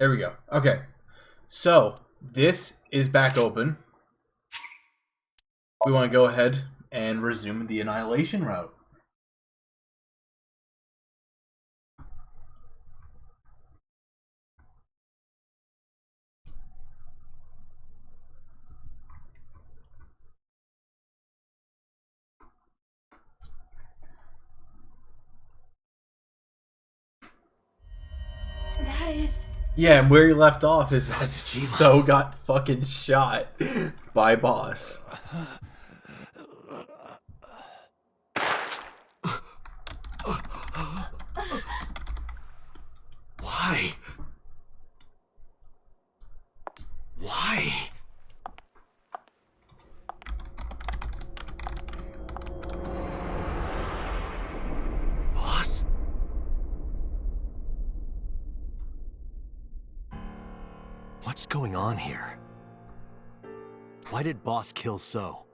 There we go. Okay. So, this is back open. We want to go ahead and resume the Annihilation route. That is... Yeah, and where you left off is that So got fucking shot by Boss. Why? Why? Boss? What's going on here? Why did Boss kill So?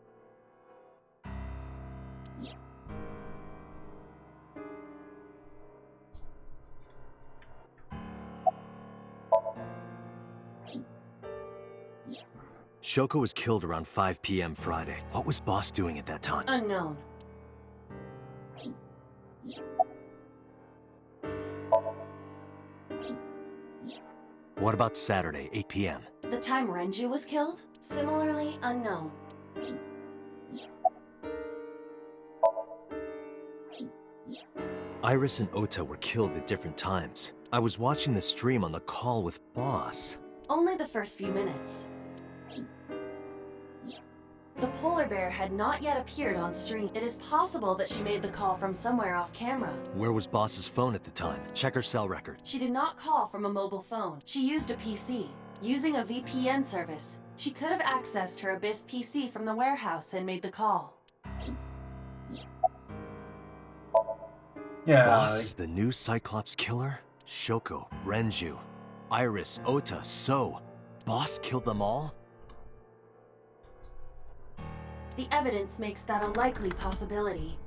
Shoko was killed around 5 p.m. Friday. What was Boss doing at that time? unknown. What about Saturday, 8 p.m.? The time Renju was killed? Similarly unknown. Iris and Ota were killed at different times. I was watching the stream on the call with Boss. Only the first few minutes. The polar bear had not yet appeared on stream. It is possible that she made the call from somewhere off camera. Where was Boss's phone at the time? Check her cell record. She did not call from a mobile phone. She used a PC. Using a VPN service, she could have accessed her Abyss PC from the warehouse and made the call. Yeah. Boss is the new Cyclops killer? Shoko, Renju, Iris, Ota, So. Boss killed them all? The evidence makes that a likely possibility.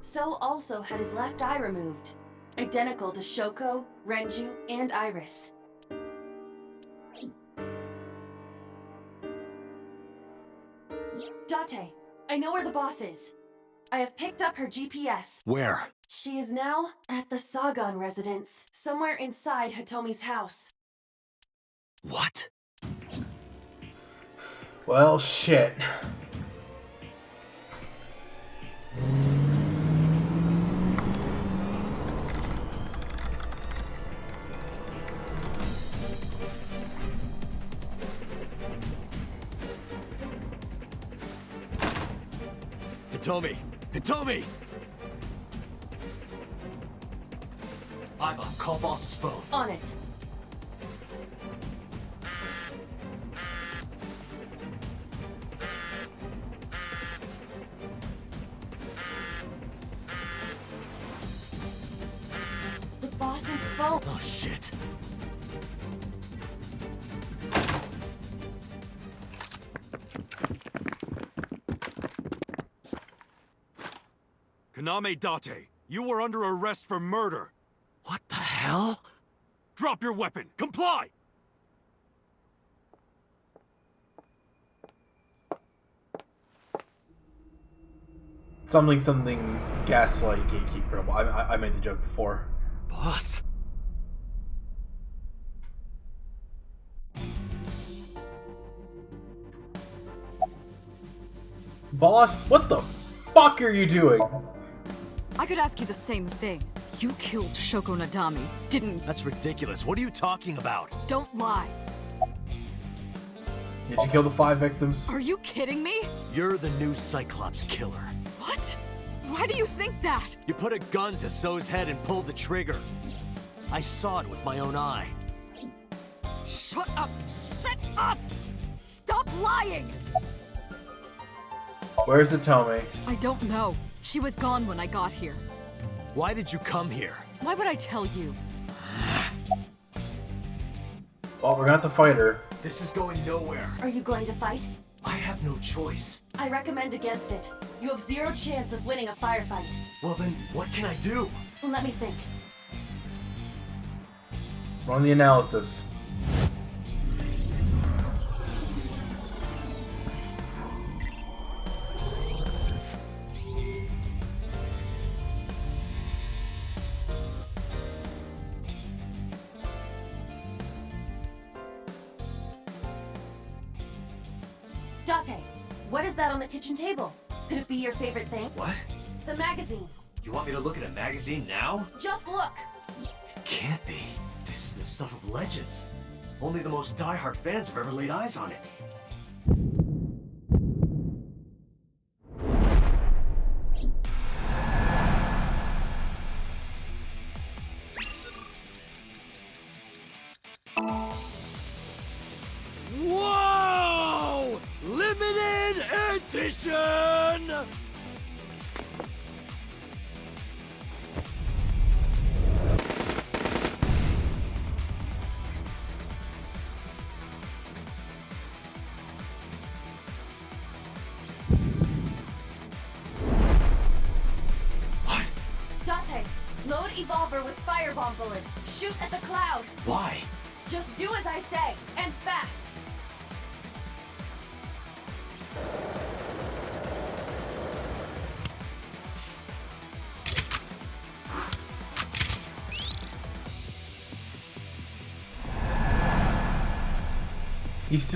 So also had his left eye removed, identical to Shoko, Renju, and Iris. Date, I know where the boss is. I have picked up her GPS. Where? She is now at the Sagan residence, somewhere inside Hitomi's house. What? Well, shit. Hitomi! Hitomi! Iva, call Boss's phone. On it. The boss's phone. Oh, shit. Kaname Date, you were under arrest for murder. What the hell? Drop your weapon. Comply! Something, gaslight, gatekeeper. I made the joke before. Boss? Boss, what the fuck are you doing? I could ask you the same thing. You killed Shoko Nadami, didn't... That's ridiculous. What are you talking about? Don't lie. Did you kill the 5 victims? Are you kidding me? You're the new Cyclops killer. What? Why do you think that? You put a gun to So's head and pulled the trigger. I saw it with my own eye. Shut up! Shut up! Stop lying! Where's Hitomi? I don't know. She was gone when I got here. Why did you come here? Why would I tell you? Well, we're gonna have to fight her. This is going nowhere. Are you going to fight? I have no choice. I recommend against it. You have 0 chance of winning a firefight. Well then, what can I do? Let me think. Run the analysis. Date, what is that on the kitchen table? Could it be your favorite thing? What? The magazine. You want me to look at a magazine now? Just look. It can't be. This is the stuff of legends. Only the most diehard fans have ever laid eyes on it. Whoa! Limited edition! What? Date, load Evolver with firebomb bullets. Shoot at the cloud. Why? Just do as I say, and fast.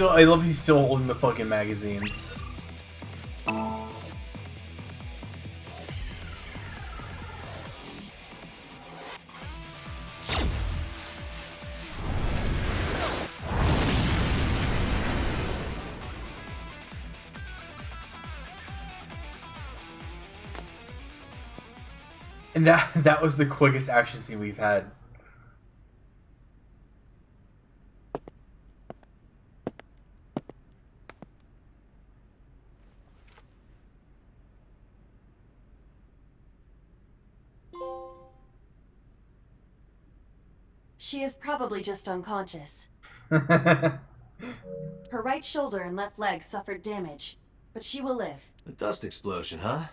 I love he's still holding the fucking magazine. And that was the quickest action scene we've had. She is probably just unconscious. Her right shoulder and left leg suffered damage, but she will live. A dust explosion, huh?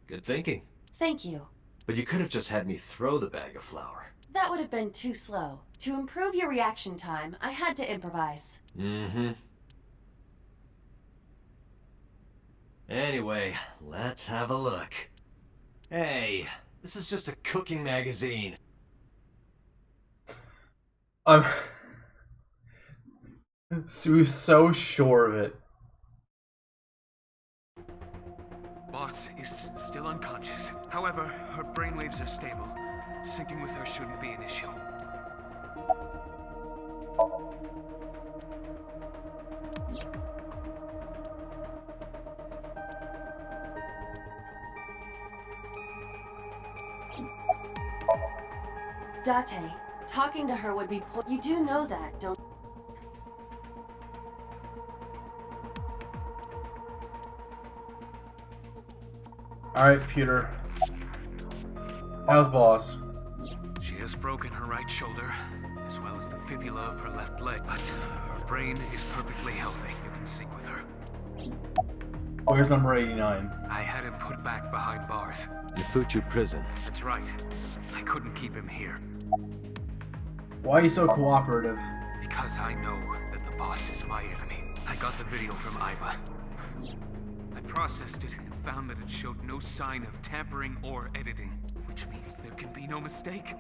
Good thinking. Thank you. But you could have just had me throw the bag of flour. That would have been too slow. To improve your reaction time, I had to improvise. Mm-hmm. Anyway, let's have a look. Hey, this is just a cooking magazine. She was so sure of it. Boss is still unconscious. However, her brainwaves are stable. Syncing with her shouldn't be an issue. Date, talking to her would be You do know that, don't Alright, Peter. How's boss? She has broken her right shoulder, as well as the fibula of her left leg, but her brain is perfectly healthy. You can sync with her. Where's number 89? I had him put back behind bars. Yafuchu prison. That's right. I couldn't keep him here, Why are you so cooperative? because I know that the boss is my enemy. I got the video from Iba. I processed it and found that it showed no sign of tampering or editing, which means there can be no mistake.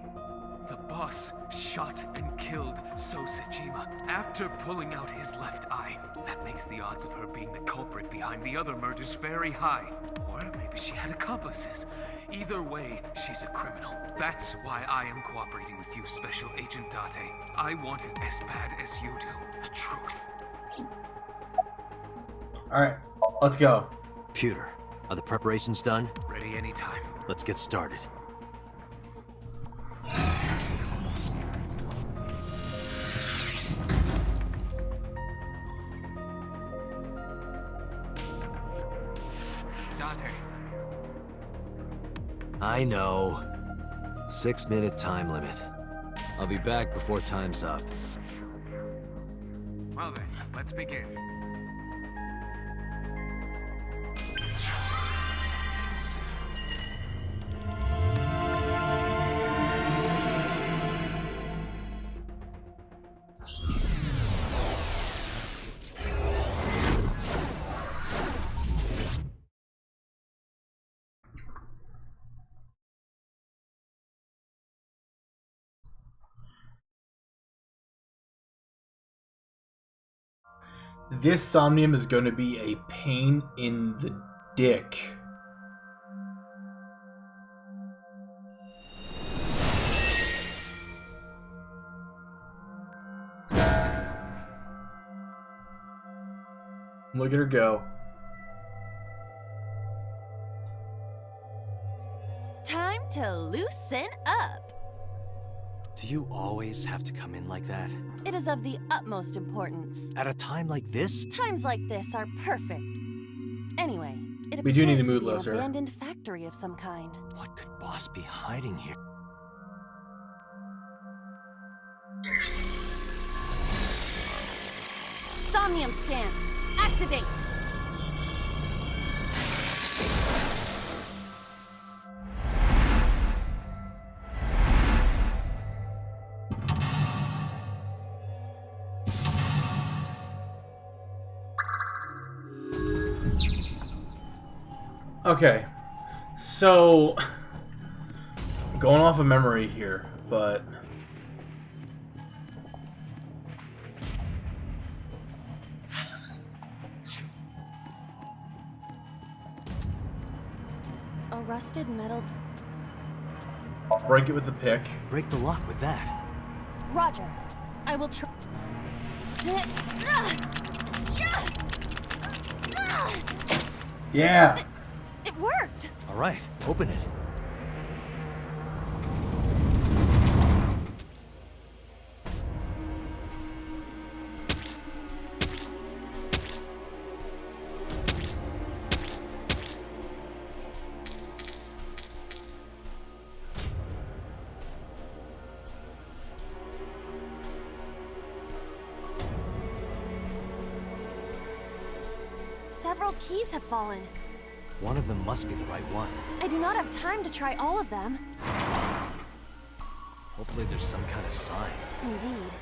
The boss shot and killed So Sejima after pulling out his left eye. That makes the odds of her being the culprit behind the other murders very high. Or maybe she had accomplices. Either way, she's a criminal. That's why I am cooperating with you, Special Agent Date. I want it as bad as you do. The truth. Alright, let's go. Pewter, are the preparations done? Ready anytime. Let's get started. Date. I know. 6-minute time limit. I'll be back before time's up. Well then, let's begin. This Somnium is going to be a pain in the dick. Look at her go. Time to loosen up. Do you always have to come in like that? It is of the utmost importance. At a time like this? Times like this are perfect. Anyway, it We do need appears a to mood be an lifter. abandoned factory of some kind. What could Boss be hiding here? Somnium scan. Activate. Okay, so going off of memory here, but A rusted metal. break it with the pick. Break the lock with that. Roger. I will try. Yeah. It worked. All right, open it. Several keys have fallen. One of them must be the right one. I do not have time to try all of them. Hopefully there's some kind of sign. Indeed.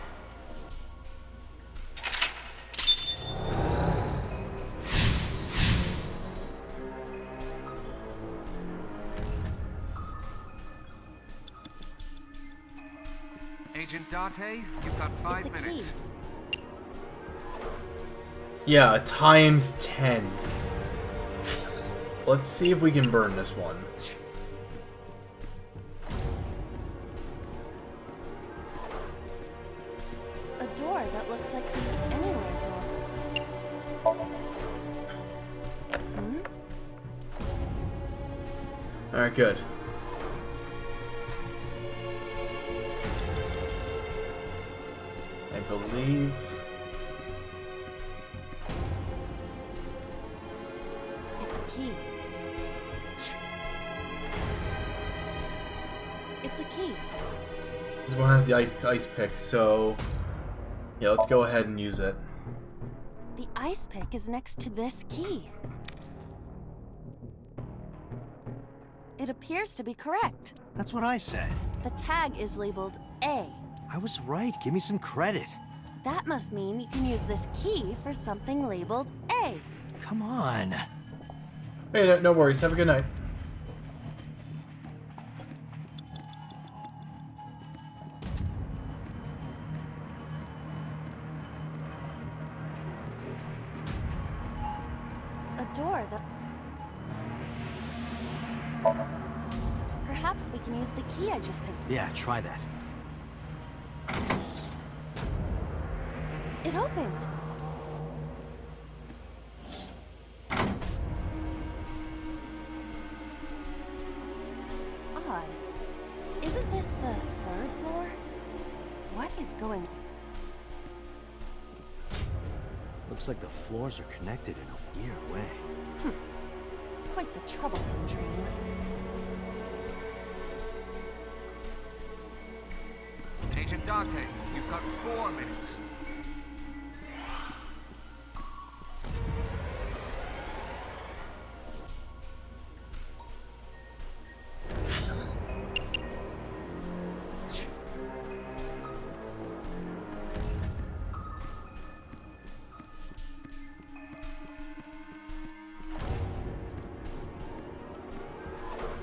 Agent Date, you've got 5 It's a minutes. key. Yeah, times 10. Let's see if we can burn this one. A door that looks like the Anywhere door. Hmm? Alright, good. I believe... It's a key. It's a key. This one has the ice pick, so... Yeah, let's go ahead and use it. The ice pick is next to this key. It appears to be correct. That's what I said. The tag is labeled A. I was right. Give me some credit. That must mean you can use this key for something labeled A. Come on. Hey, no worries. Have a good night. A door that... Perhaps we can use the key I just picked. Yeah, try that. It opened. Odd. Isn't this the 3rd floor? What is going... Looks like the floors are connected in a weird way. Quite the troublesome dream. Agent Date, you've got 4 minutes.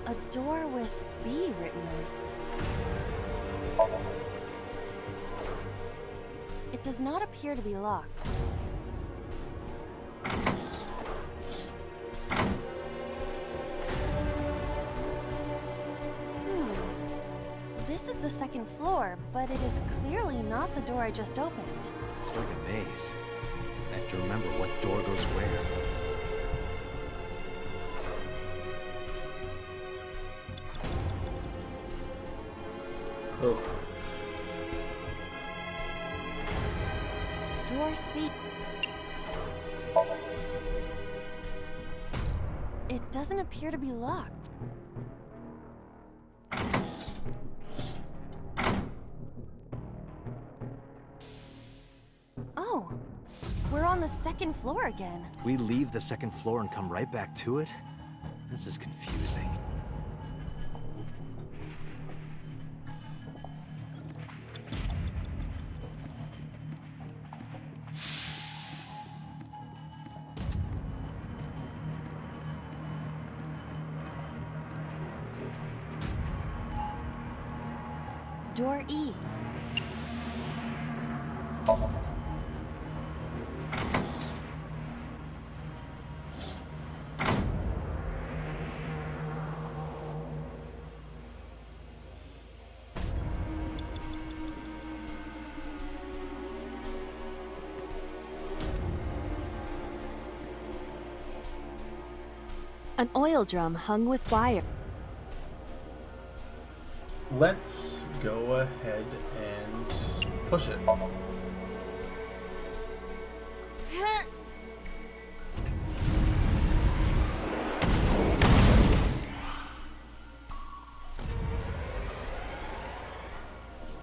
A door with B written on it. It does not appear to be locked. second floor, but it is clearly not the door I just opened. It's like a maze. I have to remember what door goes where. Oh. Door C. It doesn't appear to be locked. Oh, we're on the second floor again. We leave the second floor and come right back to it? This is confusing. Door E. An oil drum hung with wire. Let's go ahead and push it.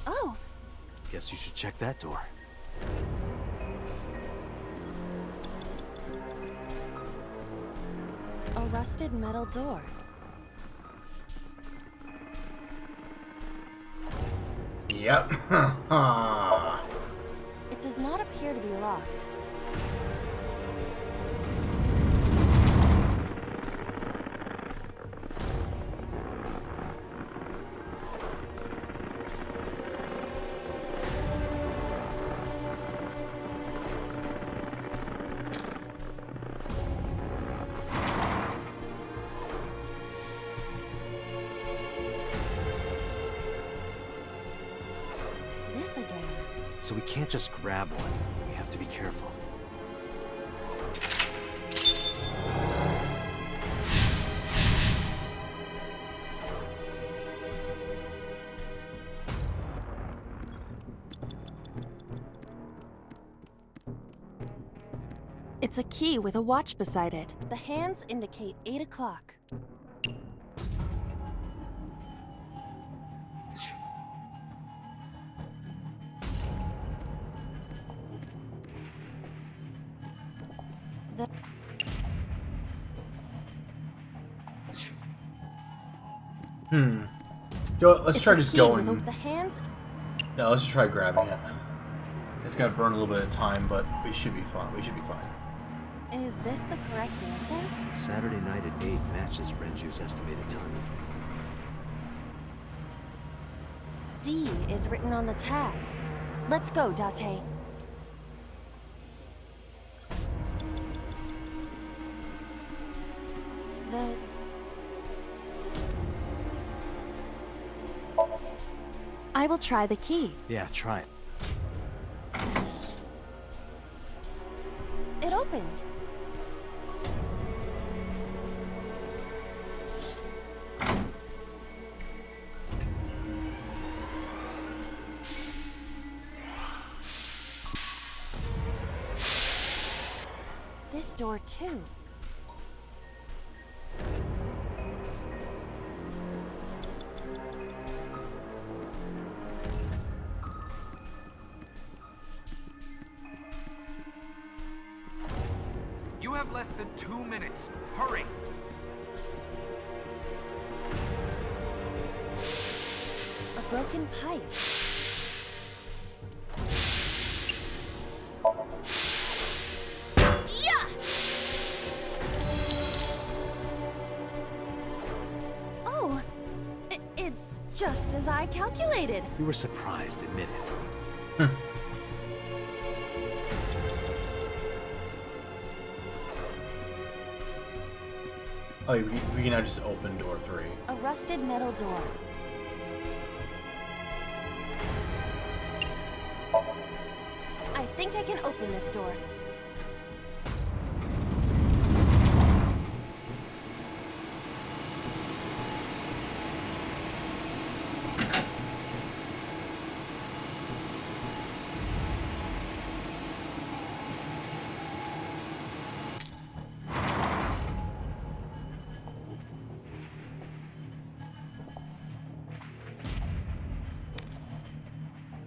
Oh, Guess you should check that door. a rusted metal door. Yep. It does not appear to be locked. This again. So we can't just grab one. We have to be careful. It's a key with a watch beside it. The hands indicate 8 o'clock. Go, let's It's try a just key going. with the hands. No, let's just try grabbing it. It's gonna burn a little bit of time, but we should be fine. We should be fine. Is this the correct answer? Saturday night at 8 matches Renju's estimated time. D is written on the tag. Let's go, Date. I will try the key. Yeah, try it. It opened. This door too. You have less than 2 minutes. Hurry! A broken pipe. Yeah! Oh, it's just as I calculated. You were surprised, admit it. Oh, we can now just open door 3. A rusted metal door. think I can open this door.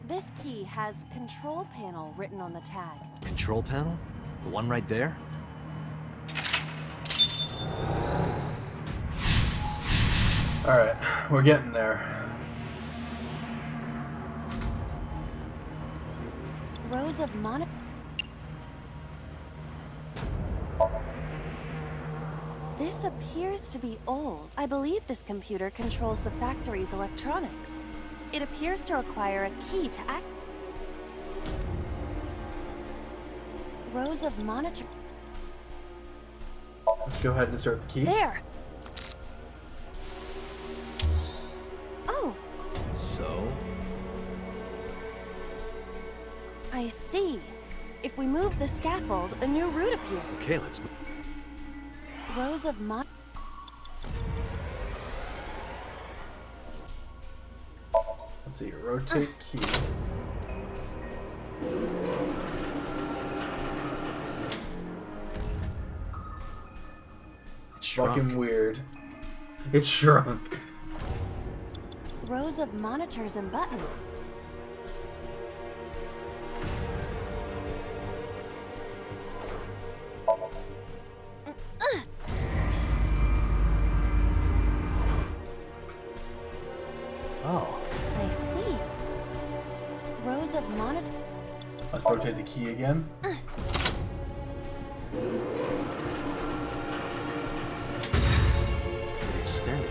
This key has control panel written on the tag. Control panel? The one right there? Alright, we're getting there. Rows of This appears to be old. I believe this computer controls the factory's electronics. It appears to require a key to act. Rows of monitor. Let's go ahead and insert the key. There! Oh, So? I see. If we move the scaffold, a new route appears. Okay, let's move. Rows of Let's see, rotate key. It shrunk. Fucking weird. It shrunk. rows of monitors and buttons. Oh. I see. Rows of monitor. Let's rotate the key again. It extended.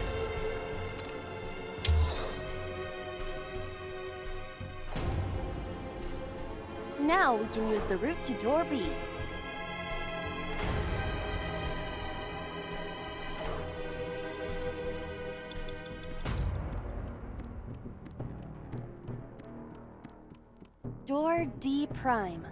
Now we can use the route to door B. Door D prime.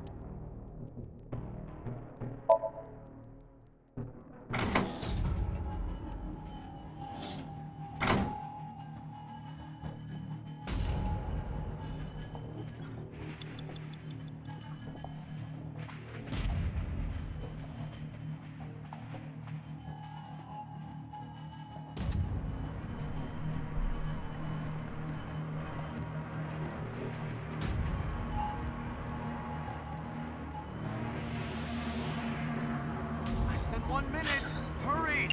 Less than 1 minute! Hurry!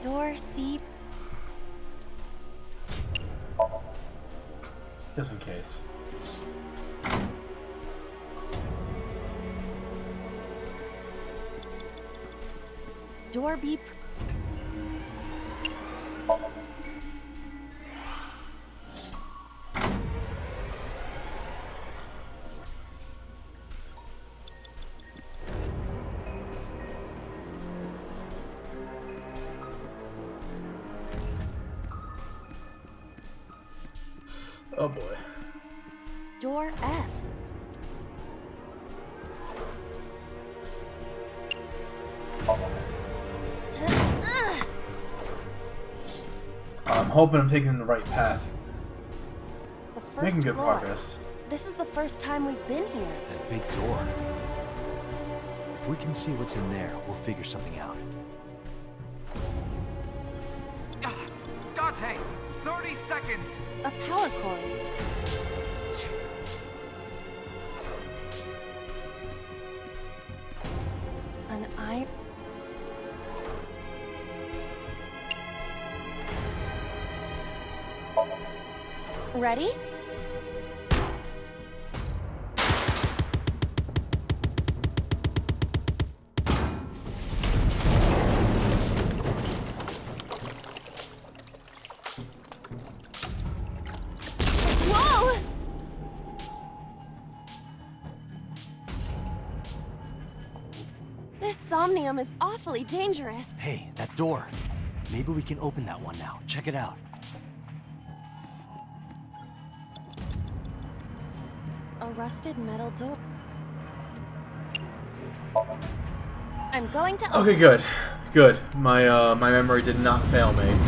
Door C. Just in case. Door B. Oh boy. Door F. I'm hoping I'm taking the right path. The first Making good floor. progress. This is the first time we've been here. That big door. If we can see what's in there, we'll figure something out. Dante! 30 seconds! A power cord. An iron. Ready? Whoa! This Somnium is awfully dangerous. Hey, that door. Maybe we can open that one now. Check it out. A rusted metal door. I'm going to open. Okay, good. Good. My memory did not fail me.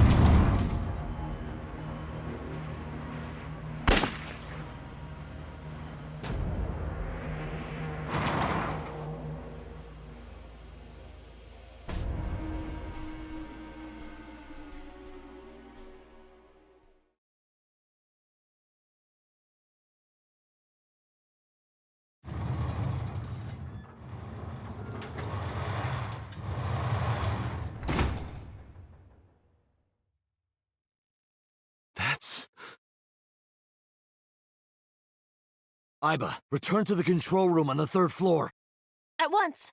That's... Iba, return to the control room on the 3rd floor. At once.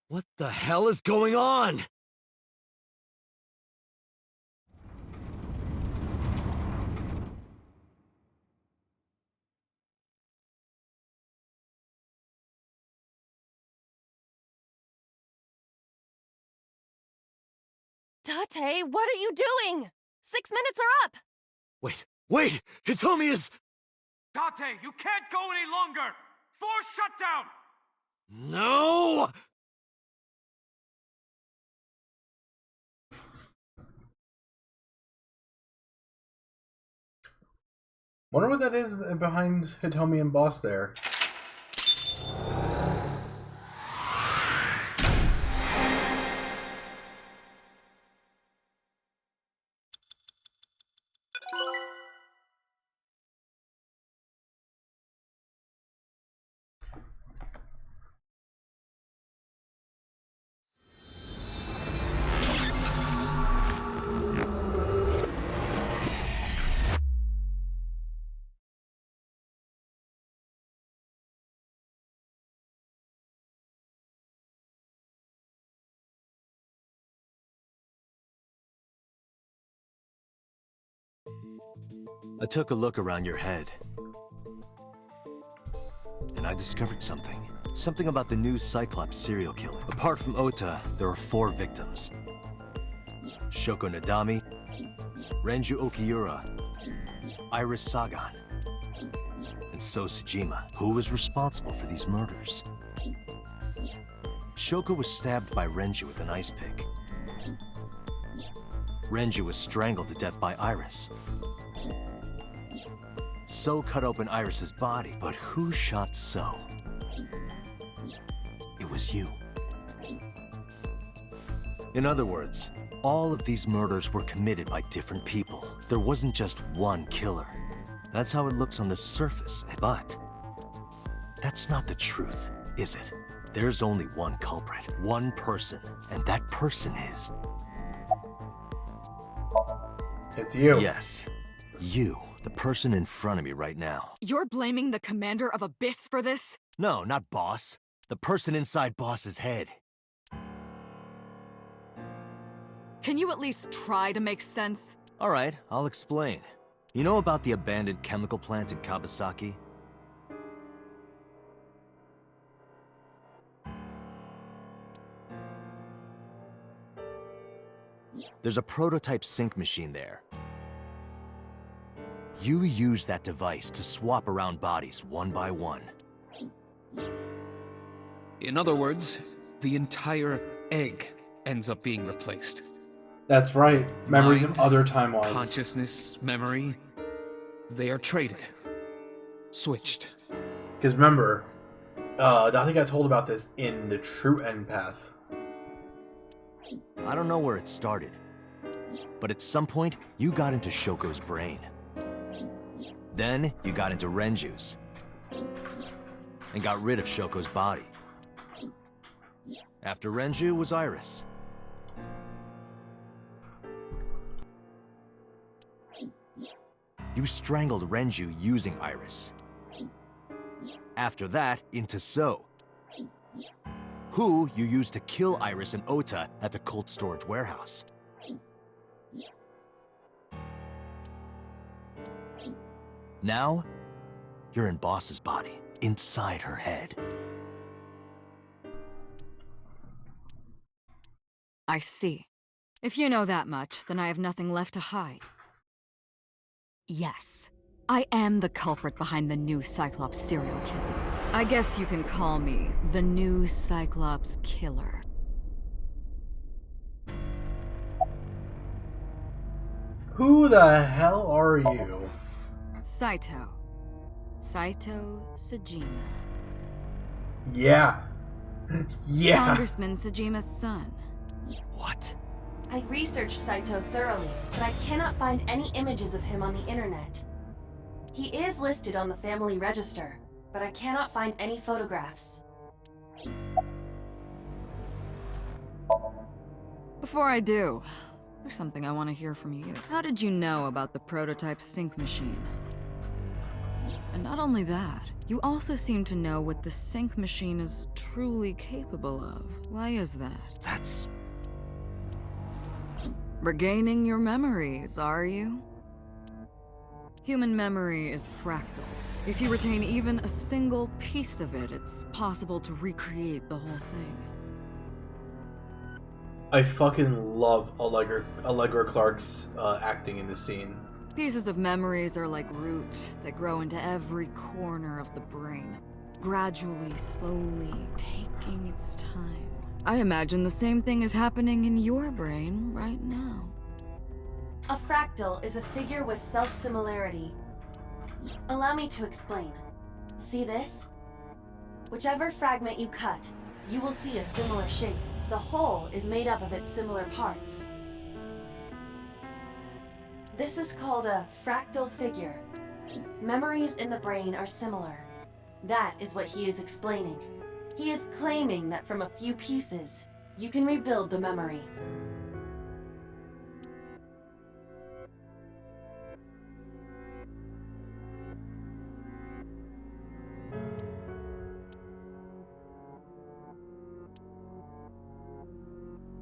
What the hell is going on? Tate, what are you doing? 6 minutes are up. Wait! Hitomi is... Tate, you can't go any longer! Force shutdown! No! Wonder what that is behind Hitomi and Boss there. I took a look around your head. And I discovered something. Something about the new Cyclops serial killer. Apart from Ota, there are 4 victims. Shoko Nadami, Renju Okiura, Iris Sagan, and So Tsujima. Who was responsible for these murders? Shoko was stabbed by Renju with an ice pick. Renju was strangled to death by Iris. So cut open Iris's body, but who shot So? It was you. In other words, all of these murders were committed by different people. There wasn't just one killer. That's how it looks on the surface, but that's not the truth, is it? There's only one culprit, one person, and that person is... It's you. Yes, you, the person in front of me right now. You're blaming the commander of Abyss for this? No, not Boss. The person inside Boss's head. Can you at least try to make sense? All right, I'll explain. You know about the abandoned chemical plant in Kawasaki? There's a prototype sync machine there. You use that device to swap around bodies one by one. In other words, the entire egg ends up being replaced. That's right. Memories Mind, of other timelines. Consciousness, memory, they are traded. Switched. Because remember, I think I told about this in the True Empath. I don't know where it started, but at some point, you got into Shoko's brain. Then, you got into Renju's. And got rid of Shoko's body. After Renju was Iris. You strangled Renju using Iris. After that, into So, who you used to kill Iris and Ota at the cult storage warehouse. Now, you're in Boss's body, inside her head. I see. If you know that much, then I have nothing left to hide. Yes, I am the culprit behind the new Cyclops serial killings. I guess you can call me the new Cyclops killer. Who the hell are you? Saito. Saito Sejima. Yeah. Yeah. Congressman Sejima's son. What? I researched Saito thoroughly, but I cannot find any images of him on the internet. He is listed on the family register, but I cannot find any photographs. Before I do, there's something I want to hear from you. How did you know about the prototype sync machine? And not only that, you also seem to know what the sync machine is truly capable of. Why is that? That's... Regaining your memories, are you? Human memory is fractal. If you retain even a single piece of it, it's possible to recreate the whole thing. I fucking love Allegra Clark's acting in this scene. Pieces of memories are like roots that grow into every corner of the brain, gradually, slowly, taking its time. I imagine the same thing is happening in your brain right now. A fractal is a figure with self-similarity. Allow me to explain. See this? Whichever fragment you cut, you will see a similar shape. The whole is made up of its similar parts. This is called a fractal figure. Memories in the brain are similar. That is what he is explaining. He is claiming that from a few pieces, you can rebuild the memory.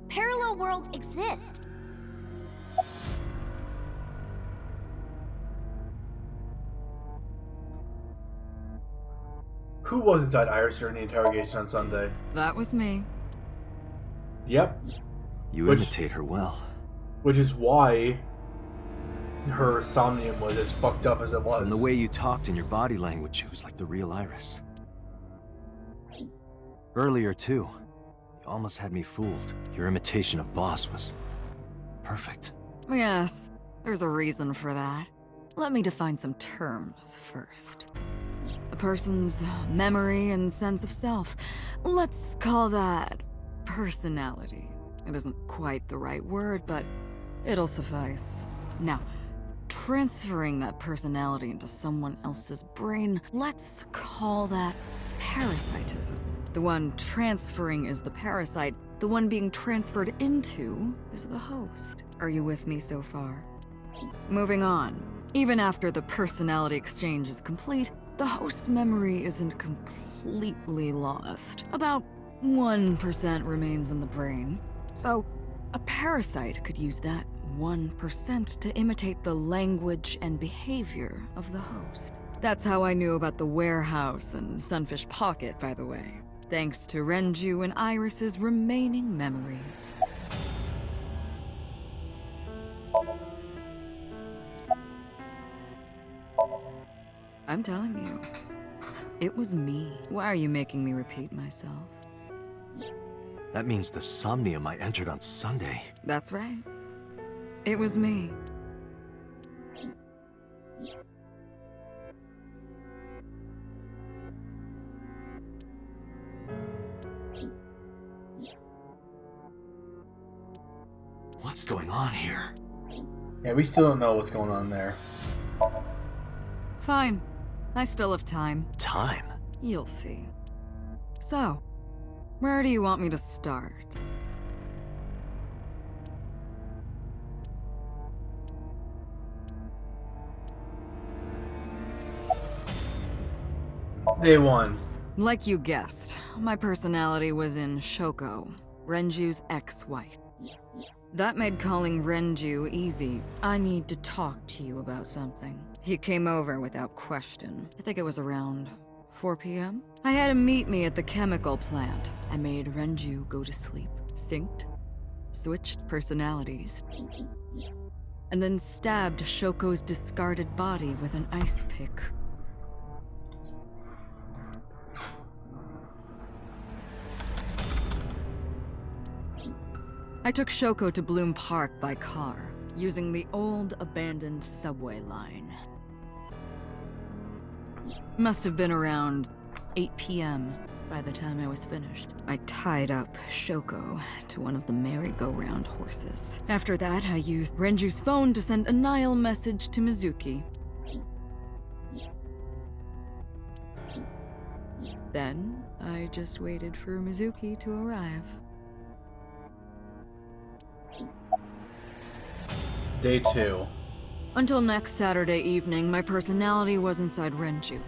Parallel worlds exist. Who was inside Iris during the interrogation on Sunday? That was me. Yep. You imitate her well. Which is why her Somnium was as fucked up as it was. From the way you talked in your body language, it was like the real Iris. Earlier, too, you almost had me fooled. Your imitation of Boss was perfect. Yes, there's a reason for that. Let me define some terms first. A person's memory and sense of self. Let's call that personality. It isn't quite the right word, but it'll suffice. Now, transferring that personality into someone else's brain, let's call that parasitism. The one transferring is the parasite. The one being transferred into is the host. Are you with me so far? Moving on. Even after the personality exchange is complete, the host's memory isn't completely lost. About 1% remains in the brain. So, a parasite could use that 1% to imitate the language and behavior of the host. That's how I knew about the warehouse and Sunfish Pocket, by the way. Thanks to Renju and Iris's remaining memories. I'm telling you, it was me. Why are you making me repeat myself? That means the Somnium I entered on Sunday. That's right. It was me. What's going on here? Yeah, we still don't know what's going on there. Fine. I still have time. Time? You'll see. So, where do you want me to start? Day 1. Like you guessed, my personality was in Shoko, Renju's ex-wife. That made calling Renju easy. I need to talk to you about something. He came over without question. I think it was around 4 p.m. I had him meet me at the chemical plant. I made Renju go to sleep. Synced. Switched personalities. And then stabbed Shoko's discarded body with an ice pick. I took Shoko to Bloom Park by car, using the old abandoned subway line. Must have been around 8 p.m. by the time I was finished. I tied up Shoko to one of the merry-go-round horses. After that, I used Renju's phone to send a Nile message to Mizuki. Then, I just waited for Mizuki to arrive. Day 2. Until next Saturday evening, my personality was inside Renju.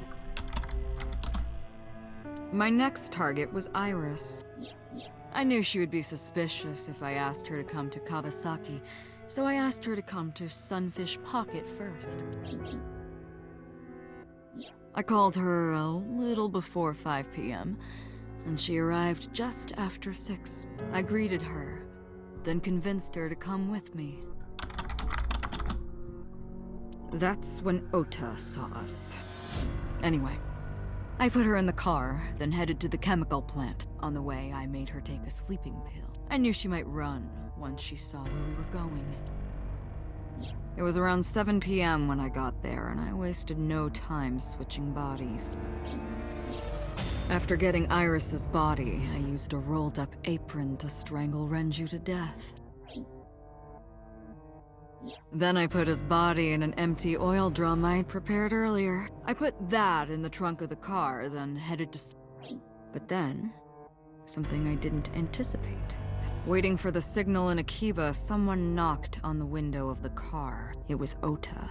My next target was Iris. I knew she would be suspicious if I asked her to come to Kawasaki, so I asked her to come to Sunfish Pocket first. I called her a little before 5 p.m., and she arrived just after 6. I greeted her, then convinced her to come with me. That's when Ota saw us. Anyway, I put her in the car, then headed to the chemical plant. On the way, I made her take a sleeping pill. I knew she might run once she saw where we were going. It was around 7 p.m. when I got there, and I wasted no time switching bodies. After getting Iris's body, I used a rolled-up apron to strangle Renju to death. Then I put his body in an empty oil drum I'd prepared earlier. I put that in the trunk of the car, then headed to... But then, something I didn't anticipate. Waiting for the signal in Akiba, someone knocked on the window of the car. It was Ota.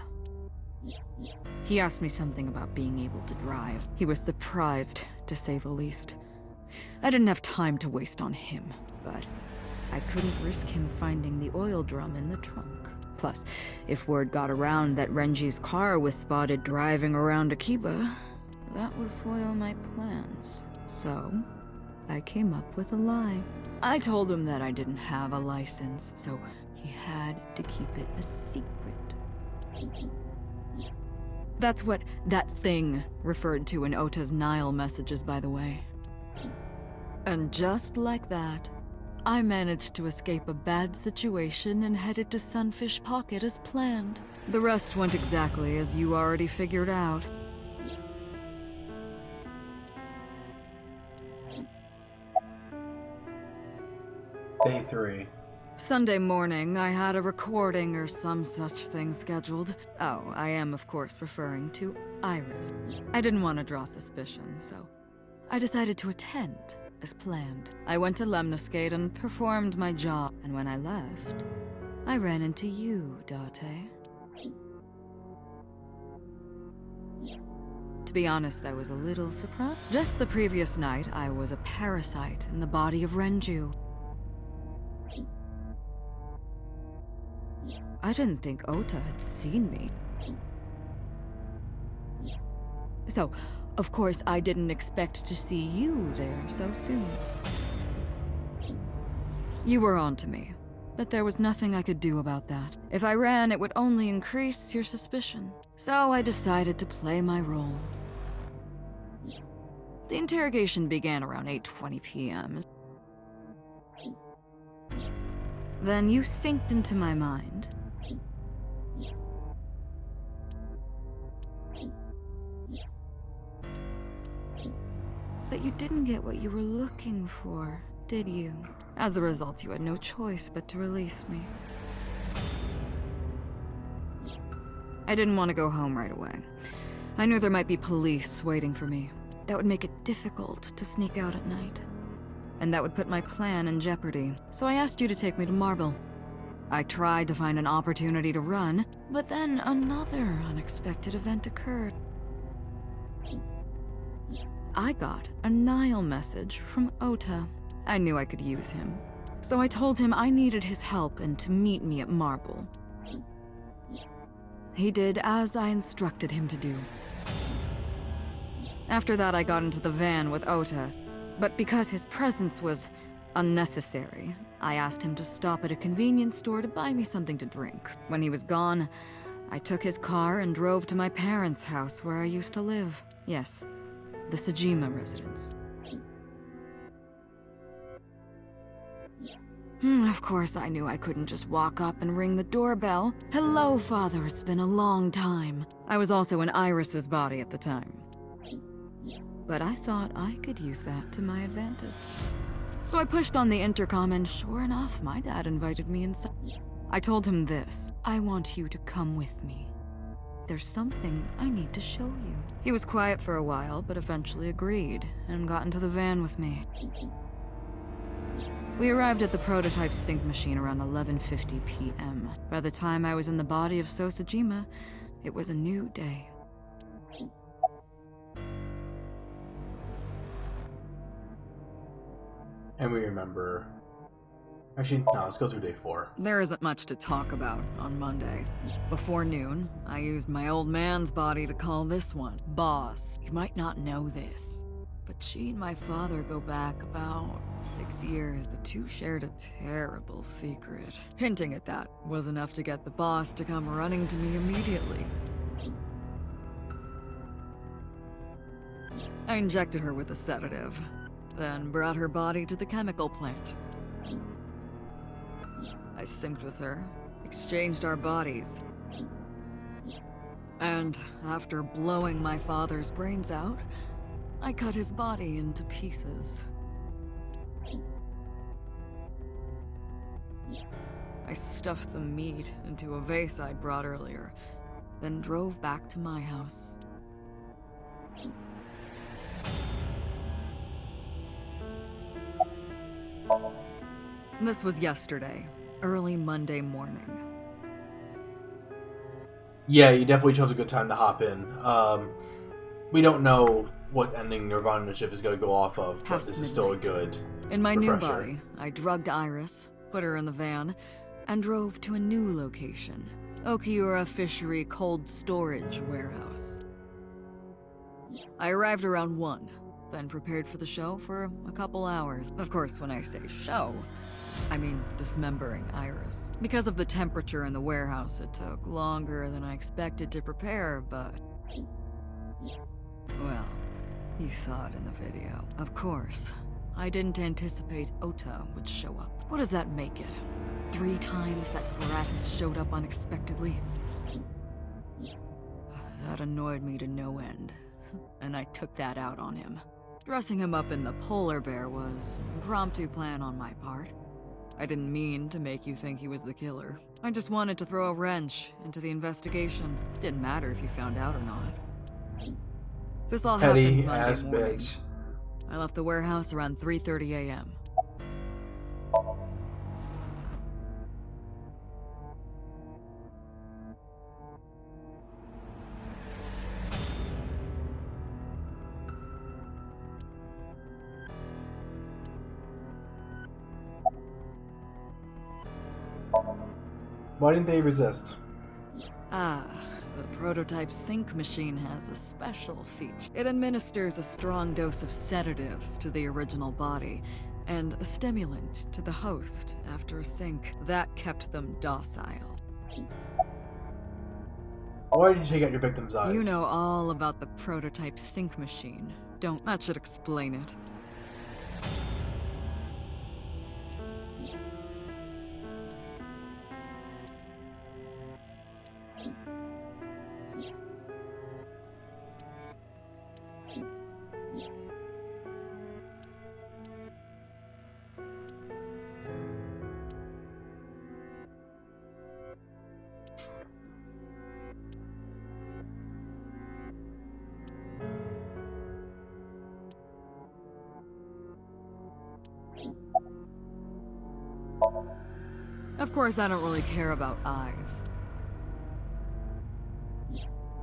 He asked me something about being able to drive. He was surprised, to say the least. I didn't have time to waste on him, but I couldn't risk him finding the oil drum in the trunk. Plus, if word got around that Renji's car was spotted driving around Akiba, that would foil my plans. So, I came up with a lie. I told him that I didn't have a license, so he had to keep it a secret. That's what that thing referred to in Ota's Nile messages, by the way. And just like that, I managed to escape a bad situation and headed to Sunfish Pocket as planned. The rest went exactly as you already figured out. Day 3. Sunday morning, I had a recording or some such thing scheduled. Oh, I am of course referring to Iris. I didn't want to draw suspicion, so I decided to attend. As planned. I went to Lemniscate and performed my job, and when I left, I ran into you, Date. To be honest, I was a little surprised. Just the previous night, I was a parasite in the body of Renju. I didn't think Ota had seen me. So, of course, I didn't expect to see you there so soon. You were onto me, but there was nothing I could do about that. If I ran, it would only increase your suspicion. So I decided to play my role. The interrogation began around 8:20 p.m. Then you synced into my mind. But you didn't get what you were looking for, did you? As a result, you had no choice but to release me. I didn't want to go home right away. I knew there might be police waiting for me. That would make it difficult to sneak out at night. And that would put my plan in jeopardy. So I asked you to take me to Marble. I tried to find an opportunity to run, but then another unexpected event occurred. I got a Nile message from Ota. I knew I could use him. So I told him I needed his help and to meet me at Marble. He did as I instructed him to do. After that, I got into the van with Ota, but because his presence was unnecessary, I asked him to stop at a convenience store to buy me something to drink. When he was gone, I took his car and drove to my parents' house where I used to live. Yes, the Sajima residence. Of course, I knew I couldn't just walk up and ring the doorbell. Hello, Father, it's been a long time. I was also in Iris's body at the time. But I thought I could use that to my advantage. So I pushed on the intercom and sure enough, my dad invited me inside. I told him this: I want you to come with me. There's something I need to show you. He was quiet for a while, but eventually agreed and got into the van with me. We arrived at the prototype sync machine around 11:50 p.m. By the time I was in the body of Sosajima, it was a new day. And we remember... Actually, no, let's go through day 4. There isn't much to talk about on Monday. Before noon, I used my old man's body to call this one Boss. You might not know this, but she and my father go back about 6 years. The two shared a terrible secret. Hinting at that was enough to get the boss to come running to me immediately. I injected her with a sedative, then brought her body to the chemical plant. I synced with her, exchanged our bodies. And after blowing my father's brains out, I cut his body into pieces. I stuffed the meat into a vase I'd brought earlier, then drove back to my house. This was yesterday, early Monday morning. Yeah, you definitely chose a good time to hop in. We don't know what ending Nirvana Initiative is going to go off of, but Past this is still a midnight. good In my new refresher. body, I drugged Iris, put her in the van, and drove to a new location, Okiura Fishery Cold Storage Warehouse. I arrived around 1, then prepared for the show for a couple hours. Of course, when I say show, I mean dismembering Iris. Because of the temperature in the warehouse, it took longer than I expected to prepare, but... well, you saw it in the video. Of course, I didn't anticipate Ota would show up. What does that make it? 3 times that brat has showed up unexpectedly? That annoyed me to no end, and I took that out on him. Dressing him up in the polar bear was an impromptu plan on my part. I didn't mean to make you think he was the killer. I just wanted to throw a wrench into the investigation. Didn't matter if you found out or not. This all happened Petty Monday ass morning. bitch. I left the warehouse around 3:30 a.m. Why didn't they resist? Ah, the prototype sync machine has a special feature. It administers a strong dose of sedatives to the original body, and a stimulant to the host after a sync. That kept them docile. Why did you take out your victim's eyes? You know all about the prototype sync machine. Don't. That should explain it. Of course, I don't really care about eyes.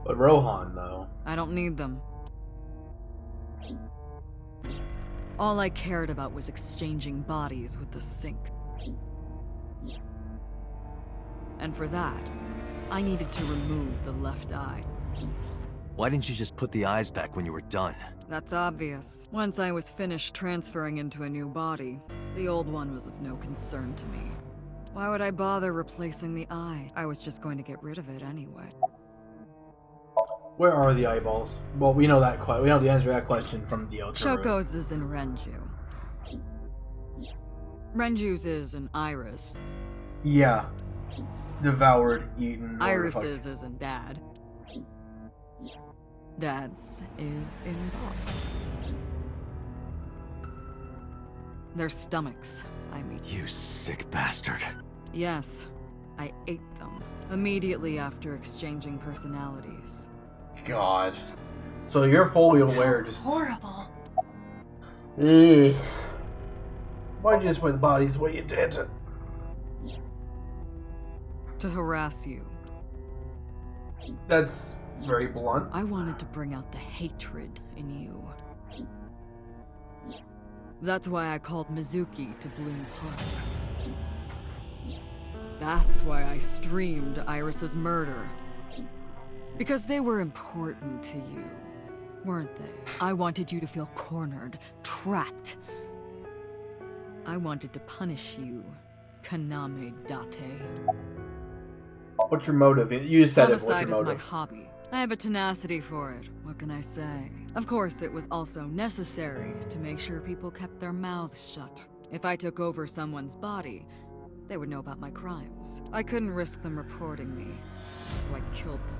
But Rohan, though. I don't need them. All I cared about was exchanging bodies with the sink. And for that, I needed to remove the left eye. Why didn't you just put the eyes back when you were done? That's obvious. Once I was finished transferring into a new body, the old one was of no concern to me. Why would I bother replacing the eye? I was just going to get rid of it anyway. Where are the eyeballs? Well, we know that we know the answer to that question from the Ultra Room. Shoko's is in Renju. Renju's is in Iris. Yeah. Devoured, eaten. Iris's is in Dad. Dad's is in Boss. Their stomachs, I mean. You sick bastard. Yes, I ate them immediately after exchanging personalities. God. So you're fully aware, just. Horrible. Ugh. Why'd you just put the bodies the way you did? To harass you. That's very blunt. I wanted to bring out the hatred in you. That's why I called Mizuki to Bloom Park. That's why I streamed Iris's murder. Because they were important to you, weren't they? I wanted you to feel cornered, trapped. I wanted to punish you, Kaname Date. What's your motive? You just said it. What's Homicide your is my motive? hobby. I have a tenacity for it. What can I say? Of course, it was also necessary to make sure people kept their mouths shut. If I took over someone's body, they would know about my crimes. I couldn't risk them reporting me, so I killed them.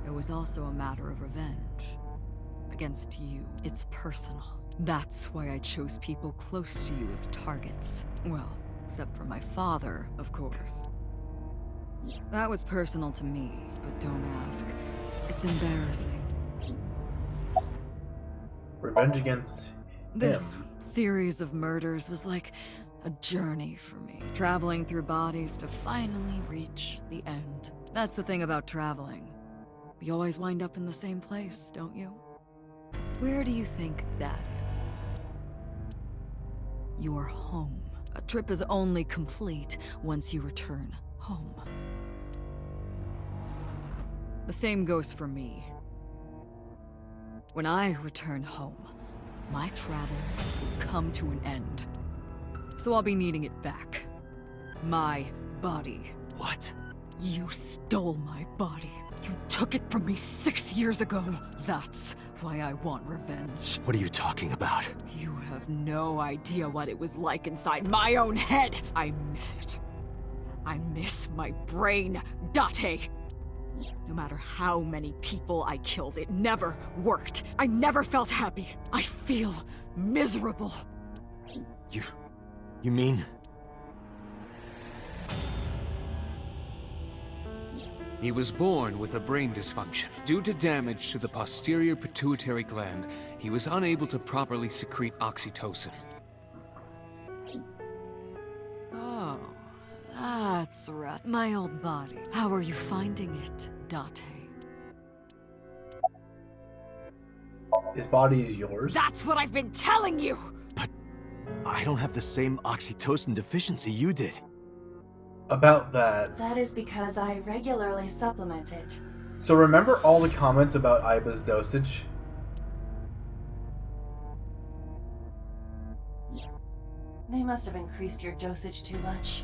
It was also a matter of revenge. Against you. It's personal. That's why I chose people close to you as targets. Well, except for my father, of course. That was personal to me, but don't ask. It's embarrassing. Revenge against This him. series of murders was like a journey for me. Traveling through bodies to finally reach the end. That's the thing about traveling. You always wind up in the same place, don't you? Where do you think that is? Your home. A trip is only complete once you return home. The same goes for me. When I return home, my travels will come to an end. So I'll be needing it back. My body. What? You stole my body. You took it from me 6 years ago. That's why I want revenge. What are you talking about? You have no idea what it was like inside my own head. I miss it. I miss my brain, Date. No matter how many people I killed, it never worked. I never felt happy. I feel miserable. You mean? He was born with a brain dysfunction. Due to damage to the posterior pituitary gland, he was unable to properly secrete oxytocin. Oh, that's right. My old body. How are you finding it, Date? His body is yours. That's what I've been telling you! But I don't have the same oxytocin deficiency you did. About that. That is because I regularly supplement it. So remember all the comments about Aiba's dosage? They must have increased your dosage too much.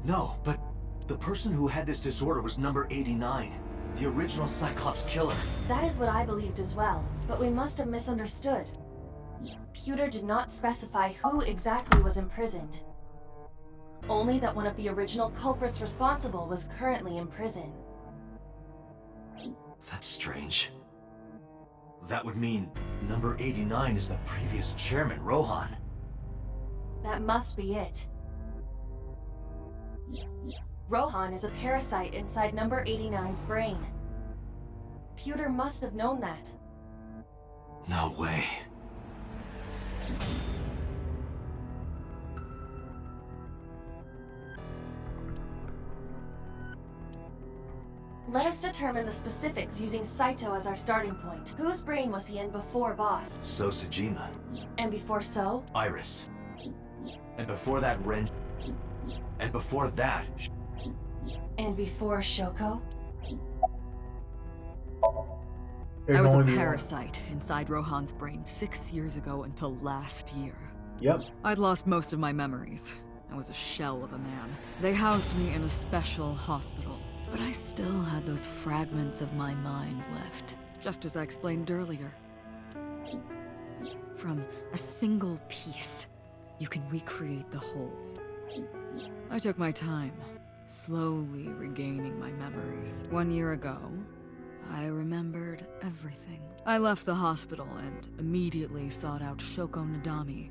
No, but the person who had this disorder was number 89. The original Cyclops killer. That is what I believed as well, but we must have misunderstood. Pewter did not specify who exactly was imprisoned. Only that one of the original culprits responsible was currently in prison. That's strange. That would mean number 89 is the previous chairman, Rohan. That must be it. Rohan is a parasite inside number 89's brain. Pewter must have known that. No way. Let us determine the specifics using Saito as our starting point. Whose brain was he in before Boss? So Sejima. And before So? Iris. And before that, Ren. And before that... And before Shoko? There I can was a only be one. parasite inside Rohan's brain 6 years ago until last year. Yep. I'd lost most of my memories. I was a shell of a man. They housed me in a special hospital, but I still had those fragments of my mind left, just as I explained earlier. From a single piece, you can recreate the whole. I took my time, slowly regaining my memories. 1 year ago, I remembered everything. I left the hospital and immediately sought out Shoko Nadami.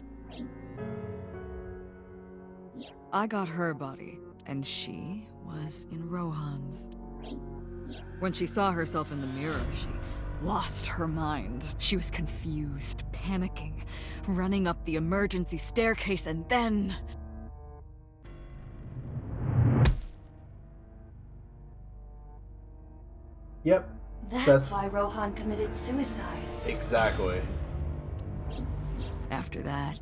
I got her body, and she was in Rohan's. When she saw herself in the mirror, she lost her mind. She was confused, panicking, running up the emergency staircase, and then... Yep. That's why Rohan committed suicide. Exactly. After that,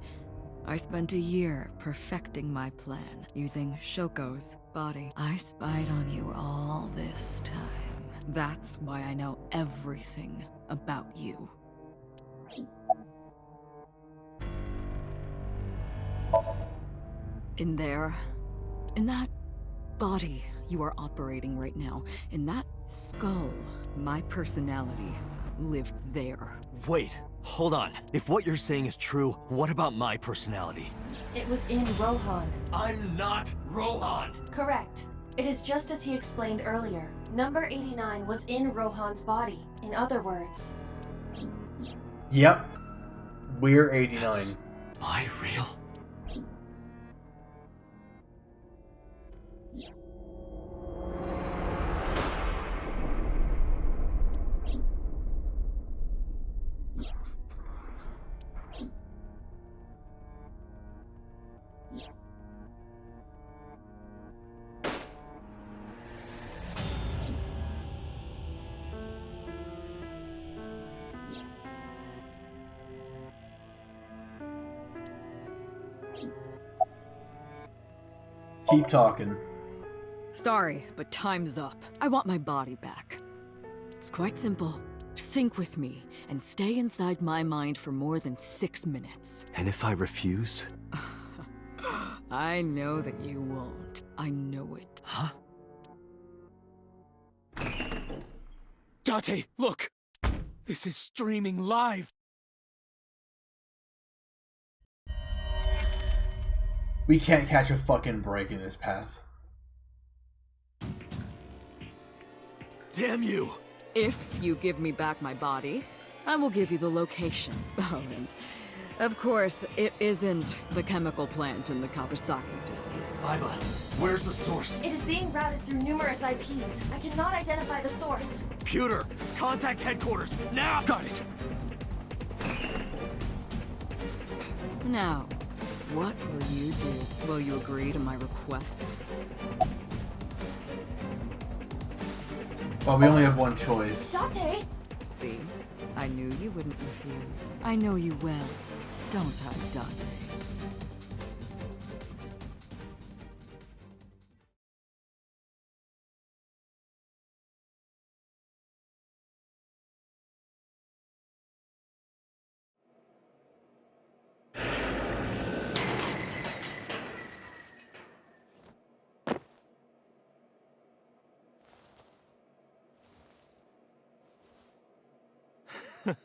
I spent a year perfecting my plan, using Shoko's body. I spied on you all this time. That's why I know everything about you. In there, in that body you are operating right now, in that skull, my personality lived there. Wait, hold on. If what you're saying is true, what about my personality? It was in Rohan. I'm not Rohan! Correct. It is just as he explained earlier. Number 89 was in Rohan's body. In other words, Yep. We're 89. Am I real? Keep talking. Sorry, but time's up. I want my body back. It's quite simple. Sync with me and stay inside my mind for more than 6 minutes. And if I refuse? I know that you won't. I know it. Huh? Date, look! This is streaming live! We can't catch a fucking break in this path. Damn you! If you give me back my body, I will give you the location. Oh, and of course, it isn't the chemical plant in the Kawasaki district. Iba, where's the source? it is being routed through numerous IPs. I cannot identify the source. Computer, contact headquarters, now! Got it! Now, what will you do? Will you agree to my request? Well, we only have one choice. Date! See? I knew you wouldn't refuse. I know you well, don't I, Dante? I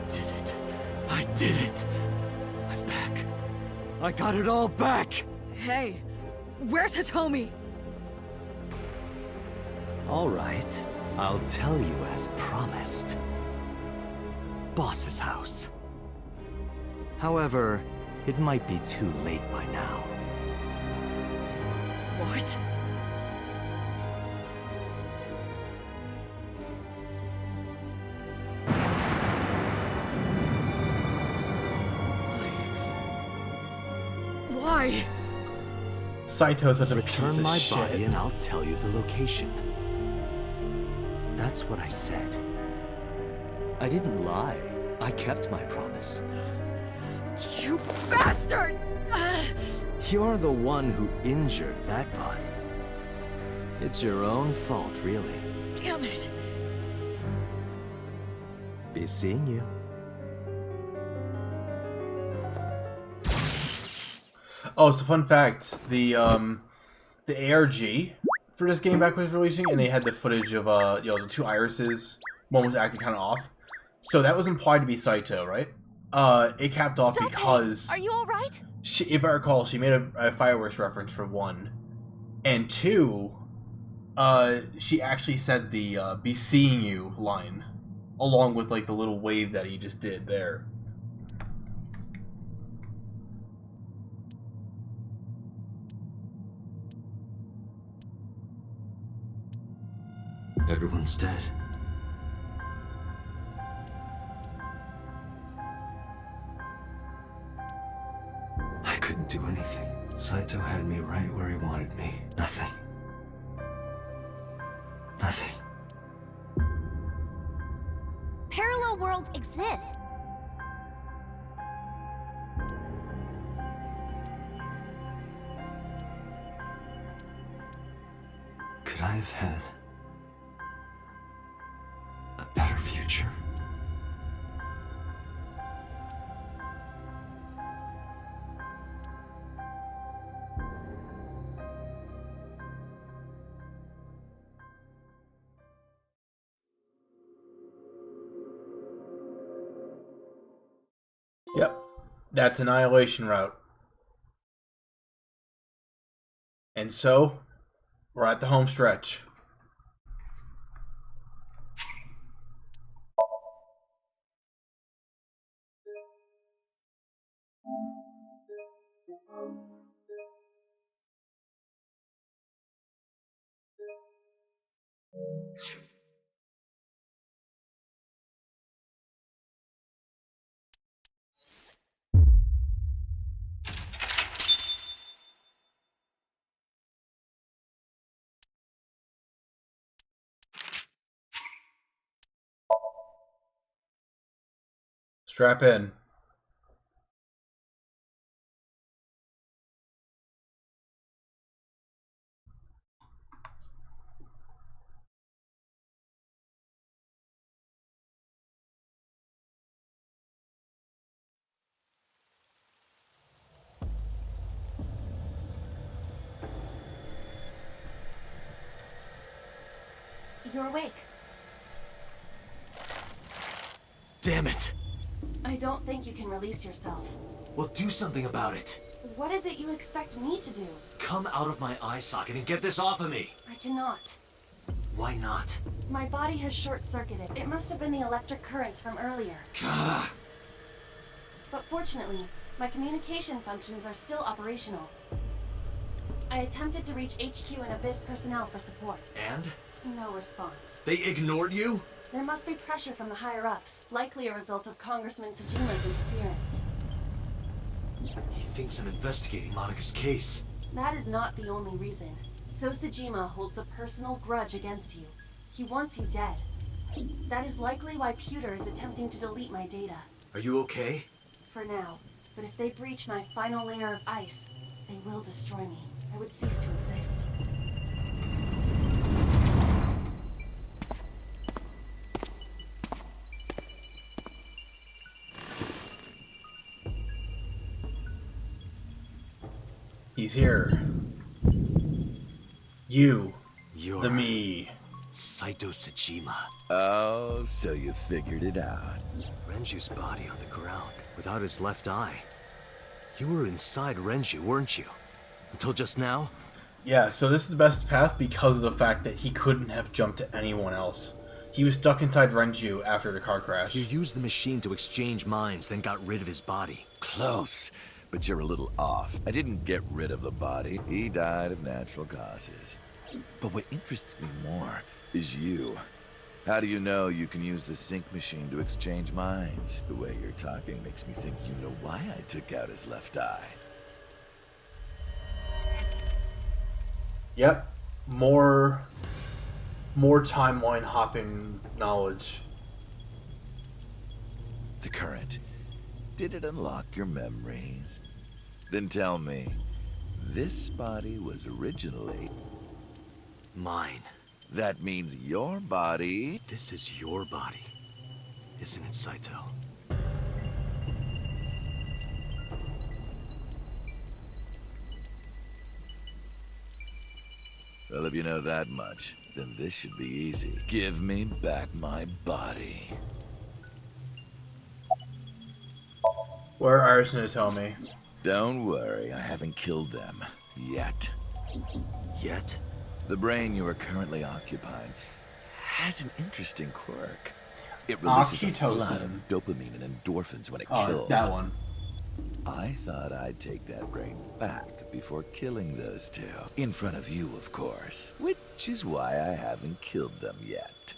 did it. I did it. I'm back. I got it all back! Hey, where's Hitomi? All right. I'll tell you as promised. Boss's house. However, it might be too late by now. What? Why? Saito's such a Return piece of my shit. body and I'll tell you the location. That's what I said. I didn't lie. I kept my promise. You bastard! You're the one who injured that body. It's your own fault, really. Damn it. Be seeing you. Oh, it's a fun fact. The ARG for this game back when it was releasing, and they had the footage of the two irises. One was acting kind of off, so that was implied to be Saito, right? It capped off Date, because are you all right? if I recall, she made a fireworks reference for one, and two, she actually said the "be seeing you" line, along with like the little wave that he just did there. Everyone's dead. I couldn't do anything. Saito had me right where he wanted me. Nothing. Nothing. Parallel worlds exist. Could I have had a better future? Yep, that's Annihilation route. And so, we're at the home stretch. Strap in. You're awake. Damn it! I don't think you can release yourself. Well, do something about it. What is it you expect me to do? Come out of my eye socket and get this off of me. I cannot. Why not? My body has short-circuited. It must have been the electric currents from earlier. Gah. But fortunately, my communication functions are still operational. I attempted to reach HQ and Abyss personnel for support. And? No response. They ignored you? There must be pressure from the higher-ups, likely a result of Congressman Tsujima's interference. He thinks I'm investigating Monika's case. That is not the only reason. So Tsushima holds a personal grudge against you. He wants you dead. That is likely why Pewter is attempting to delete my data. Are you okay? For now. But if they breach my final layer of ice, they will destroy me. I would cease to exist. He's here. You, You're the me. Saito Tsushima. Oh, so you figured it out. Renju's body on the ground, without his left eye. You were inside Renju, weren't you? Until just now? Yeah, so this is the best path because of the fact that he couldn't have jumped to anyone else. He was stuck inside Renju after the car crash. You used the machine to exchange minds, then got rid of his body. Close, but you're a little off. I didn't get rid of the body. He died of natural causes. But what interests me more is you. How do you know you can use the sync machine to exchange minds? The way you're talking makes me think you know why I took out his left eye. Yep. More timeline hopping knowledge. The current. Did it unlock your memories? Then tell me, this body was originally... Mine. That means your body... This is your body, isn't it, Saito? Well, if you know that much, then this should be easy. Give me back my body. Where are Iris and Hitomi? Don't worry, I haven't killed them. Yet. Yet? The brain you are currently occupying has an interesting quirk. It releases a flood Oxytocin. of dopamine and endorphins when it Oh, kills. that one. I thought I'd take that brain back before killing those two. In front of you, of course. Which is why I haven't killed them yet.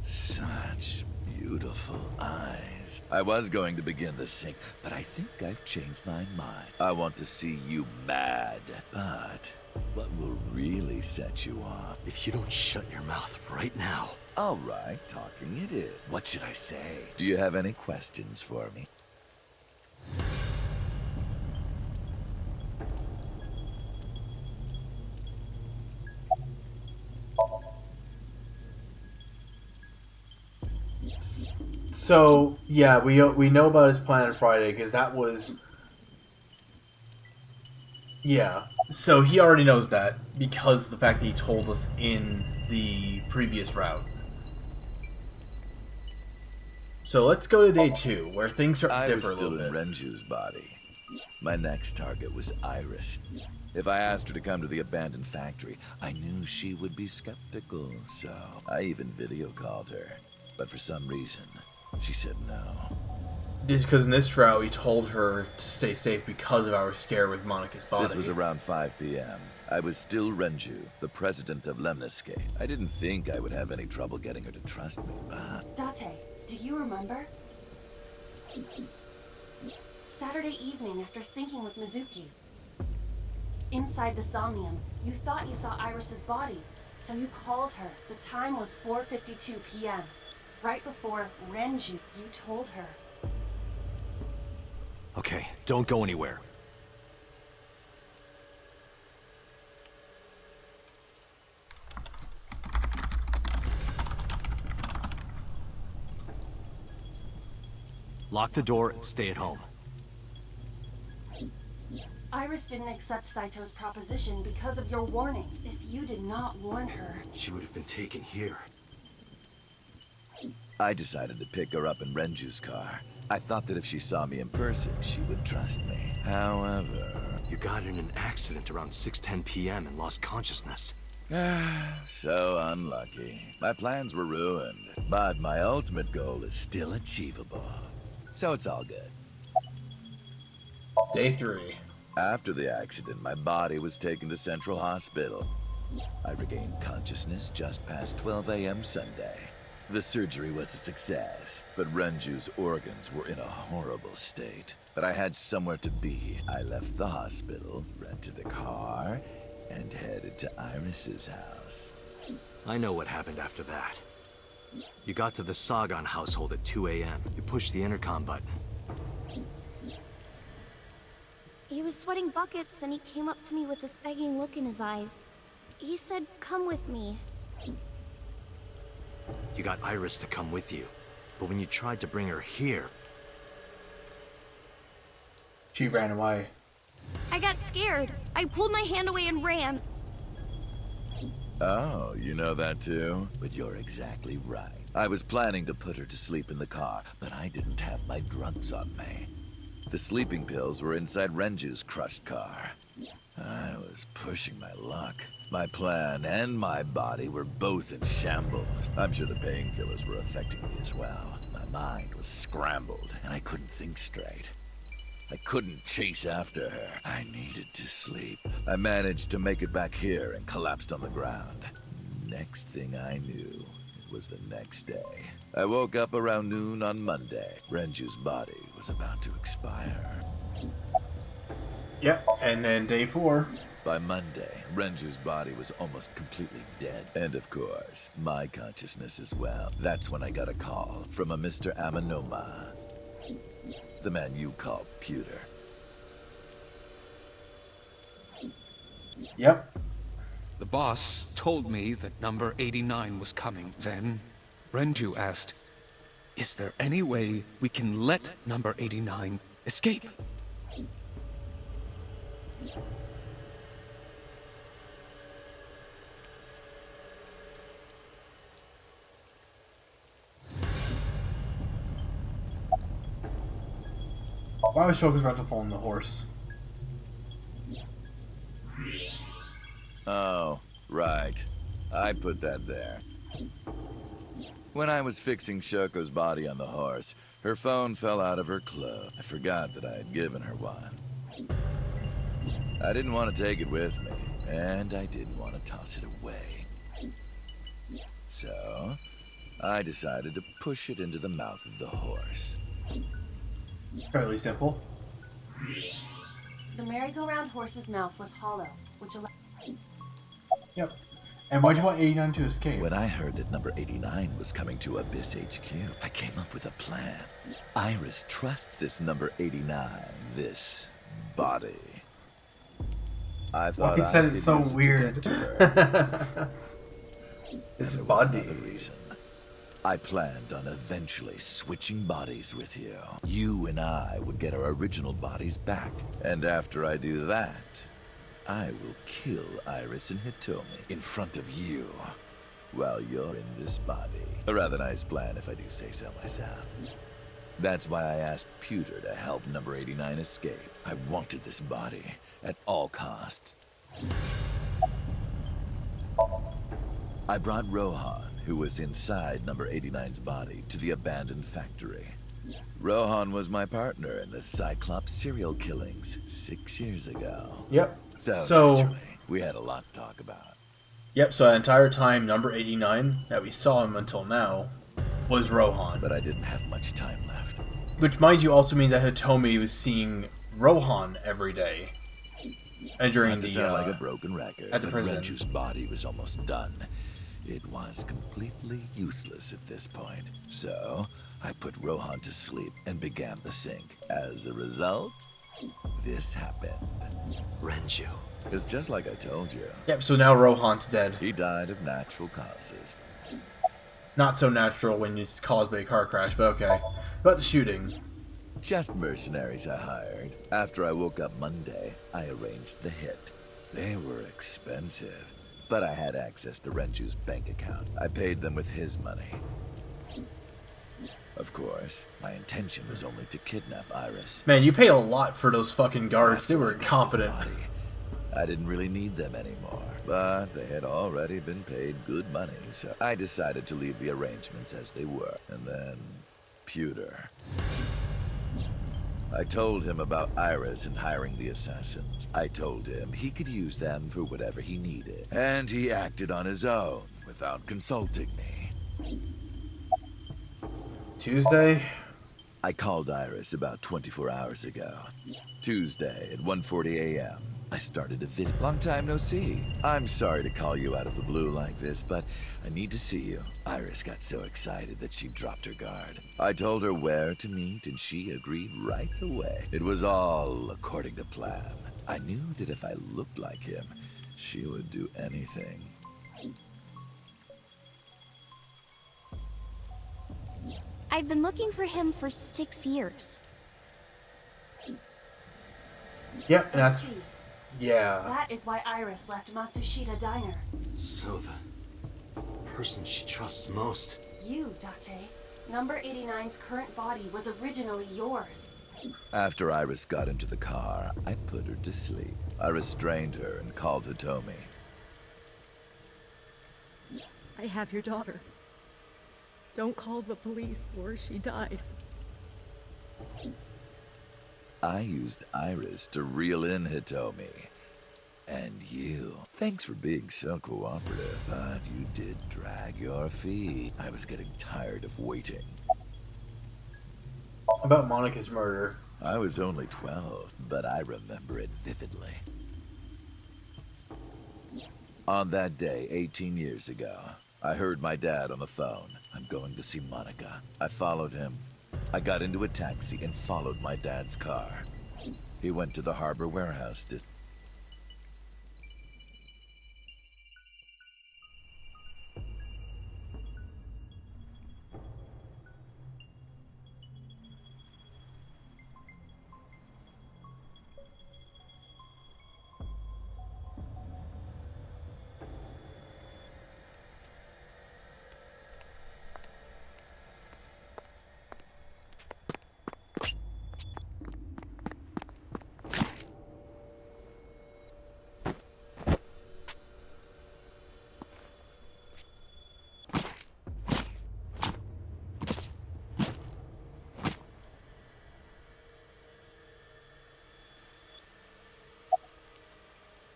Such beautiful eyes. I was going to begin the sync, but I think I've changed my mind. I want to see you mad. But what will really set you off? If you don't shut your mouth right now. All right, talking it is. What should I say? Do you have any questions for me? So yeah, we know about his plan on Friday because that was. Yeah, so he already knows that because of the fact that he told us in the previous route. So let's go to day 2, where things start I to was differ a still little in bit. Renju's body. My next target was Iris. If I asked her to come to the abandoned factory, I knew she would be skeptical, so I even video called her. But for some reason, she said no. This is because in this route, we told her to stay safe because of our scare with Monica's body. This was around 5 p.m. I was still Renju, the president of Lemniscate. I didn't think I would have any trouble getting her to trust me, but... Date, do you remember? Saturday evening after syncing with Mizuki. Inside the Somnium, you thought you saw Iris's body, so you called her. The time was 4:52 p.m. Right before Renju, you told her. Okay, don't go anywhere. Lock the door and stay at home. Iris didn't accept Saito's proposition because of your warning. If you did not warn her... She would have been taken here. I decided to pick her up in Renju's car. I thought that if she saw me in person, she would trust me. However... You got in an accident around 6:10 p.m. and lost consciousness. So unlucky. My plans were ruined, but my ultimate goal is still achievable. So it's all good. Day 3. After the accident, my body was taken to Central Hospital. I regained consciousness just past 12 a.m. Sunday. The surgery was a success, but Renju's organs were in a horrible state. But I had somewhere to be. I left the hospital, rented a car, and headed to Iris's house. I know what happened after that. You got to the Sagan household at 2 a.m. You pushed the intercom button. He was sweating buckets and he came up to me with this begging look in his eyes. He said, "Come with me." You got Iris to come with you. But when you tried to bring her here... She ran away. I got scared. I pulled my hand away and ran. Oh, you know that too? But you're exactly right. I was planning to put her to sleep in the car, but I didn't have my drugs on me. The sleeping pills were inside Renju's crushed car. I was pushing my luck. My plan and my body were both in shambles. I'm sure the painkillers were affecting me as well. My mind was scrambled, and I couldn't think straight. I couldn't chase after her. I needed to sleep. I managed to make it back here and collapsed on the ground. Next thing I knew, it was the next day. I woke up around noon on Monday. Renju's body was about to expire. Yep, and then day 4. By Monday, Renju's body was almost completely dead. And of course, my consciousness as well. That's when I got a call from a Mr. Amanoma. The man you call Pewter. Yep. The boss told me that number 89 was coming. Then, Renju asked, "Is there any way we can let number 89 escape?" Why was Shoka's rental phone the horse? Oh, right. I put that there. When I was fixing Shoko's body on the horse, her phone fell out of her clothes. I forgot that I had given her one. I didn't want to take it with me, and I didn't want to toss it away. So, I decided to push it into the mouth of the horse. Fairly simple. The merry-go-round horse's mouth was hollow, which allowed... Yep. And why'd you want 89 to escape? When I heard that number 89 was coming to Abyss HQ, I came up with a plan. Iris trusts this number 89, this body. I thought He said I it's could so use it to weird. get to her. This And there was body. another reason. I planned on eventually switching bodies with you. You and I would get our original bodies back. And after I do that, I will kill Iris and Hitomi in front of you while you're in this body. A rather nice plan if I do say so myself. That's why I asked Pewter to help number 89 escape. I wanted this body at all costs. I brought Rohan, who was inside number 89's body, to the abandoned factory. Rohan was my partner in the Cyclops serial killings 6 years ago. Yep. So naturally, we had a lot to talk about. Yep, so that entire time, number 89, that we saw him until now, was Rohan. But I didn't have much time left. Which, mind you, also means that Hitomi was seeing Rohan every day. And during Not to the, sound like a broken record, at the but prison. Renju's body was almost done. It was completely useless at this point. So, I put Rohan to sleep and began the sync. As a result, this happened. Renju. It's just like I told you. Yep, so now Rohan's dead. He died of natural causes. Not so natural when it's caused by a car crash, but okay. About the shooting. Just mercenaries I hired. After I woke up Monday, I arranged the hit. They were expensive, but I had access to Renju's bank account. I paid them with his money. Of course, my intention was only to kidnap Iris. Man, you paid a lot for those fucking guards. They were After I got this incompetent. body, I didn't really need them anymore, but they had already been paid good money, so I decided to leave the arrangements as they were. And then, Pewter. I told him about Iris and hiring the assassins. I told him he could use them for whatever he needed. And he acted on his own, without consulting me. Tuesday? I called Iris about 24 hours ago. Tuesday at 1:40 a.m. I started a video. Long time no see. I'm sorry to call you out of the blue like this, but I need to see you. Iris got so excited that she dropped her guard. I told her where to meet, and she agreed right away. It was all according to plan. I knew that if I looked like him, she would do anything. I've been looking for him for 6 years. Yep, and that's... See, Yeah. that is why Iris left Matsushita Diner. So the person she trusts most. You, Date. Number 89's current body was originally yours. After Iris got into the car, I put her to sleep. I restrained her and called Hitomi. I have your daughter. Don't call the police or she dies. I used Iris to reel in Hitomi. And you. Thanks for being so cooperative, but you did drag your feet. I was getting tired of waiting. About Monica's murder. I was only 12, but I remember it vividly. On that day, 18 years ago, I heard my dad on the phone. I'm going to see Monica. I followed him. I got into a taxi and followed my dad's car. He went to the harbor warehouse.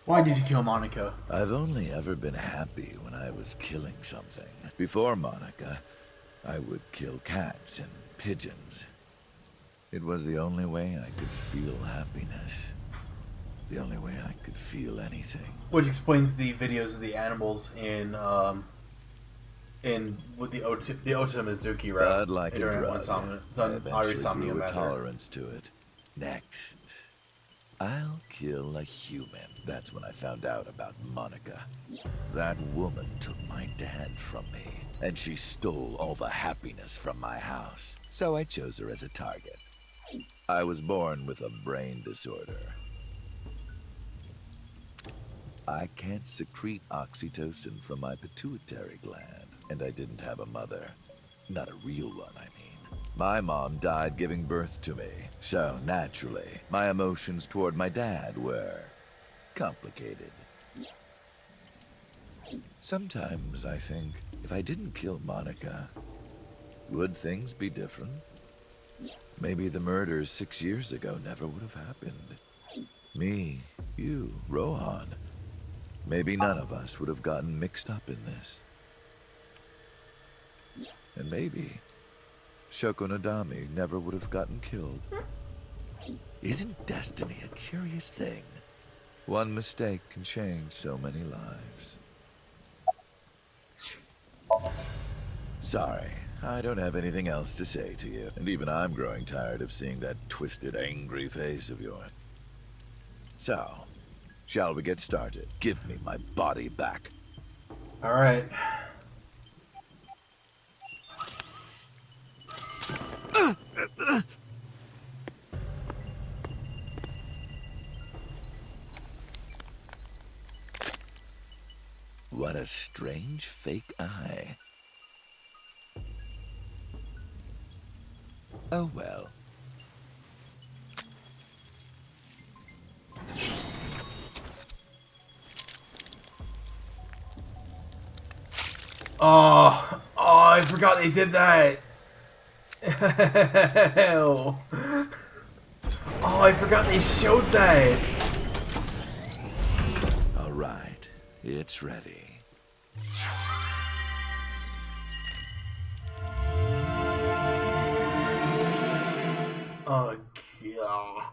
Why did you kill Monica? I've only ever been happy when I was killing something. Before Monica, I would kill cats and pigeons. It was the only way I could feel happiness. The only way I could feel anything. Which explains the videos of the animals with the Ota Mizuki route. I'd like a drug. I eventually grew a tolerance to it. Next, I'll kill a human. That's when I found out about Monica. That woman took my dad from me, and she stole all the happiness from my house. So I chose her as a target. I was born with a brain disorder. I can't secrete oxytocin from my pituitary gland, and I didn't have a mother. Not a real one, I mean. My mom died giving birth to me, so naturally, my emotions toward my dad were complicated. Sometimes I think, if I didn't kill Monica, would things be different? Maybe the murders 6 years ago never would have happened. Me, you, Rohan. Maybe none of us would have gotten mixed up in this. And maybe Shoko Nadami never would have gotten killed. Isn't destiny a curious thing? One mistake can change so many lives. Sorry, I don't have anything else to say to you. And even I'm growing tired of seeing that twisted, angry face of yours. So, shall we get started? Give me my body back. Alright. What a strange fake eye. Oh well. Oh, I forgot they did that. Hell. Oh, I forgot they showed that. All right, it's ready. Oh, God.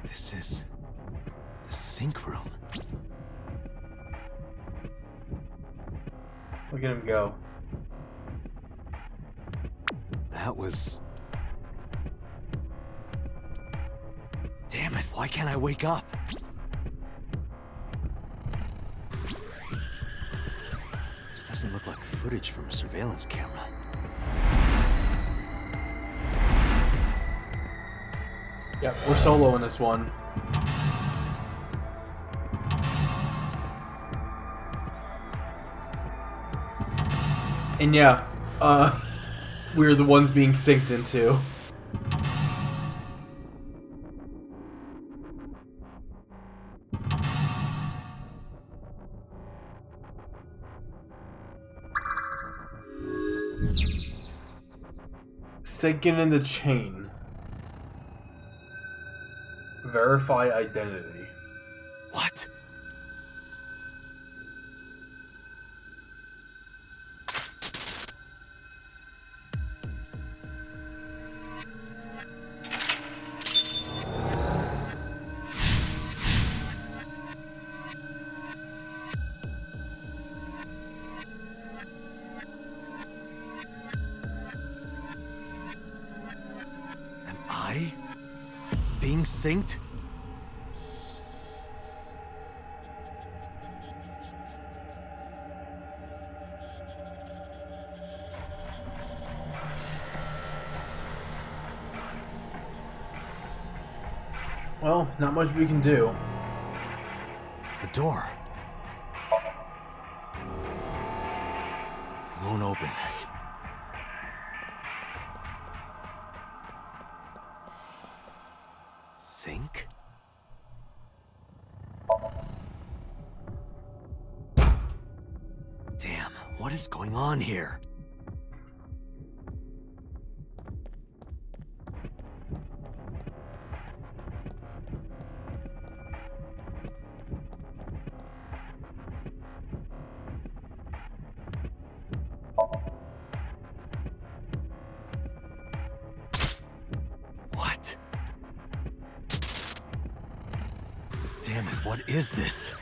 This is the sink room. Look at him go. That was... Damn it, why can't I wake up? This doesn't look like footage from a surveillance camera. Yeah, we're solo in this one. And yeah, we're the ones being synced into. Sinking in the chain. Verify identity. What? Am I being synced? Well, not much we can do. The door. It won't open. Sync? Damn, what is going on here? What? Damn it, what is this?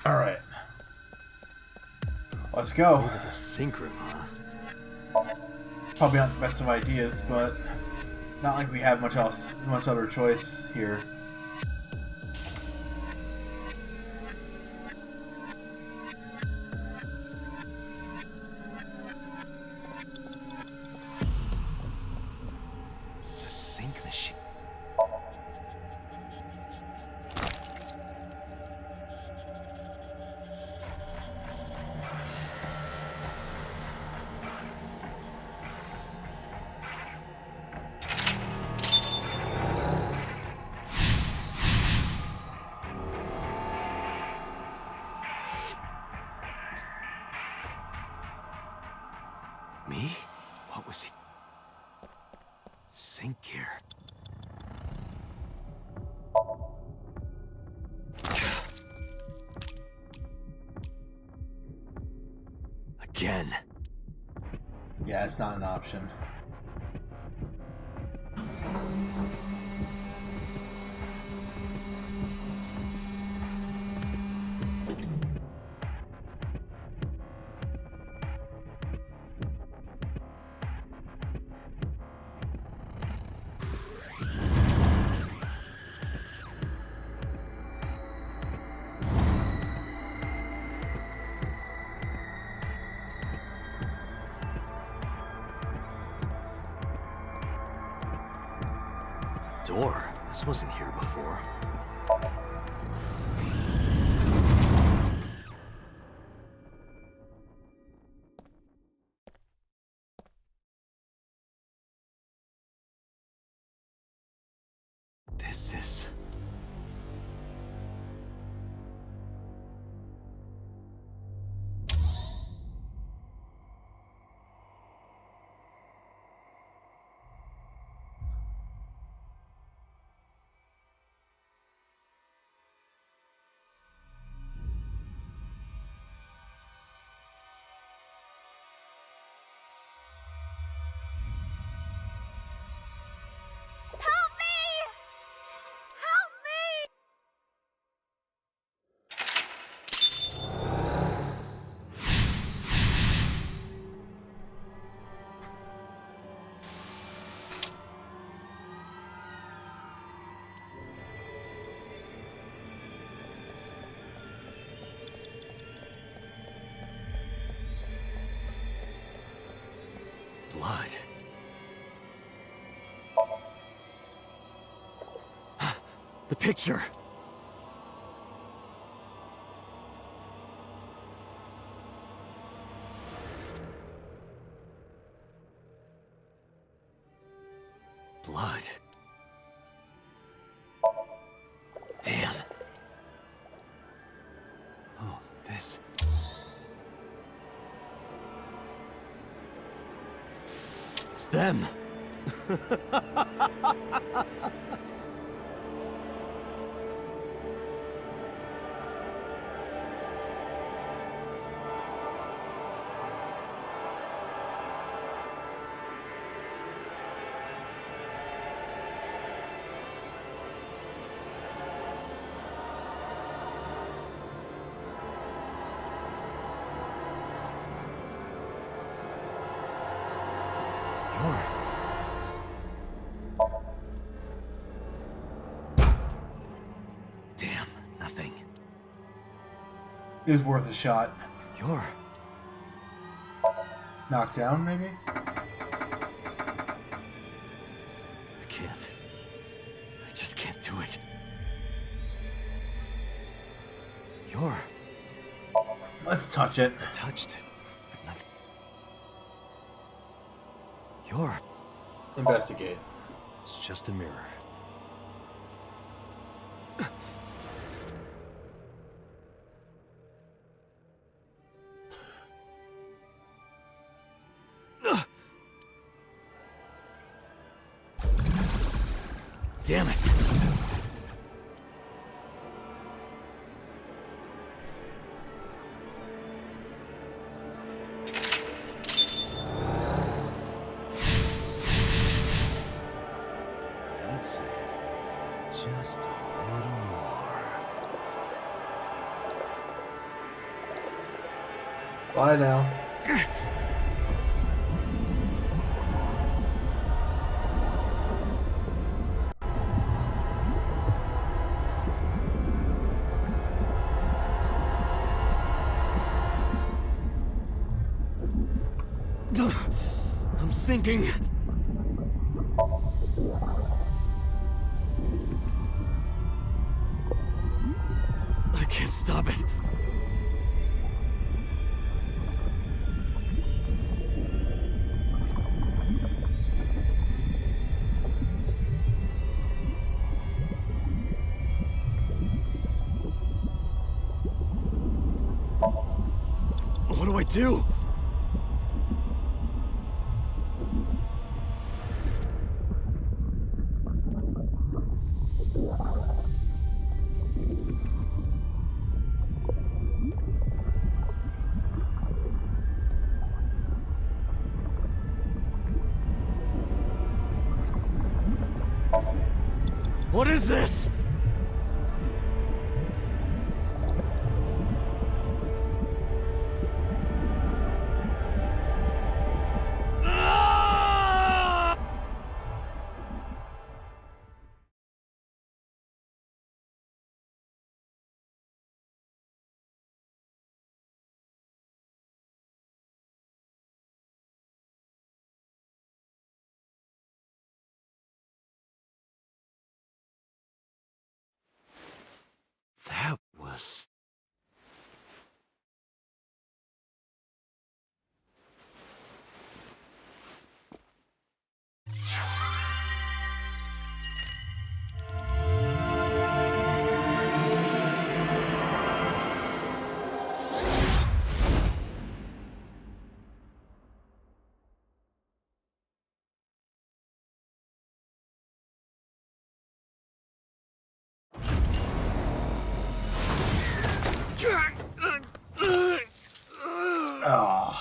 Alright. Let's go. Over the sync room, huh? Probably not the best of ideas, but not like we have much other choice here. It's a sync machine. Me? What was he? Sync here. Again. Yeah, it's not an option. Door? This wasn't here before. This is... Help me! Blood. The picture. Blood. Damn. Oh, this. It's them. Damn, nothing. It was worth a shot. You're... Knocked down, maybe? I can't. I just can't do it. You're... Let's touch it. I touched it, but nothing. You're... Investigate. It's just a mirror. Damn it! That's it. Just a little more. Bye now. I'm sinking. I can't stop it. What do I do? What is this? That was... Oh.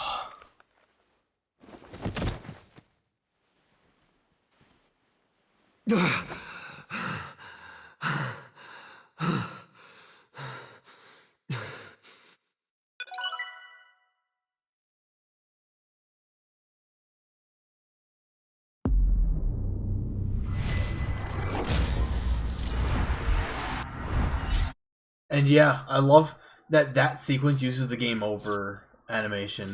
And yeah, I love that that sequence uses the game over animation.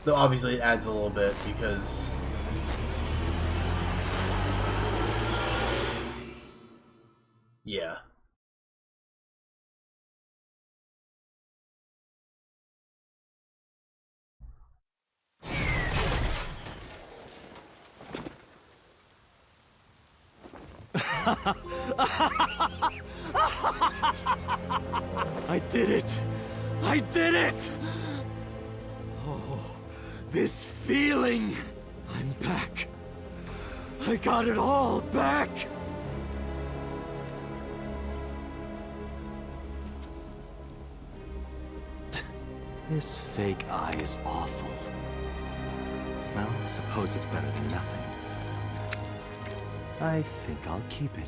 Though obviously it adds a little bit because... Yeah. I did it! I did it! Oh, this feeling! I'm back. I got it all back! This fake eye is awful. Well, I suppose it's better than nothing. I think I'll keep it.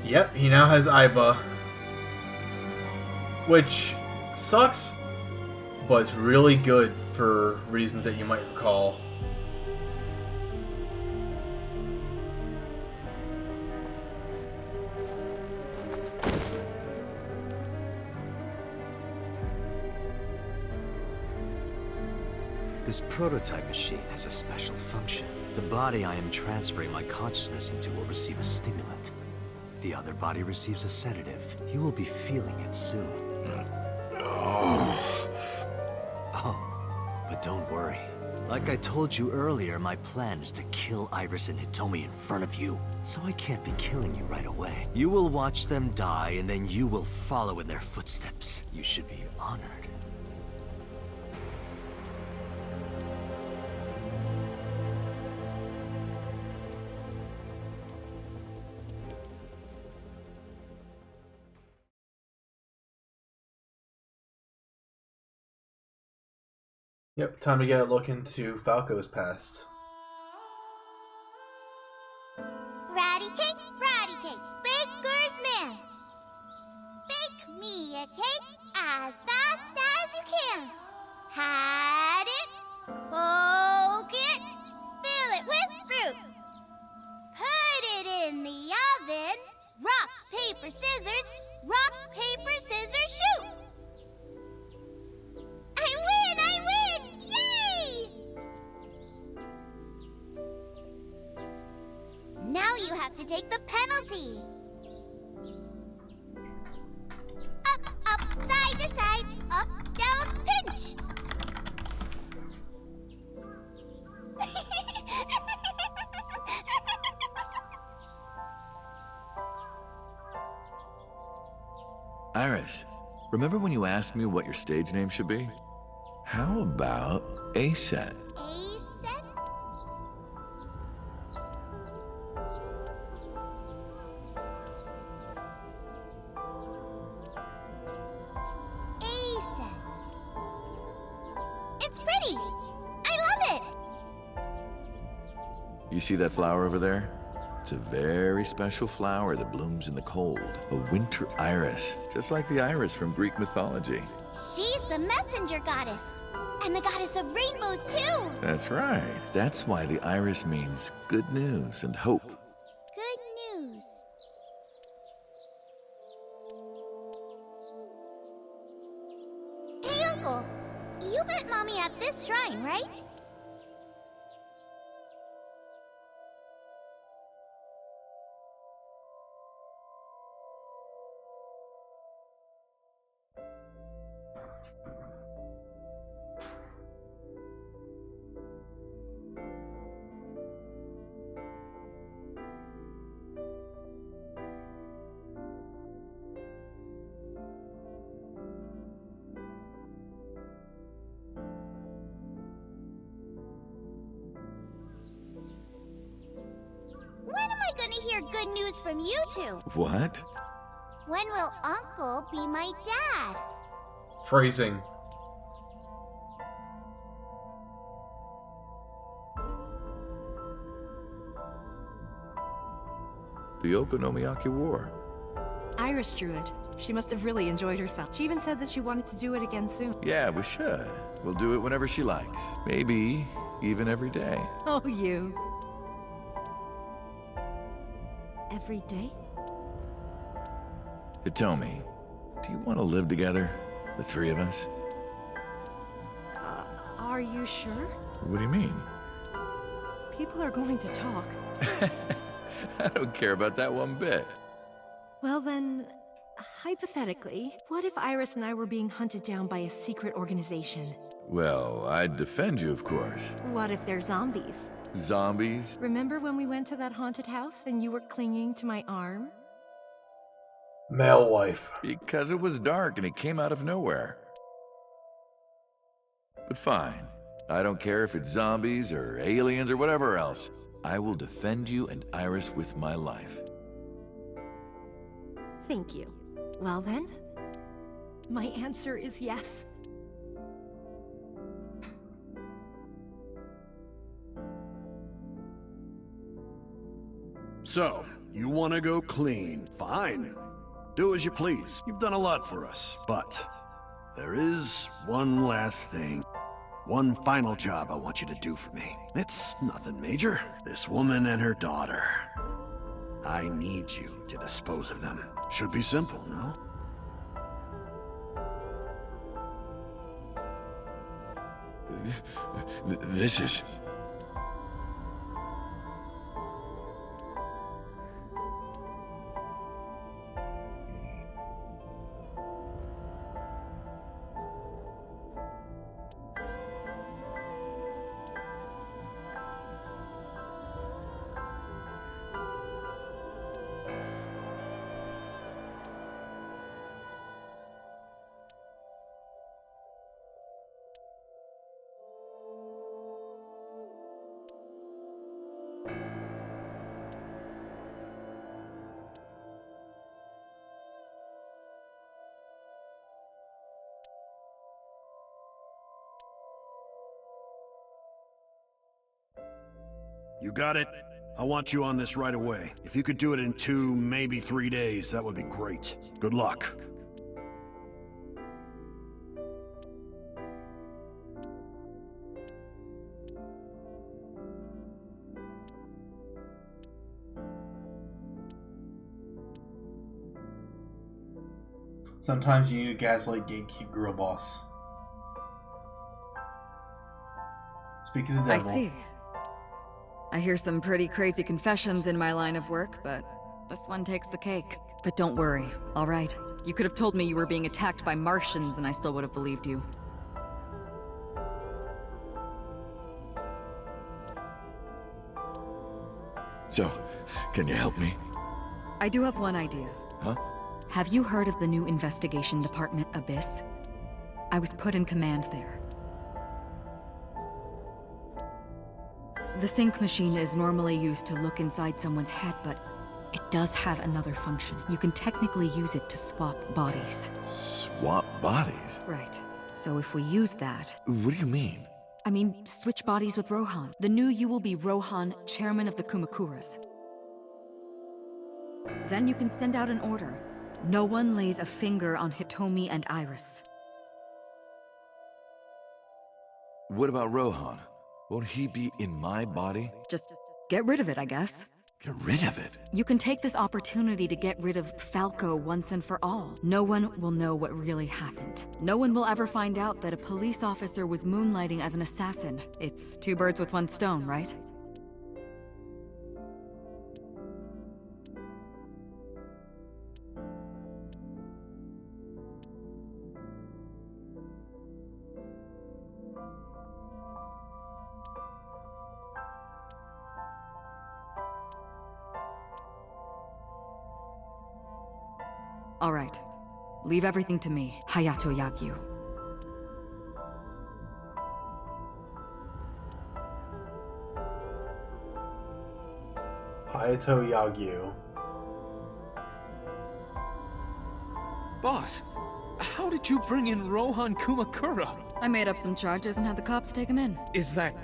Yep, he now has Aiba. Which sucks, but it's really good for reasons that you might recall. This prototype machine has a special function. The body I am transferring my consciousness into will receive a stimulant. The other body receives a sedative. You will be feeling it soon. Oh, but don't worry. Like I told you earlier, my plan is to kill Iris and Hitomi in front of you. So I can't be killing you right away. You will watch them die, and then you will follow in their footsteps. You should be honored. Yep, time to get a look into Falco's past. Ratty cake, baker's man. Bake me a cake as fast as you can. Had it, poke it, fill it with fruit. Put it in the oven. Rock, paper, scissors, shoot. I win! Yay! Now you have to take the penalty. Up, side to side, up, down, pinch. Iris, remember when you asked me what your stage name should be? How about A-Set? A-set? A-set. It's pretty. I love it. You see that flower over there? It's a very special flower that blooms in the cold. A winter iris, just like the iris from Greek mythology. She's the messenger goddess. And the goddess of rainbows, too. That's right. That's why the iris means good news and hope. Good news. Hey, Uncle. You met Mommy at this shrine, right? When am I gonna hear good news from you two? What? When will Uncle be my dad? Phrasing. The Okonomiyaki War. Iris drew it. She must have really enjoyed herself. She even said that she wanted to do it again soon. Yeah, we should. We'll do it whenever she likes. Maybe even every day. Oh, you. Every day? Hitomi, do you want to live together? The three of us? Are you sure? What do you mean? People are going to talk. I don't care about that one bit. Well then, hypothetically, what if Iris and I were being hunted down by a secret organization? Well, I'd defend you, of course. What if they're zombies? Zombies? Remember when we went to that haunted house and you were clinging to my arm? Male wife. Because it was dark and it came out of nowhere. But fine. I don't care if it's zombies or aliens or whatever else. I will defend you and Iris with my life. Thank you. Well then, my answer is yes. So, you want to go clean? Fine. Do as you please. You've done a lot for us. But there is one last thing. One final job I want you to do for me. It's nothing major. This woman and her daughter. I need you to dispose of them. Should be simple, no? This is... You got it? I want you on this right away. If you could do it in 2, maybe 3 days, that would be great. Good luck. Sometimes you need to gaslight gatekeep girl boss. Speak as a devil. I see. I hear some pretty crazy confessions in my line of work, but this one takes the cake. But don't worry, all right? You could have told me you were being attacked by Martians and I still would have believed you. So, can you help me? I do have one idea. Huh? Have you heard of the new investigation department, Abyss? I was put in command there. The sync machine is normally used to look inside someone's head, but it does have another function. You can technically use it to swap bodies. Swap bodies? Right. So if we use that... What do you mean? I mean, switch bodies with Rohan. The new you will be Rohan, chairman of the Kumakuras. Then you can send out an order. No one lays a finger on Hitomi and Iris. What about Rohan? Won't he be in my body? Just get rid of it, I guess. Get rid of it? You can take this opportunity to get rid of Falco once and for all. No one will know what really happened. No one will ever find out that a police officer was moonlighting as an assassin. It's 2 birds with 1 stone, right? All right. Leave everything to me, Hayato Yagyu. Hayato Yagyu. Boss, how did you bring in Rohan Kumakura? I made up some charges and had the cops take him in. Is that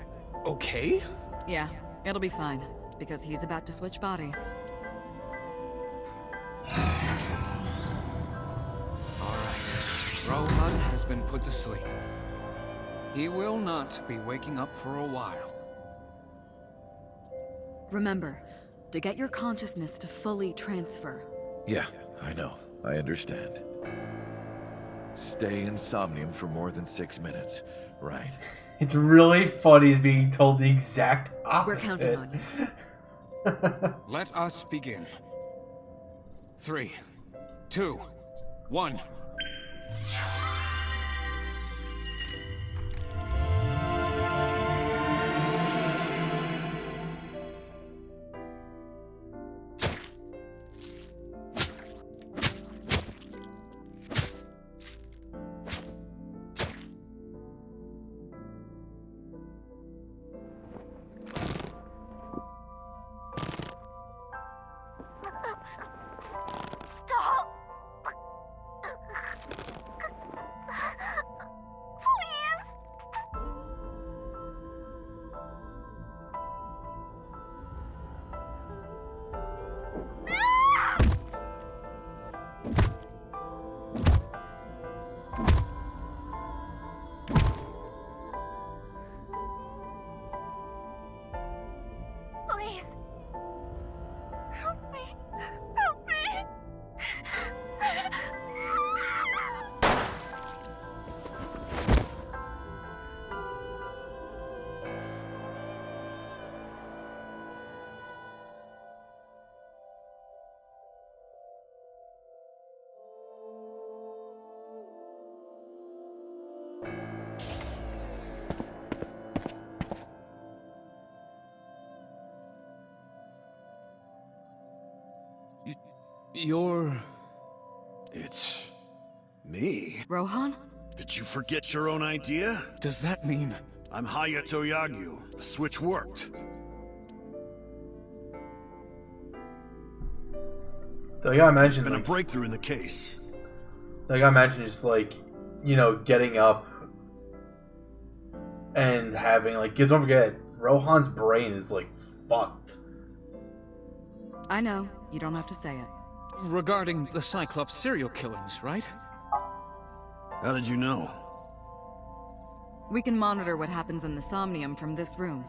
okay? Yeah, it'll be fine, because he's about to switch bodies. Rohan has been put to sleep. He will not be waking up for a while. Remember, to get your consciousness to fully transfer. Yeah, I know. I understand. Stay in Somnium for more than 6 minutes. right? It's really funny he's being told the exact opposite. We're counting on you. Let us begin. 3, 2, 1. Stop! Please. Help me. Help me. You're... It's me. Rohan? Did you forget your own idea? Does that mean... I'm Hayato Yagyu. The switch worked. So I gotta There's imagine, been a like, breakthrough in the case. I gotta imagine just like, you know, getting up and having like, 'cause don't forget, Rohan's brain is like fucked. I know. You don't have to say it. Regarding the Cyclops serial killings, right? How did you know? We can monitor what happens in the Somnium from this room.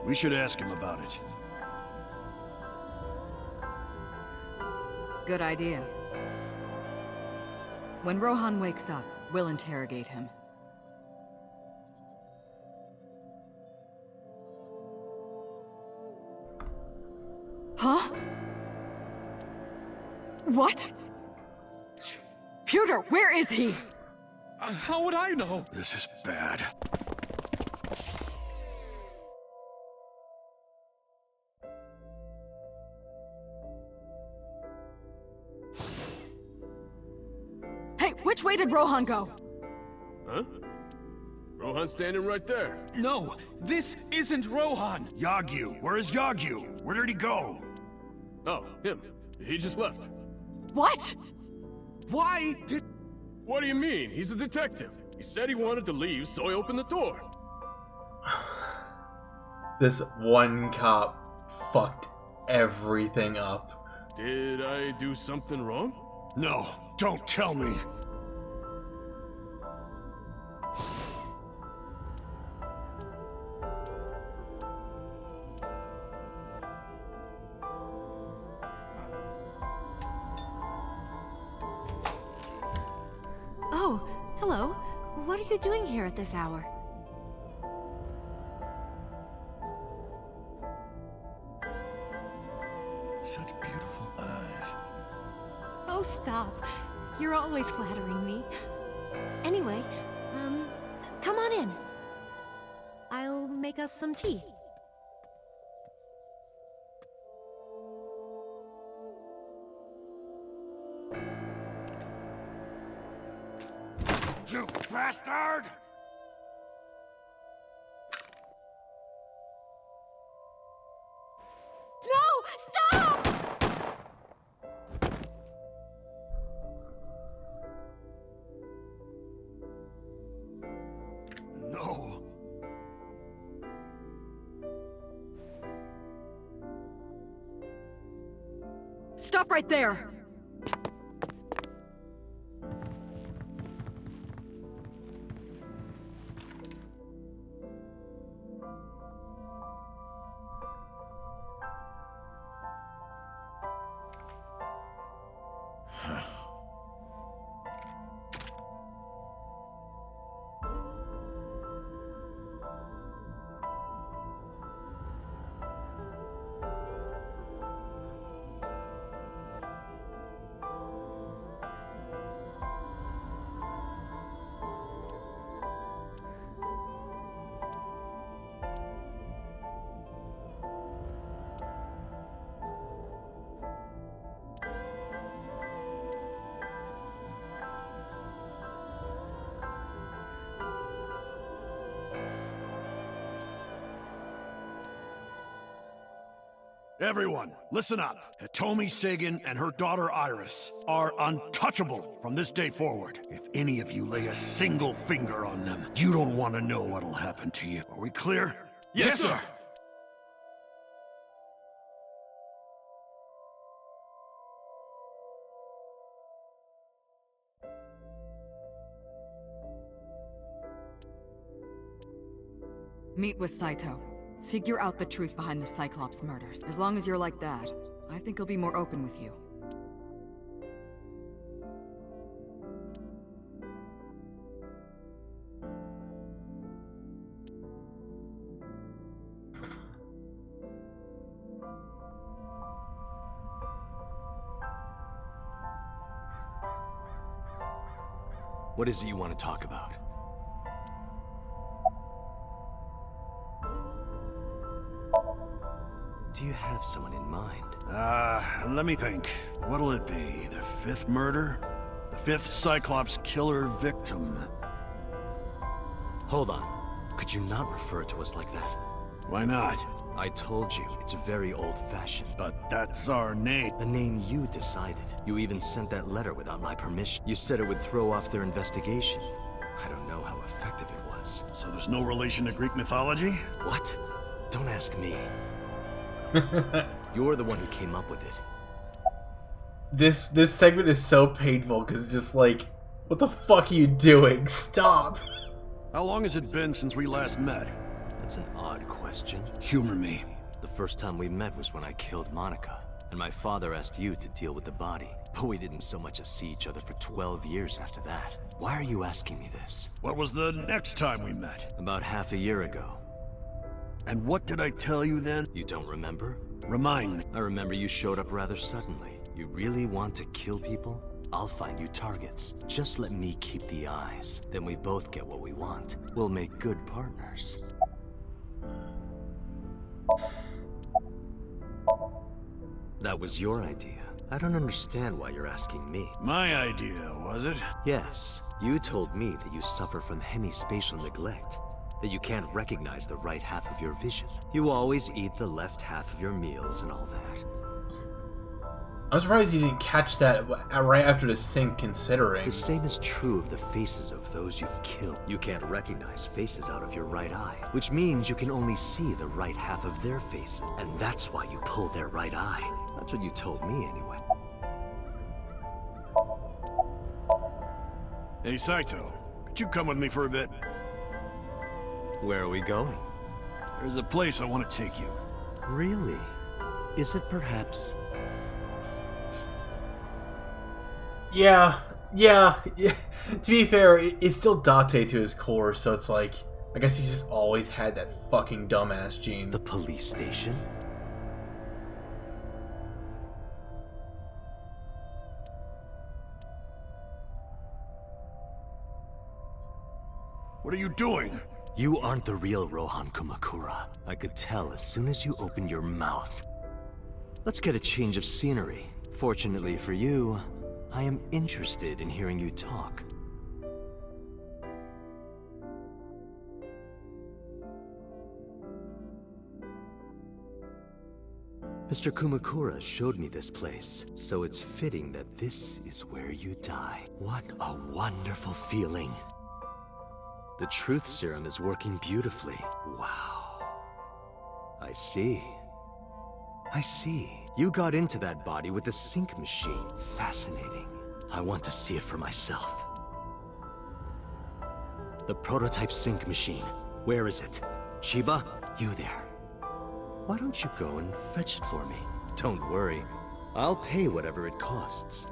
We should ask him about it. Good idea. When Rohan wakes up, we'll interrogate him. Huh? What? Pewter, where is he? How would I know? This is bad. Hey, which way did Rohan go? Huh? Rohan's standing right there. No, this isn't Rohan! Yagyu! Where is Yagyu? Where did he go? Oh, him. He just left. What? Why did... What do you mean? He's a detective. He said he wanted to leave, so I opened the door. This one cop fucked everything up. Did I do something wrong? No, don't tell me. Oh, hello. What are you doing here at this hour? Such beautiful eyes. Oh, stop. You're always flattering me. Anyway, come on in. I'll make us some tea. You bastard! No! Stop! No. Stop right there! Everyone, listen up. Hitomi Sagan and her daughter Iris are untouchable from this day forward. If any of you lay a single finger on them, you don't want to know what'll happen to you. Are we clear? Yes, sir. Meet with Saito. Figure out the truth behind the Cyclops murders. As long as you're like that, I think he'll be more open with you. What is it you want to talk about? Do you have someone in mind? Let me think. What'll it be? The fifth murder? The fifth Cyclops killer victim? Hold on. Could you not refer to us like that? Why not? I told you, it's very old-fashioned. But that's our name. A name you decided. You even sent that letter without my permission. You said it would throw off their investigation. I don't know how effective it was. So there's no relation to Greek mythology? What? Don't ask me. You're the one who came up with it. This segment is so painful because it's just like, what the fuck are you doing? Stop. How long has it been since we last met? That's an odd question. Humor me. The first time we met was when I killed Monica, and my father asked you to deal with the body. But we didn't so much as see each other for 12 years after that. Why are you asking me this? What was the next time we met? About half a year ago. And what did I tell you then? You don't remember? Remind me. I remember you showed up rather suddenly. You really want to kill people? I'll find you targets. Just let me keep the eyes. Then we both get what we want. We'll make good partners. That was your idea. I don't understand why you're asking me. My idea, was it? Yes. You told me that you suffer from hemispatial neglect. That you can't recognize the right half of your vision. You always eat the left half of your meals and all that. I'm surprised you didn't catch that right after the sync, considering. The same is true of the faces of those you've killed. You can't recognize faces out of your right eye, which means you can only see the right half of their faces. And that's why you pull their right eye. That's what you told me anyway. Hey, Saito, could you come with me for a bit? Where are we going? There's a place I want to take you. Really? Is it perhaps... Yeah. To be fair, it's still Date to his core, so it's like, I guess he's just always had that fucking dumbass gene. The police station? What are you doing? You aren't the real Rohan Kumakura. I could tell as soon as you opened your mouth. Let's get a change of scenery. Fortunately for you, I am interested in hearing you talk. Mr. Kumakura showed me this place, so it's fitting that this is where you die. What a wonderful feeling. The truth serum is working beautifully. Wow. I see. I see. You got into that body with the sync machine. Fascinating. I want to see it for myself. The prototype sync machine. Where is it? Chiba? You there. Why don't you go and fetch it for me? Don't worry. I'll pay whatever it costs.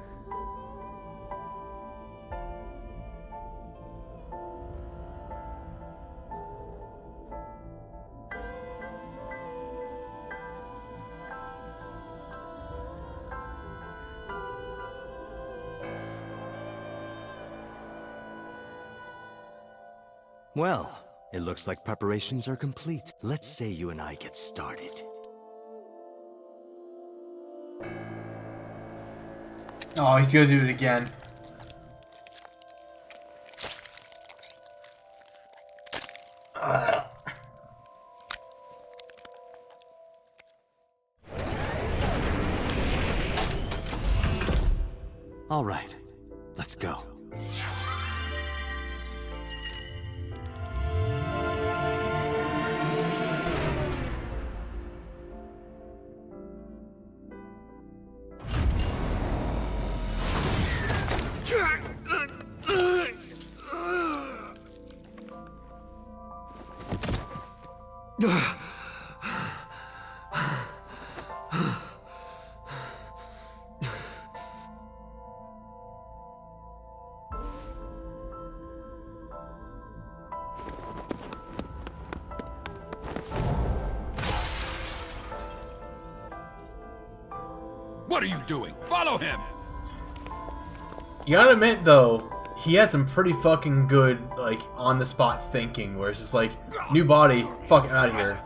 Well, it looks like preparations are complete. Let's say you and I get started. Oh, he's gonna do it again. All right, let's go. What are you doing? Follow him! You gotta admit, though, he had some pretty fucking good, like, on-the-spot thinking, where it's just like, new body, fucking out of here.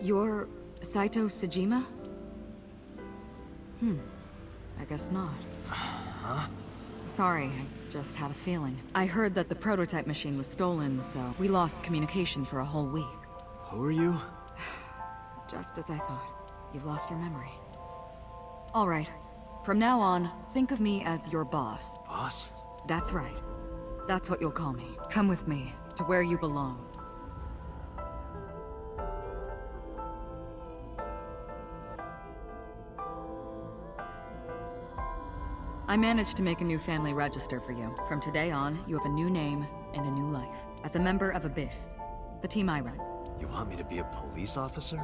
You're Saito Sejima? I guess not. Huh? Sorry, I just had a feeling. I heard that the prototype machine was stolen, so we lost communication for a whole week. Who are you? Just as I thought. You've lost your memory. All right. From now on, think of me as your boss. Boss? That's right. That's what you'll call me. Come with me, to where you belong. I managed to make a new family register for you. From today on, you have a new name and a new life. As a member of Abyss, the team I run. You want me to be a police officer?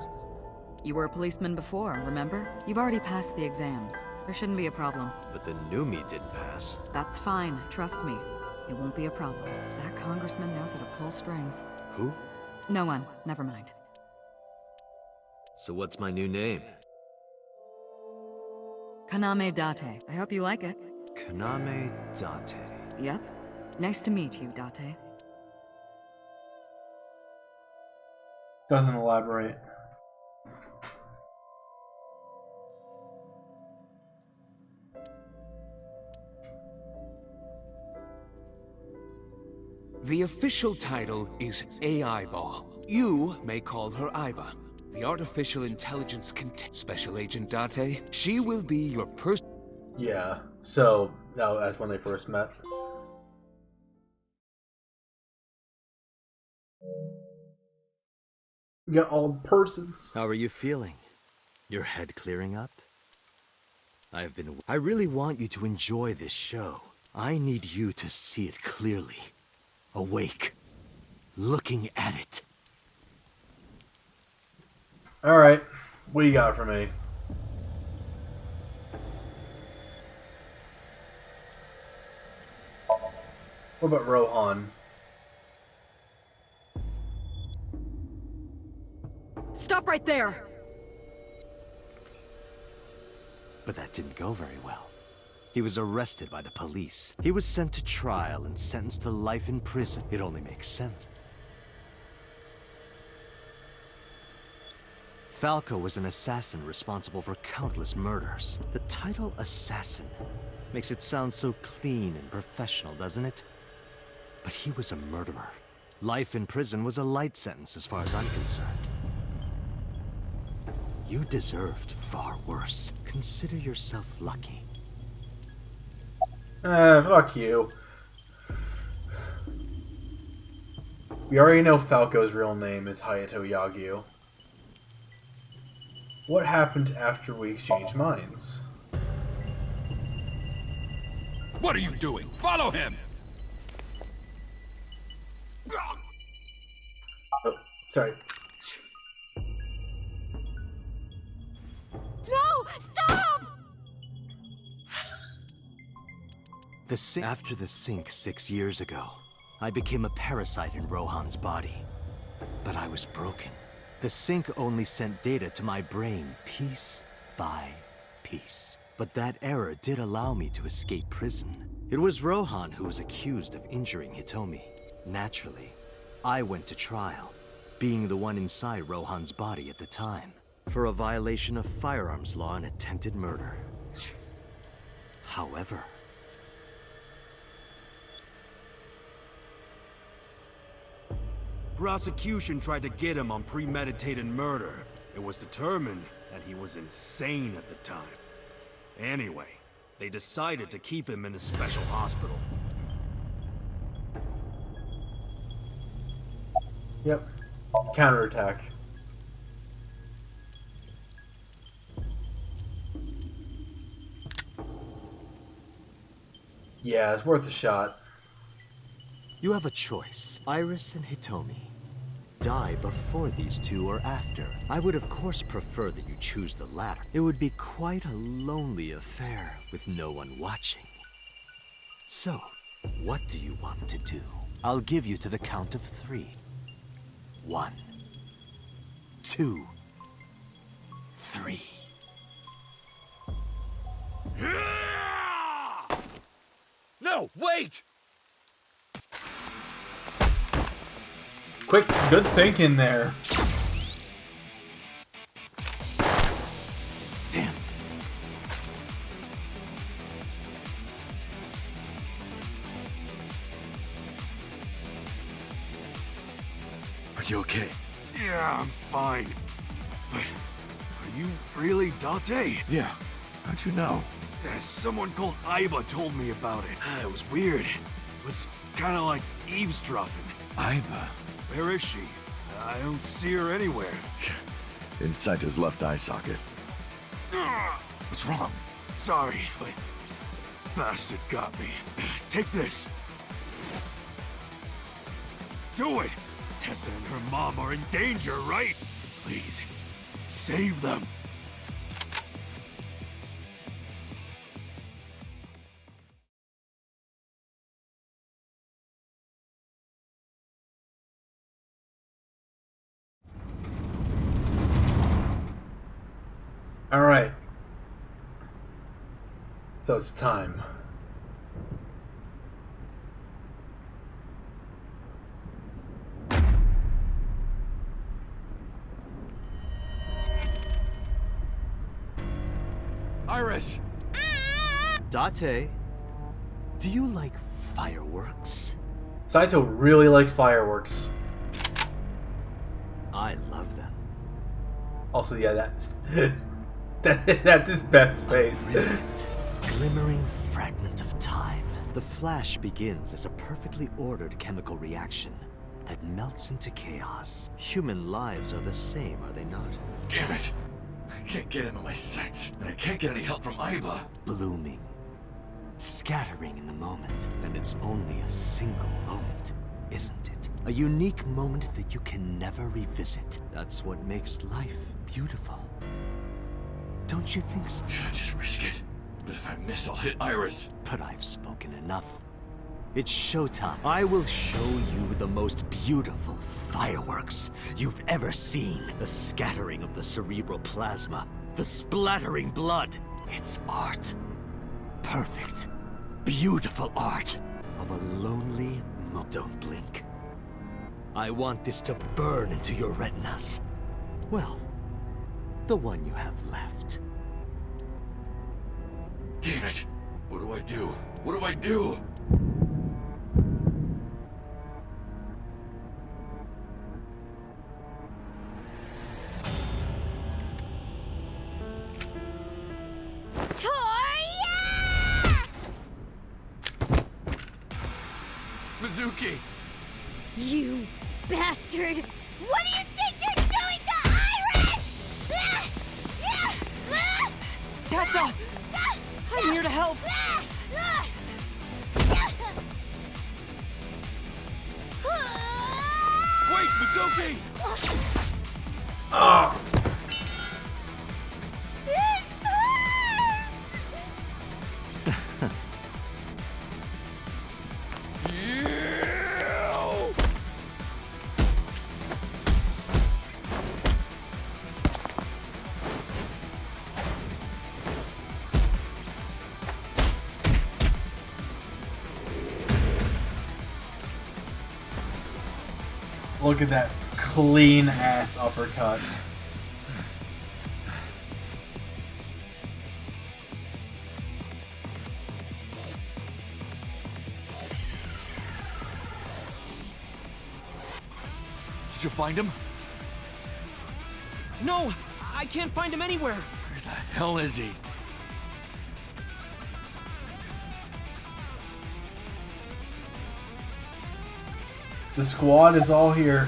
You were a policeman before, remember? You've already passed the exams. There shouldn't be a problem. But the new me didn't pass. That's fine, trust me. It won't be a problem. That congressman knows how to pull strings. Who? No one, never mind. So what's my new name? Kaname Date. I hope you like it. Kaname Date. Yep. Nice to meet you, Date. Doesn't elaborate. The official title is AI Ball. You may call her Aiba. The artificial intelligence Special Agent Date. She will be your Yeah, so that's when they first met. You got all the persons. How are you feeling? Your head clearing up? I really want you to enjoy this show. I need you to see it clearly. Awake. Looking at it. Alright, what do you got for me? What about Rohan? right there! But that didn't go very well. He was arrested by the police. He was sent to trial and sentenced to life in prison. It only makes sense. Falco was an assassin responsible for countless murders. The title assassin makes it sound so clean and professional, doesn't it? But he was a murderer. Life in prison was a light sentence as far as I'm concerned. You deserved far worse. Consider yourself lucky. Fuck you. We already know Falco's real name is Hayato Yagyu. What happened after we exchanged minds? What are you doing? Follow him! Oh, sorry. No! Stop! After the sink 6 years ago, I became a parasite in Rohan's body. But I was broken. The sink only sent data to my brain piece by piece. But that error did allow me to escape prison. It was Rohan who was accused of injuring Hitomi. Naturally, I went to trial, being the one inside Rohan's body at the time, for a violation of firearms law and attempted murder. However, prosecution tried to get him on premeditated murder. It was determined that he was insane at the time. Anyway, they decided to keep him in a special hospital. Yep. Counterattack. Yeah, it's worth a shot. you have a choice. Iris and Hitomi. Die before these two or after. I would of course prefer that you choose the latter. It would be quite a lonely affair with no one watching. So, what do you want to do? I'll give you to the count of 3. 1, 2, 3. No, wait! Quick, good thinking there. Damn. Are you okay? Yeah, I'm fine. But are you really Dante? Yeah. How'd you know? Someone called Aiba told me about it. It was weird. It was kind of like eavesdropping. Aiba? Where is she? I don't see her anywhere. Inside his left eye socket. What's wrong? Sorry, but bastard got me. Take this. Do it! Tessa and her mom are in danger, right? Please, save them. All right. So it's time. Iris! Date, do you like fireworks? Saito really likes fireworks. I love them. Also, yeah, that's his best face. Brilliant, glimmering fragment of time. The flash begins as a perfectly ordered chemical reaction that melts into chaos. Human lives are the same, are they not? Damn it! I can't get into my sights, and I can't get any help from Aiba. Blooming, scattering in the moment, and it's only a single moment, isn't it? A unique moment that you can never revisit. That's what makes life beautiful. Don't you think so? Should I just risk it? But if I miss, I'll hit Iris. But I've spoken enough. It's showtime. I will show you the most beautiful fireworks you've ever seen. The scattering of the cerebral plasma, the splattering blood. It's art. Perfect, beautiful art of a lonely Don't blink. I want this to burn into your retinas. Well, the one you have left. Damn it! What do I do? What do I do? Mizuki! You bastard! What do you think you're doing to Iris? Tessa! I'm here to help! Wait, Mizuki! Ah! Look at that clean ass uppercut. Did you find him? No! I can't find him anywhere! Where the hell is he? The squad is all here.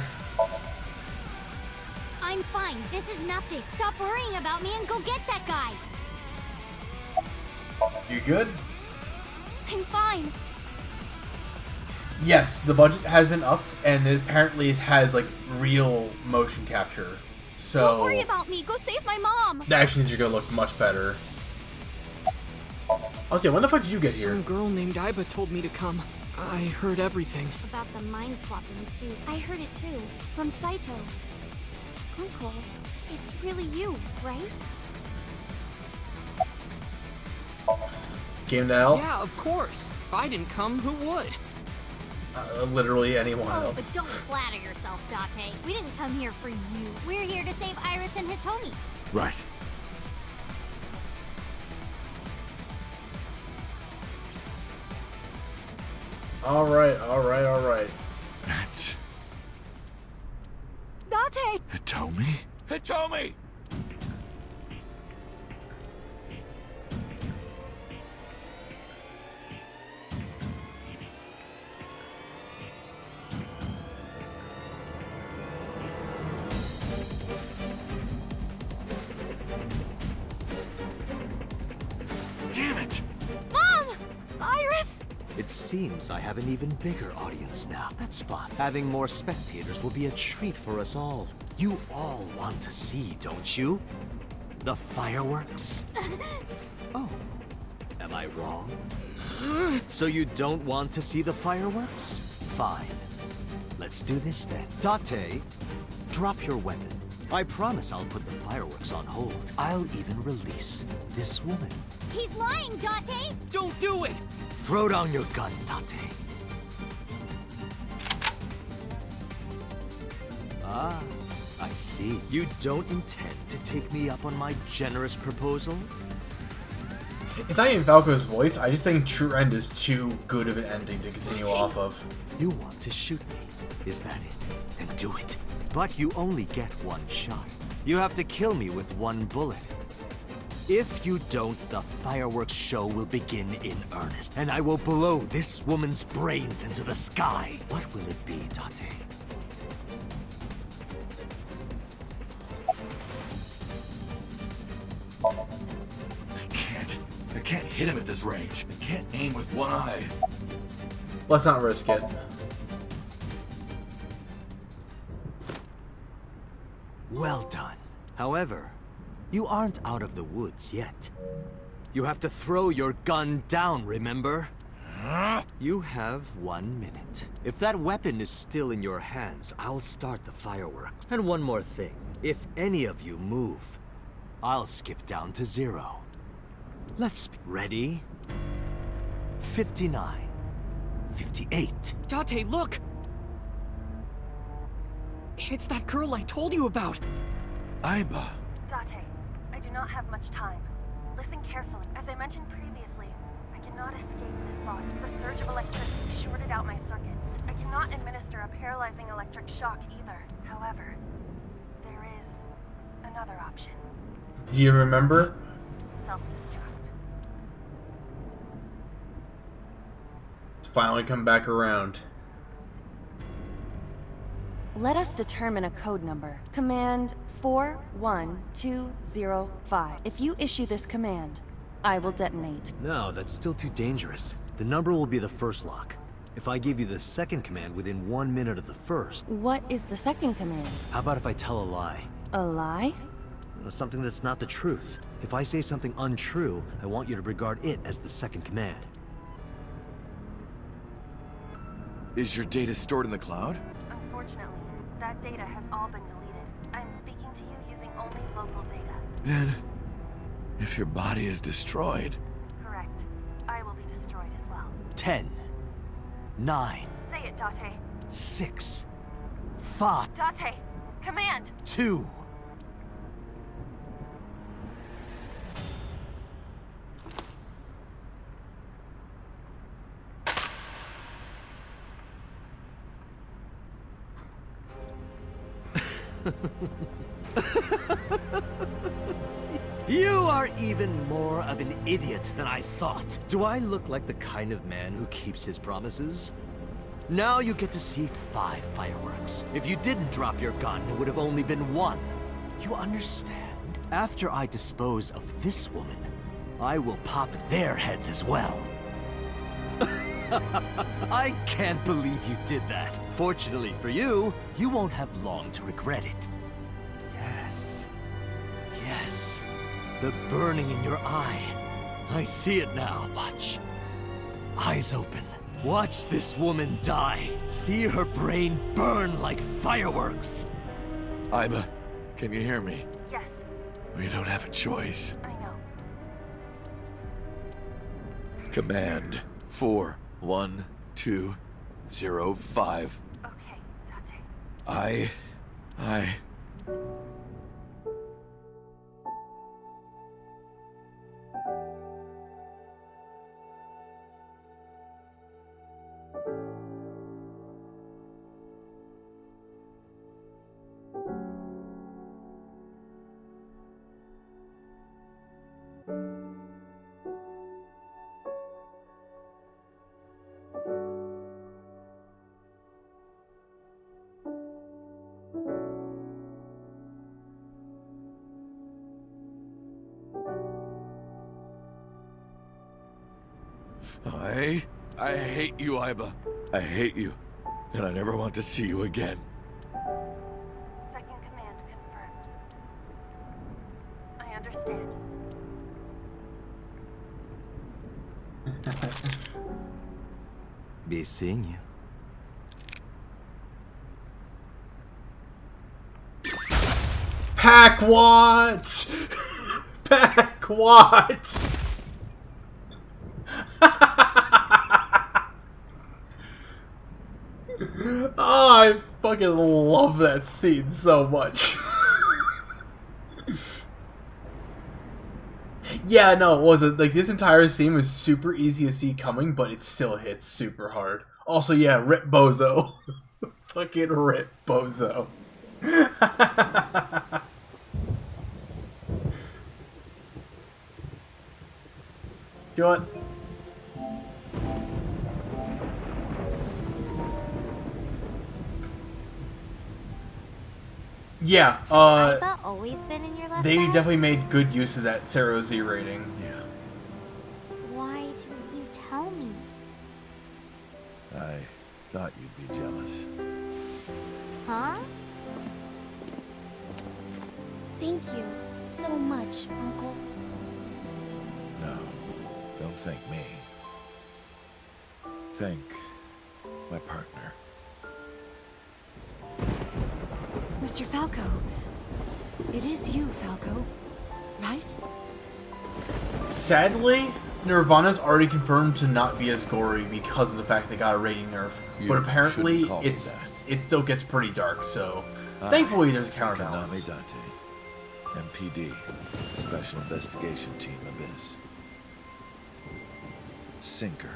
I'm fine. This is nothing. Stop worrying about me and go get that guy. You good? I'm fine. Yes, the budget has been upped, and it apparently has like real motion capture. So Don't worry about me. Go save my mom. the actions are gonna look much better. Okay, when the fuck did you get here? Some girl named Aiba told me to come. I heard everything. About the mind swapping, too. I heard it, too. From Saito. Uncle, it's really you, right? Game to hell? Yeah, of course. If I didn't come, who would? Literally anyone Oh, but else. don't flatter yourself, Date. We didn't come here for you. We're here to save Iris and Hitomi. Right. Alright, alright, alright. That's Date! Hitomi? Hitomi! Damn it! Mom! Iris! It seems I have an even bigger audience now. That's fun. Having more spectators will be a treat for us all. You all want to see, don't you? The fireworks? Oh, am I wrong? So you don't want to see the fireworks? Fine. Let's do this then. Date, drop your weapon. I promise I'll put the fireworks on hold. I'll even release this woman. He's lying, Date! Don't do it! Throw down your gun, Date. Ah, I see. You don't intend to take me up on my generous proposal? It's not even Falco's voice, I just think True End is too good of an ending to continue off of. You want to shoot me, is that it? Then do it. But you only get one shot. You have to kill me with one bullet. If you don't, the fireworks show will begin in earnest, and I will blow this woman's brains into the sky. What will it be, Date? I can't hit him at this range. I can't aim with one eye. Let's not risk it. Well done. However, you aren't out of the woods yet. You have to throw your gun down, remember? You have 1 minute. If that weapon is still in your hands, I'll start the fireworks. And one more thing. If any of you move, I'll skip down to 0. Let's be ready. 59. 58. Date, look! It's that girl I told you about. Aiba. Date, I do not have much time. Listen carefully. As I mentioned previously, I cannot escape this body. The surge of electricity shorted out my circuits. I cannot administer a paralyzing electric shock either. However, there is another option. Do you remember? Self-destruct. It's finally come back around. Let us determine a code number. Command 41205. If you issue this command, I will detonate. No, that's still too dangerous. The number will be the first lock. If I give you the second command within 1 minute of the first... What is the second command? How about if I tell a lie? A lie? Something that's not the truth. If I say something untrue, I want you to regard it as the second command. Is your data stored in the cloud? Unfortunately, that data has all been deleted. I am speaking to you using only local data. Then, if your body is destroyed... Correct. I will be destroyed as well. 10, 9, Say it, Date. 6, 5, Date, command! 2. You are even more of an idiot than I thought. Do I look like the kind of man who keeps his promises? Now you get to see 5 fireworks. If you didn't drop your gun, it would have only been 1. You understand? After I dispose of this woman, I will pop their heads as well. I can't believe you did that. Fortunately for you, you won't have long to regret it. Yes. Yes. The burning in your eye. I see it now. Watch. Eyes open. Watch this woman die. See her brain burn like fireworks. Aiba, can you hear me? Yes, We don't have a choice. I know. Command 41205. Okay, Date. I... I hate you, Aiba. I hate you. And I never want to see you again. Second command confirmed. I understand. Be seeing you. Pack watch! Pack watch! Oh, I fucking love that scene so much. Yeah, no, it wasn't. Like, this entire scene was super easy to see coming, but it still hits super hard. Also, yeah, rip Bozo. Fucking rip Bozo. You know what? Yeah, Aiba always been in your left they bag? definitely made good use of that 0Z rating. Yeah. Why didn't you tell me? I thought you'd be jealous. Huh? Thank you so much, Uncle. No, don't thank me. thank my partner. Mr. Falco. It is you, Falco. Right? Sadly, Nirvana's already confirmed to not be as gory because of the fact they got a rating nerf. You But apparently, shouldn't call me it still gets pretty dark, so thankfully there's a counterbalance. Konami Dante, MPD, Special Investigation Team Abyss. Sinker.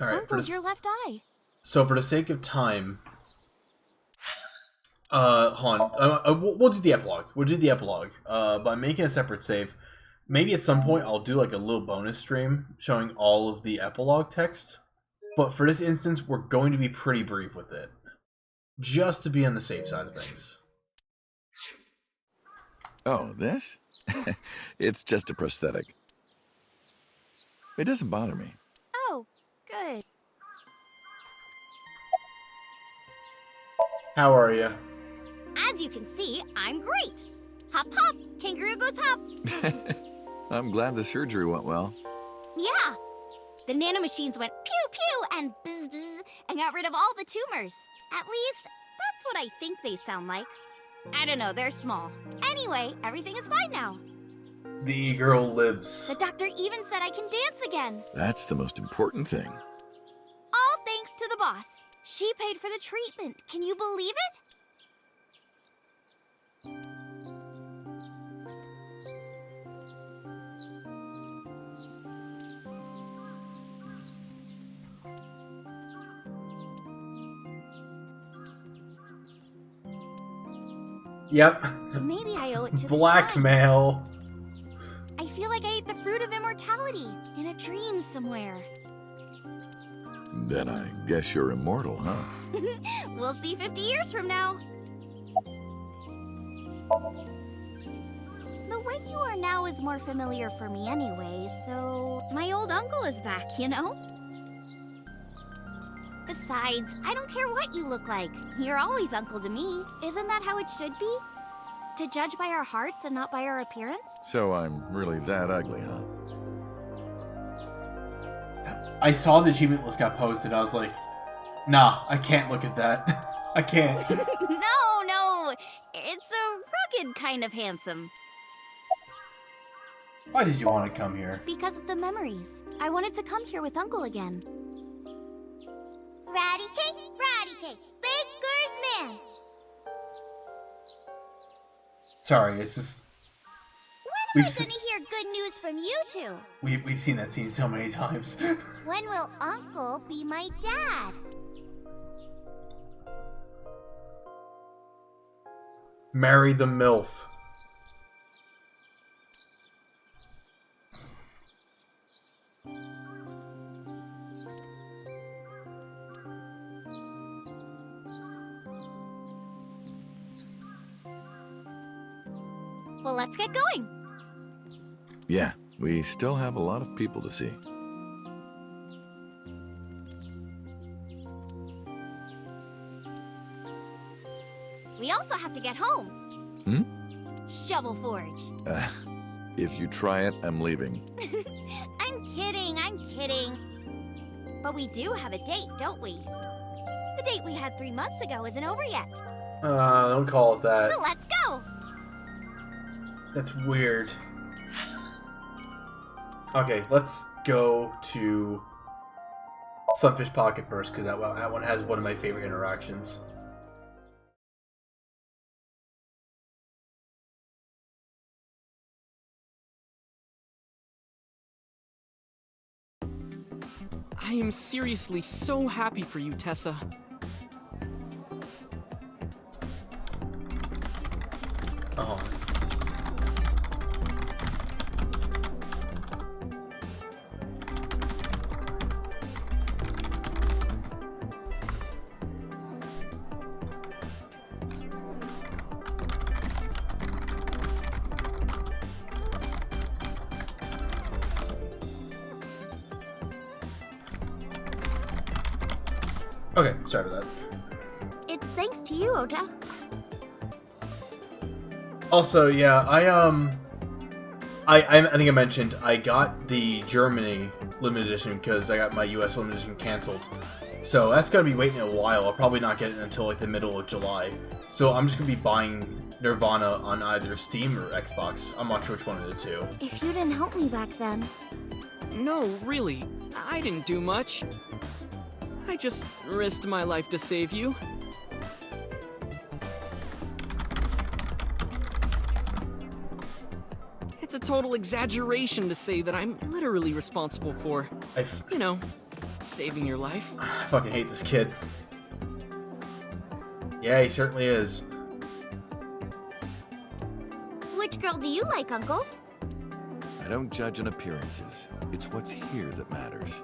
All right, Uncle, your left eye. so for the sake of time, hold on. We'll do the epilogue. We'll do the epilogue. By making a separate save. Maybe at some point I'll do like a little bonus stream showing all of the epilogue text. But for this instance, we're going to be pretty brief with it, just to be on the safe side of things. Oh, this? It's just a prosthetic. It doesn't bother me. Oh, good. How are you? As you can see, I'm great. Hop, hop. Kangaroo goes hop. I'm glad the surgery went well. Yeah. The nanomachines went pew pew and bzz bzz and got rid of all the tumors. At least, that's what I think they sound like. I don't know, they're small. Anyway, everything is fine now. The girl lives. The doctor even said I can dance again. That's the most important thing. All thanks to the boss. She paid for the treatment. Can you believe it? Yep. Maybe I owe it to the Blackmail. I feel like I ate the fruit of immortality in a dream somewhere. Then I guess you're immortal, huh? We'll see 50 years from now. The way you are now is more familiar for me anyway, so my old uncle is back, you know? Besides, I don't care what you look like. You're always uncle to me. Isn't that how it should be? To judge by our hearts and not by our appearance? So I'm really that ugly, huh? I saw the achievement list got posted. I was like, nah, I can't look at that. I can't. No. It's a rugged kind of handsome. Why did you want to come here? Because of the memories. I wanted to come here with Uncle again. Ratty cake, baker's man. Sorry, it's just... When am I gonna hear good news from you two? We've seen that scene so many times. When will Uncle be my dad? Marry the MILF. Well, let's get going. Yeah, we still have a lot of people to see. We also have to get home. Hmm? Shovel Forge. If you try it, I'm leaving. I'm kidding. But we do have a date, don't we? The date we had 3 months ago isn't over yet. Don't call it that. So let's go. That's weird. Okay, let's go to Sunfish Pocket first, because that one has one of my favorite interactions. I am seriously so happy for you, Tessa. Oh. Okay, sorry about that. It's thanks to you, Ota. Also, yeah, I think I mentioned I got the Germany limited edition because I got my US limited edition canceled. So that's gonna be waiting a while. I'll probably not get it until like the middle of July. So I'm just gonna be buying Nirvana on either Steam or Xbox. I'm not sure which one of the two. If you didn't help me back then. No, really, I didn't do much. I just risked my life to save you. It's a total exaggeration to say that I'm literally responsible for, you know, saving your life. I fucking hate this kid. Yeah, he certainly is. Which girl do you like, Uncle? I don't judge on appearances. It's what's here that matters.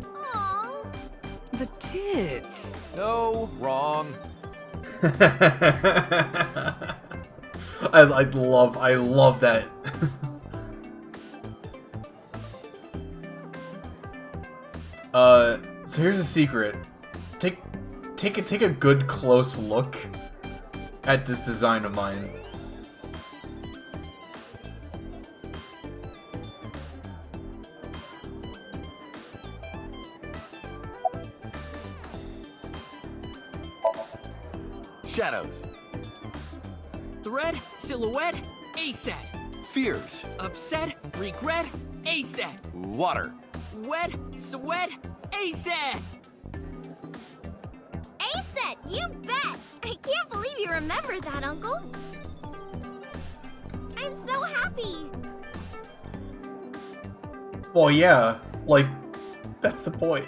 Aww. The tits. No, wrong. I love that. So here's a secret. Take a good close look at this design of mine. Shadows. Thread, silhouette, A-set. Fears. Upset, regret, A-set. Water. Wet, sweat, A-set. A-set, you bet! I can't believe you remembered that, Uncle. I'm so happy. Well, yeah, like, that's the point.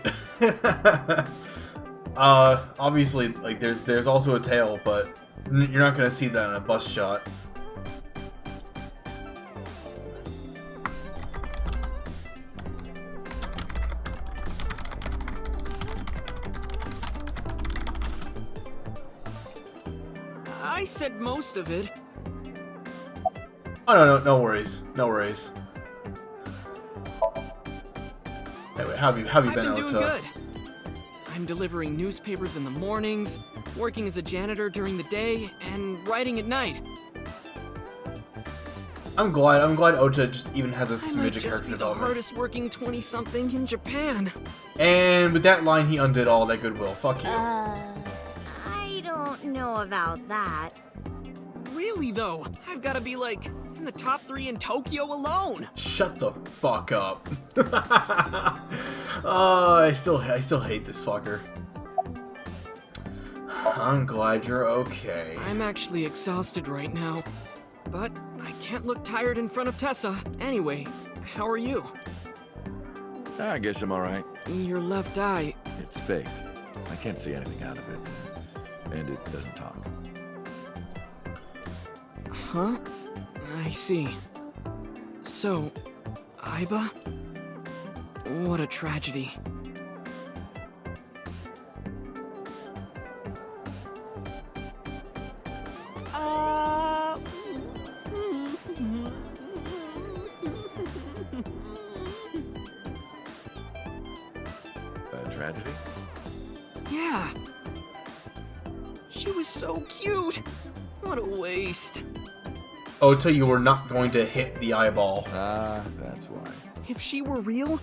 Obviously, like, there's also a tail, but you're not gonna see that in a bus shot. I said most of it. Oh, no worries. No worries. Anyway, how have you I've been, been doing Ota? good. I'm delivering newspapers in the mornings, working as a janitor during the day, and writing at night. I'm glad Ota just even has a I might smidge of just character be the development. hardest working 20-something in Japan. And with that line, he undid all that goodwill. Fuck you. I don't know about that. Really though, I've got to be like in the top 3 in Tokyo alone. Shut the fuck up. Oh, I still hate this fucker. I'm glad you're okay. I'm actually exhausted right now, but I can't look tired in front of Tessa. Anyway, how are you? I guess I'm alright. Your left eye. It's fake. I can't see anything out of it. And it doesn't talk. Huh? I see. So, Aiba? What a tragedy. A tragedy? Yeah. She was so cute. What a waste. Ota, you were not going to hit the eyeball. Ah, that's why. If she were real,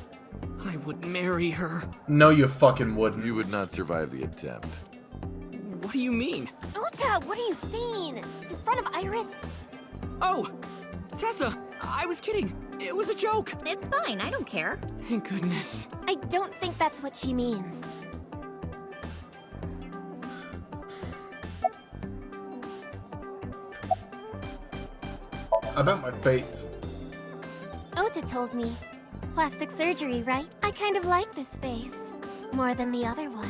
I would marry her. No, you fucking wouldn't. You would not survive the attempt. What do you mean? Ota, what are you saying? In front of Iris? Oh, Tessa, I was kidding. It was a joke. It's fine, I don't care. Thank goodness. I don't think that's what she means. About my face. Ota told me. plastic surgery, right? I kind of like this face. More than the other one.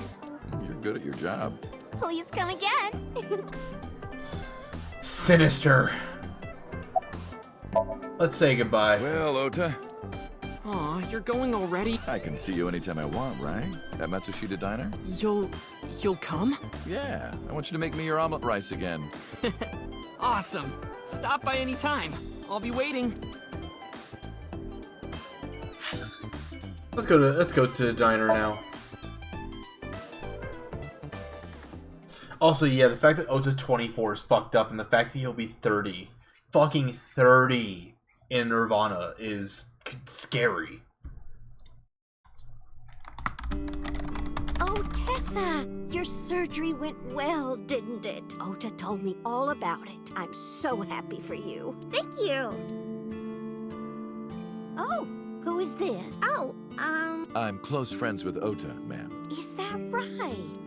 You're good at your job. Please come again. Sinister. Let's say goodbye. Well, Ota, Aw, you're going already? I can see you anytime I want, right? At Matsushita Diner? You'll come? Yeah, I want you to make me your omelet rice again. Awesome. Stop by any time. I'll be waiting. Let's go to the diner now. Also, yeah, the fact that Ota's 24 is fucked up, and the fact that he'll be 30, fucking 30 in Nirvana is scary. Oh, Tessa, your surgery went well, didn't it? Ota told me all about it. I'm so happy for you. Thank you. Oh, who is this? Oh, I'm close friends with Ota, ma'am. Is that right?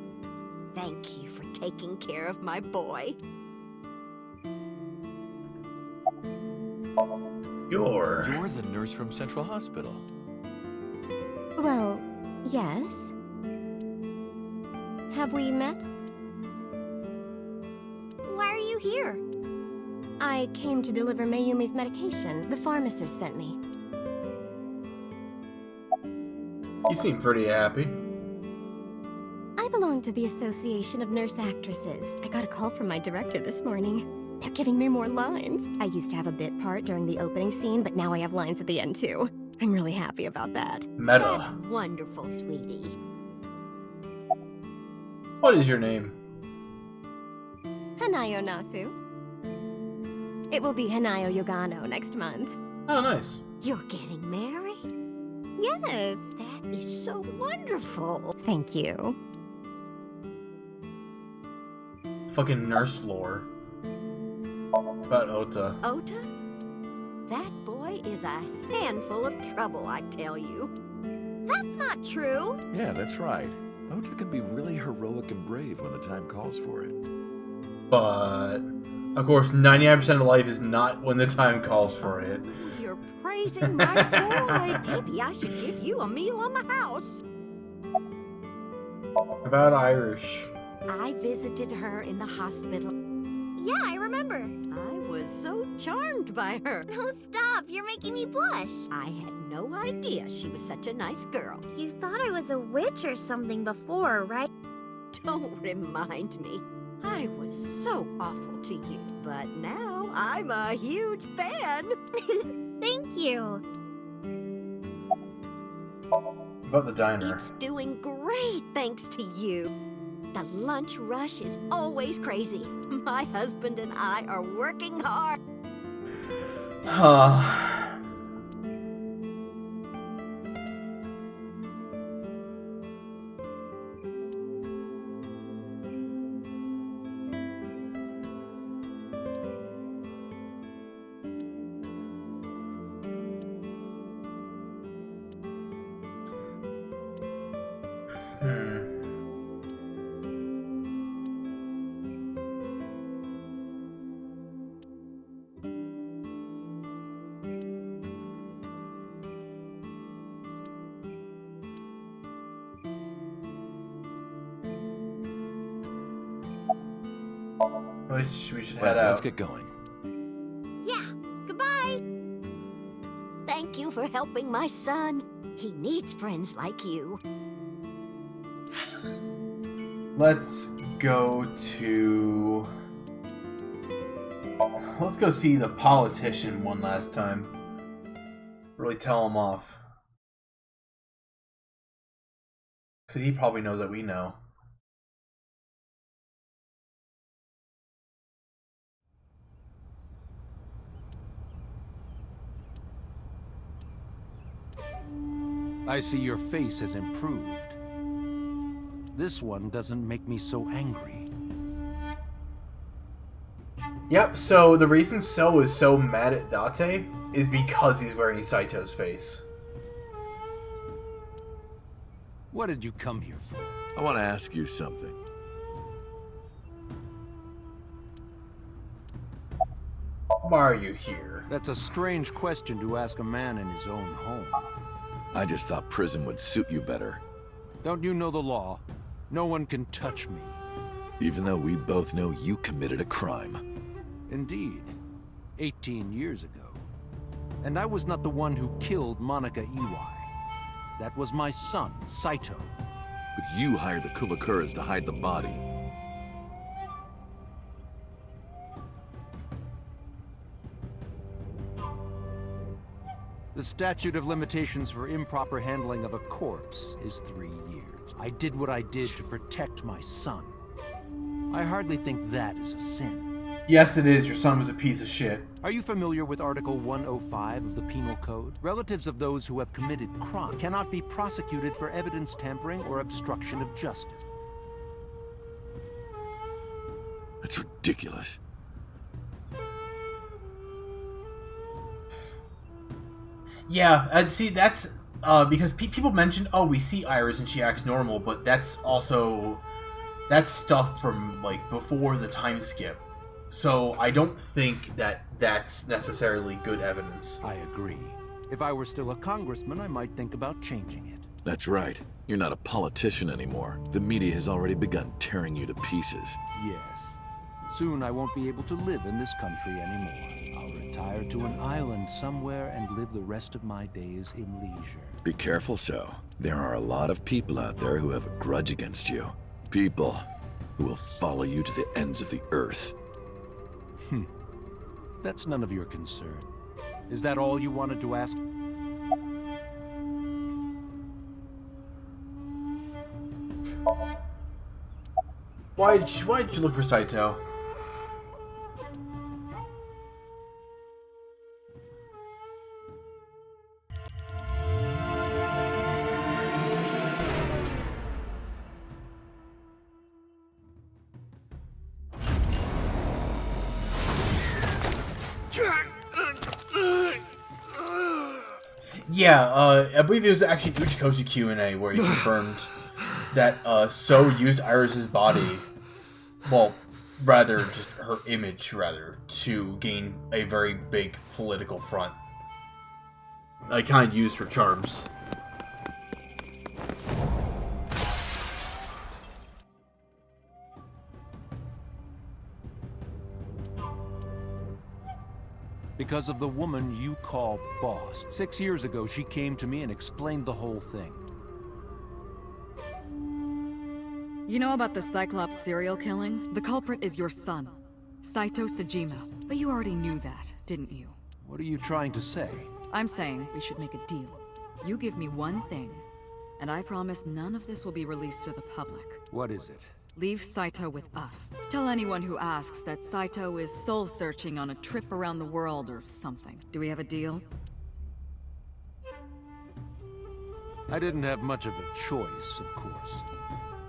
Thank you for taking care of my boy. You're the nurse from Central Hospital. Well, yes. Have we met? why are you here? I came to deliver Mayumi's medication. The pharmacist sent me. You seem pretty happy. I belong to the Association of Nurse Actresses. I got a call from my director this morning. They're giving me more lines. I used to have a bit part during the opening scene, but now I have lines at the end too. I'm really happy about that. Meta. That's wonderful, sweetie. What is your name? Hanayo Nasu. It will be Hanayo Yogano next month. Oh, nice. You're getting married? Yes. That is so wonderful. Thank you. Fucking nurse lore. About Ota. Ota? That boy is a handful of trouble, I tell you. That's not true. Yeah, that's right. Ota can be really heroic and brave when the time calls for it. But, of course, 99% of life is not when the time calls for it. You're praising my boy. Maybe I should give you a meal on the house. About Irish. I visited her in the hospital. Yeah, I remember. I was so charmed by her. No, stop. You're making me blush. I had no idea she was such a nice girl. You thought I was a witch or something before, right? Don't remind me. I was so awful to you, but now I'm a huge fan. Thank you. About the diner. It's doing great thanks to you. The lunch rush is always crazy. My husband and I are working hard. We should head out. Let's get going. Yeah, goodbye. Thank you for helping my son. He needs friends like you. Let's go to... Let's go see the politician one last time. Really tell him off. Because he probably knows that we know. I see your face has improved. This one doesn't make me so angry. Yep, so the reason So is so mad at Date is because he's wearing Saito's face. What did you come here for? I want to ask you something. Why are you here? That's a strange question to ask a man in his own home. I just thought prison would suit you better. Don't you know the law? No one can touch me. Even though we both know you committed a crime. Indeed. 18 years ago. And I was not the one who killed Monica Iwai. That was my son, Saito. But you hired the Kumakuras to hide the body. The statute of limitations for improper handling of a corpse is 3 years. I did what I did to protect my son. I hardly think that is a sin. Yes, it is. Your son was a piece of shit. Are you familiar with Article 105 of the Penal Code? Relatives of those who have committed crime cannot be prosecuted for evidence tampering or obstruction of justice. That's ridiculous. Yeah, and see, that's because people mentioned, oh, we see Iris and she acts normal, but that's stuff from like before the time skip. So I don't think that that's necessarily good evidence. I agree. If I were still a congressman, I might think about changing it. That's right. You're not a politician anymore. The media has already begun tearing you to pieces. Yes. Soon I won't be able to live in this country anymore. I'll retire to an island somewhere and live the rest of my days in leisure. Be careful, So. There are a lot of people out there who have a grudge against you. People who will follow you to the ends of the earth. That's none of your concern. Is that all you wanted to ask? Why did you look for Saito? Yeah, I believe it was actually Uchikoshi Q&A where he confirmed that So used Iris's body, well, rather just her image, rather, to gain a very big political front. I kind of used her charms. Because of the woman you call boss. 6 years ago, she came to me and explained the whole thing. You know about the Cyclops serial killings? The culprit is your son, Saito Sejima. But you already knew that, didn't you? What are you trying to say? I'm saying we should make a deal. You give me one thing, and I promise none of this will be released to the public. What is it? Leave Saito with us. Tell anyone who asks that Saito is soul-searching on a trip around the world or something. Do we have a deal? I didn't have much of a choice, of course.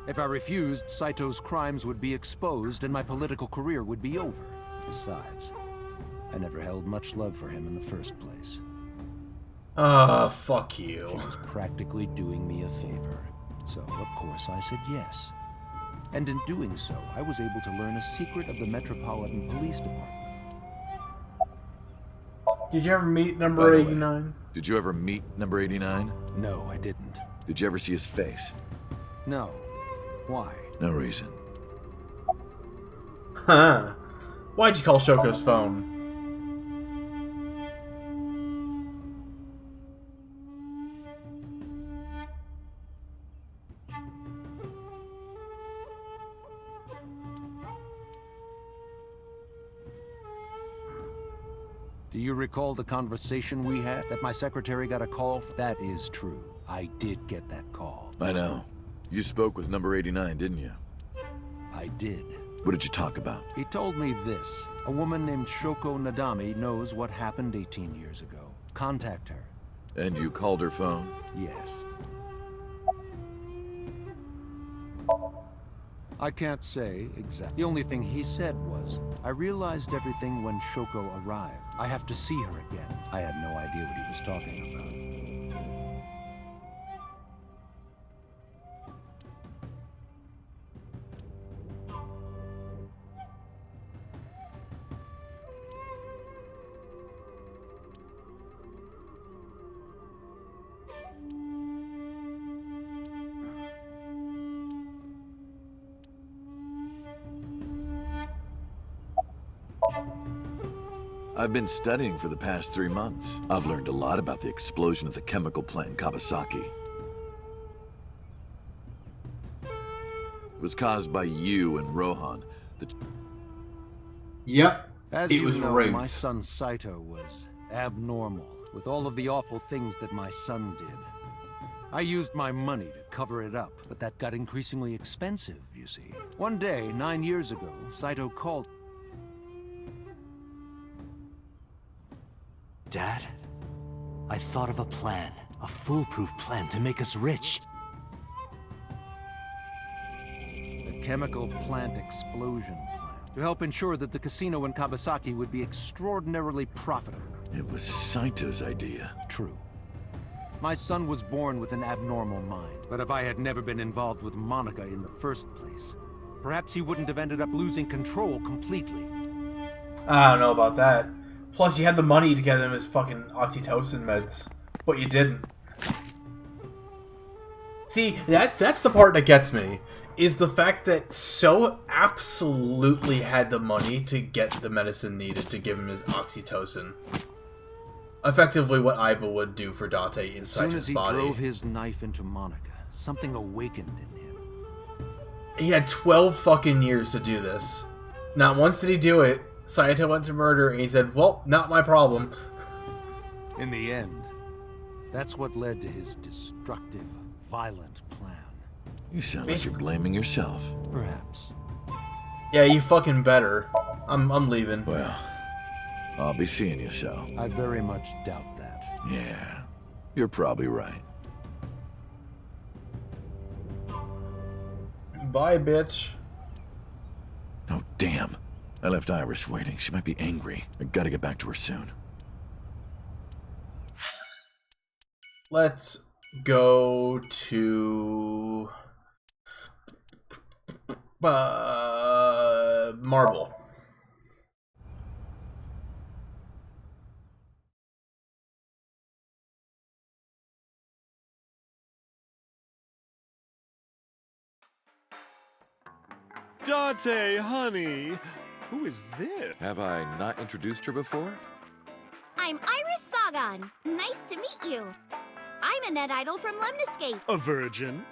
If I refused, Saito's crimes would be exposed and my political career would be over. Besides, I never held much love for him in the first place. Fuck you. She was practically doing me a favor. So, of course, I said yes. And in doing so, I was able to learn a secret of the Metropolitan Police Department. Did you ever meet number 89? Did you ever meet number 89? No, I didn't. Did you ever see his face? No. Why? No reason. Huh. Why'd you call Shoko's phone? Do you recall the conversation we had? That my secretary got a call? That is true. I did get that call. I know. You spoke with number 89, didn't you? I did. What did you talk about? He told me this. A woman named Shoko Nadami knows what happened 18 years ago. Contact her. And you called her phone? Yes. I can't say exactly. The only thing he said was, I realized everything when Shoko arrived. I have to see her again. I had no idea what he was talking about. I've been studying for the past 3 months. I've learned a lot about the explosion of the chemical plant in Kawasaki. It was caused by you and Rohan. Yep. As it you was know, rigged. my son Saito was abnormal with all of the awful things that my son did. I used my money to cover it up, but that got increasingly expensive, you see. One day, 9 years ago, Saito called. Dad, I thought of a plan. A foolproof plan to make us rich. The chemical plant explosion plan. To help ensure that the casino in Kawasaki would be extraordinarily profitable. It was Saito's idea. True. My son was born with an abnormal mind, but if I had never been involved with Monica in the first place, perhaps he wouldn't have ended up losing control completely. I don't know about that. Plus, you had the money to get him his fucking oxytocin meds, but you didn't. See, that's the part that gets me, is the fact that So absolutely had the money to get the medicine needed to give him his oxytocin. Effectively what Aiba would do for Date inside his body. As soon as he drove his knife into Monica, something awakened in him. He had 12 fucking years to do this. Not once did he do it. Saito went to murder and he said, well, not my problem. In the end, that's what led to his destructive, violent plan. You sound like you're blaming yourself. Perhaps. Yeah, you fucking better. I'm leaving. Well, I'll be seeing you, so. I very much doubt that. Yeah, you're probably right. Bye, bitch. Oh, damn. I left Iris waiting. She might be angry. I gotta get back to her soon. Let's go to... Marble. Date, honey. Who is this? Have I not introduced her before? I'm Iris Sagan. Nice to meet you. I'm a net idol from Lemniscape. A virgin?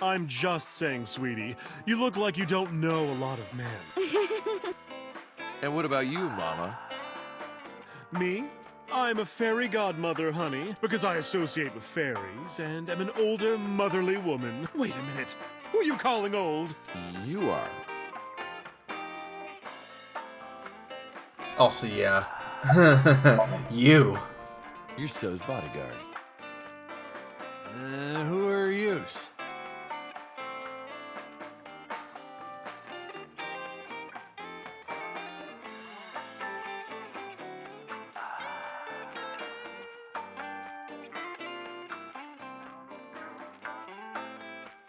I'm just saying, sweetie. You look like you don't know a lot of men. And what about you, Mama? Me? I'm a fairy godmother, honey, because I associate with fairies and am an older, motherly woman. Wait a minute. Who are you calling old? You are. Also, yeah. You. You're So's bodyguard. Who are you?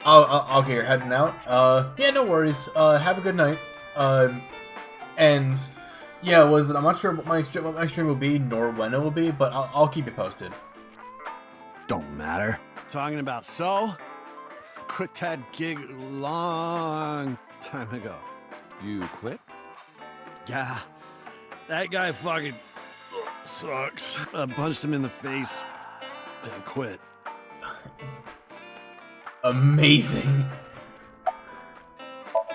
Okay, you're heading out. Yeah, no worries. Have a good night. And yeah, I'm not sure what my stream will be, nor when it will be, but I'll keep you posted. Don't matter. Talking about So? Quit that gig long time ago. You quit? Yeah. That guy fucking sucks. I punched him in the face and quit. Amazing.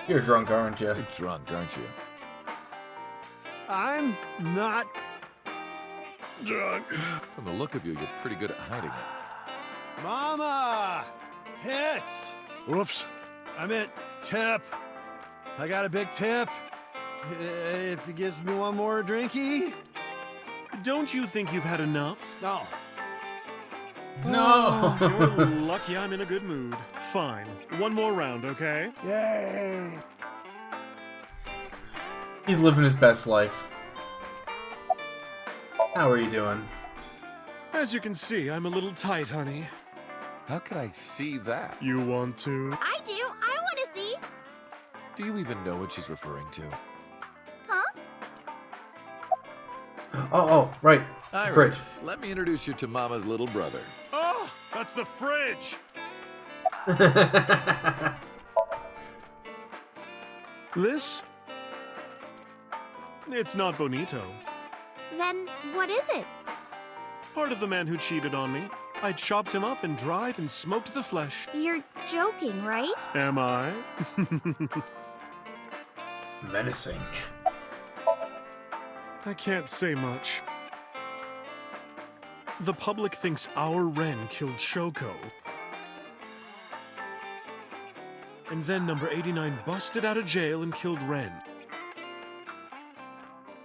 You're drunk, aren't you? You're drunk, aren't you? I'm not drunk. From the look of you, you're pretty good at hiding it. Mama! Tits! Whoops. I meant tip. I got a big tip. If he gives me one more drinky. Don't you think you've had enough? No. No! You're lucky I'm in a good mood. Fine. One more round, okay? Yay! He's living his best life. How are you doing? As you can see, I'm a little tight, honey. How could I see that? You want to? I do. I want to see. Do you even know what she's referring to? Huh? Oh, right. Iris, Fridge. let me introduce you to Mama's little brother. Oh, that's the fridge! This? It's not bonito. Then what is it? Part of the man who cheated on me. I chopped him up and dried and smoked the flesh. You're joking, right? Am I? Menacing. I can't say much. The public thinks our Ren killed Shoko. And then number 89 busted out of jail and killed Ren.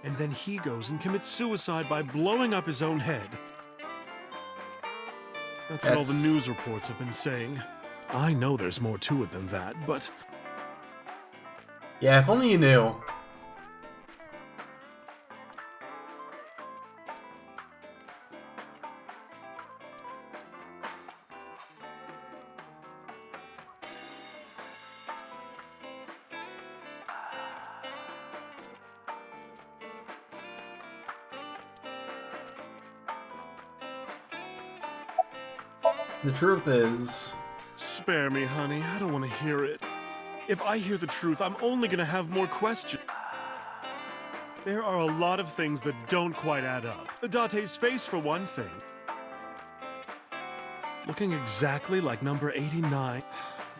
And then he goes and commits suicide by blowing up his own head. That's what all the news reports have been saying. I know there's more to it than that, but... Yeah, if only you knew. The truth is... Spare me, honey. I don't want to hear it. If I hear the truth, I'm only gonna have more questions. There are a lot of things that don't quite add up. Date's face, for one thing. Looking exactly like number 89.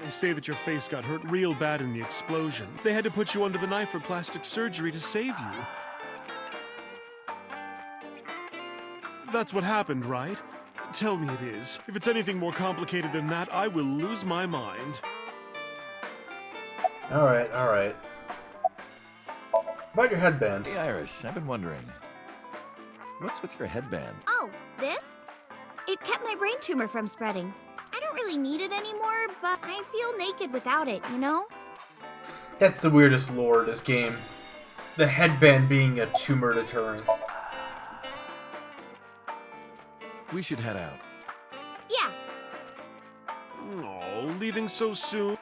They say that your face got hurt real bad in the explosion. They had to put you under the knife for plastic surgery to save you. That's what happened, right? Tell me it is. If it's anything more complicated than that, I will lose my mind. Alright, alright. About your headband. Hey, Iris, I've been wondering. What's with your headband? Oh, this? It kept my brain tumor from spreading. I don't really need it anymore, but I feel naked without it, you know? That's the weirdest lore of this game. The headband being a tumor deterrent. We should head out. Yeah. Oh, leaving so soon?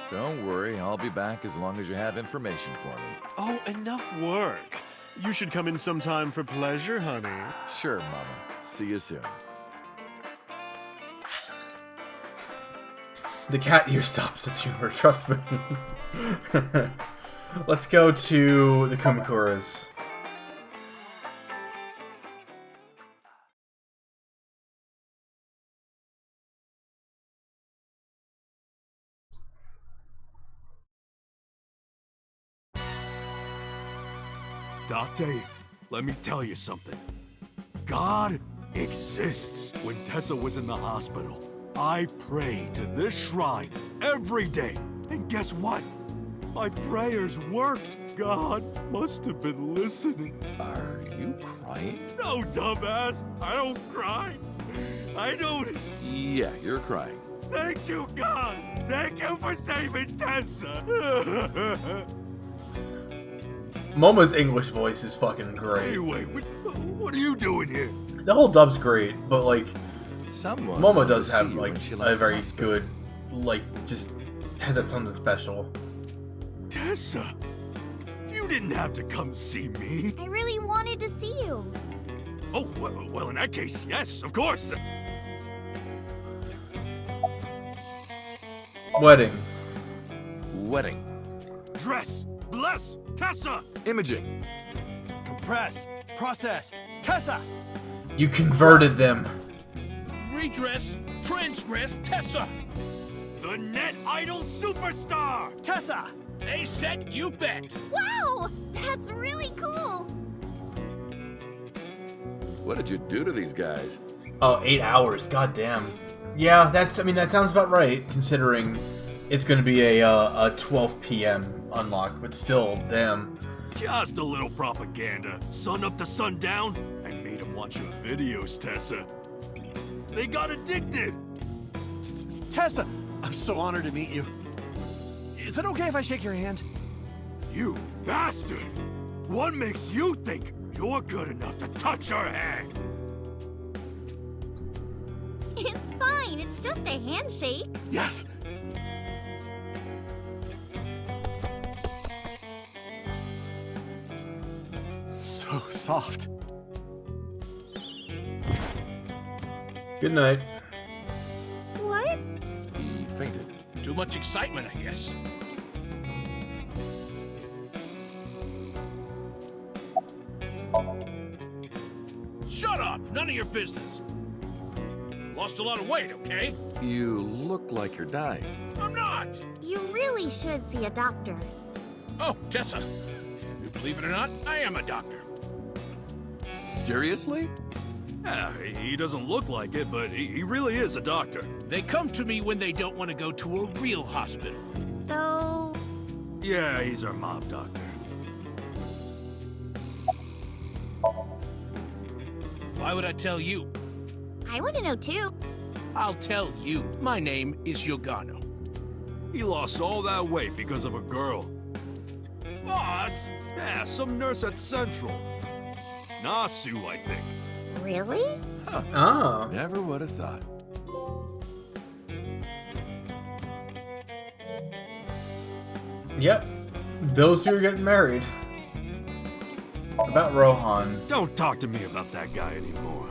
Don't worry, I'll be back as long as you have information for me. Oh, enough work. You should come in sometime for pleasure, honey. Sure, Mama. See you soon. The cat ear stops the tumor, trust me. Let's go to the Kumakuras. Date, let me tell you something. God exists. When Tessa was in the hospital, I prayed to this shrine every day. And guess what? My prayers worked. God must have been listening. Are you crying? No, dumbass. I don't cry. I don't... Yeah, you're crying. Thank you, God. Thank you for saving Tessa. Momo's English voice is fucking great. Anyway, what are you doing here? The whole dub's great, but like, Someone Momo does have see you like when she a left very the hospital. good, like, just has that something special. Tessa, you didn't have to come see me. I really wanted to see you. Oh, well, in that case, yes, of course. Wedding. Wedding. Dress, bless, Tessa. Imaging. Compress, process, Tessa! You converted them. Redress, transgress, Tessa. The net idol superstar, Tessa! A set, you bet. Wow, that's really cool. What did you do to these guys? Oh, 8 hours. Goddamn. Yeah, that's. I mean, that sounds about right, considering it's going to be a 12 p.m. unlock. But still, damn. Just a little propaganda. Sun up to sundown. I made them watch your videos, Tessa. They got addicted. Tessa! I'm so honored to meet you. Is it okay if I shake your hand? You bastard! What makes you think you're good enough to touch her hand? It's fine, it's just a handshake. Yes! So soft. Good night. What? He fainted. Too much excitement, I guess. None of your business. Lost a lot of weight, okay? You look like you're dying. I'm not! You really should see a doctor. Oh, Tessa. You believe it or not, I am a doctor. Seriously? Yeah, he doesn't look like it, but he really is a doctor. They come to me when they don't want to go to a real hospital. So... Yeah, he's our mob doctor. Why would I tell you? I want to know too. I'll tell you. My name is Yogano. He lost all that weight because of a girl. Boss! Yeah, some nurse at Central. Nasu, I think. Really? Huh. Oh. Never would have thought. Yep. Those two are getting married. About Rohan. Don't talk to me about that guy anymore.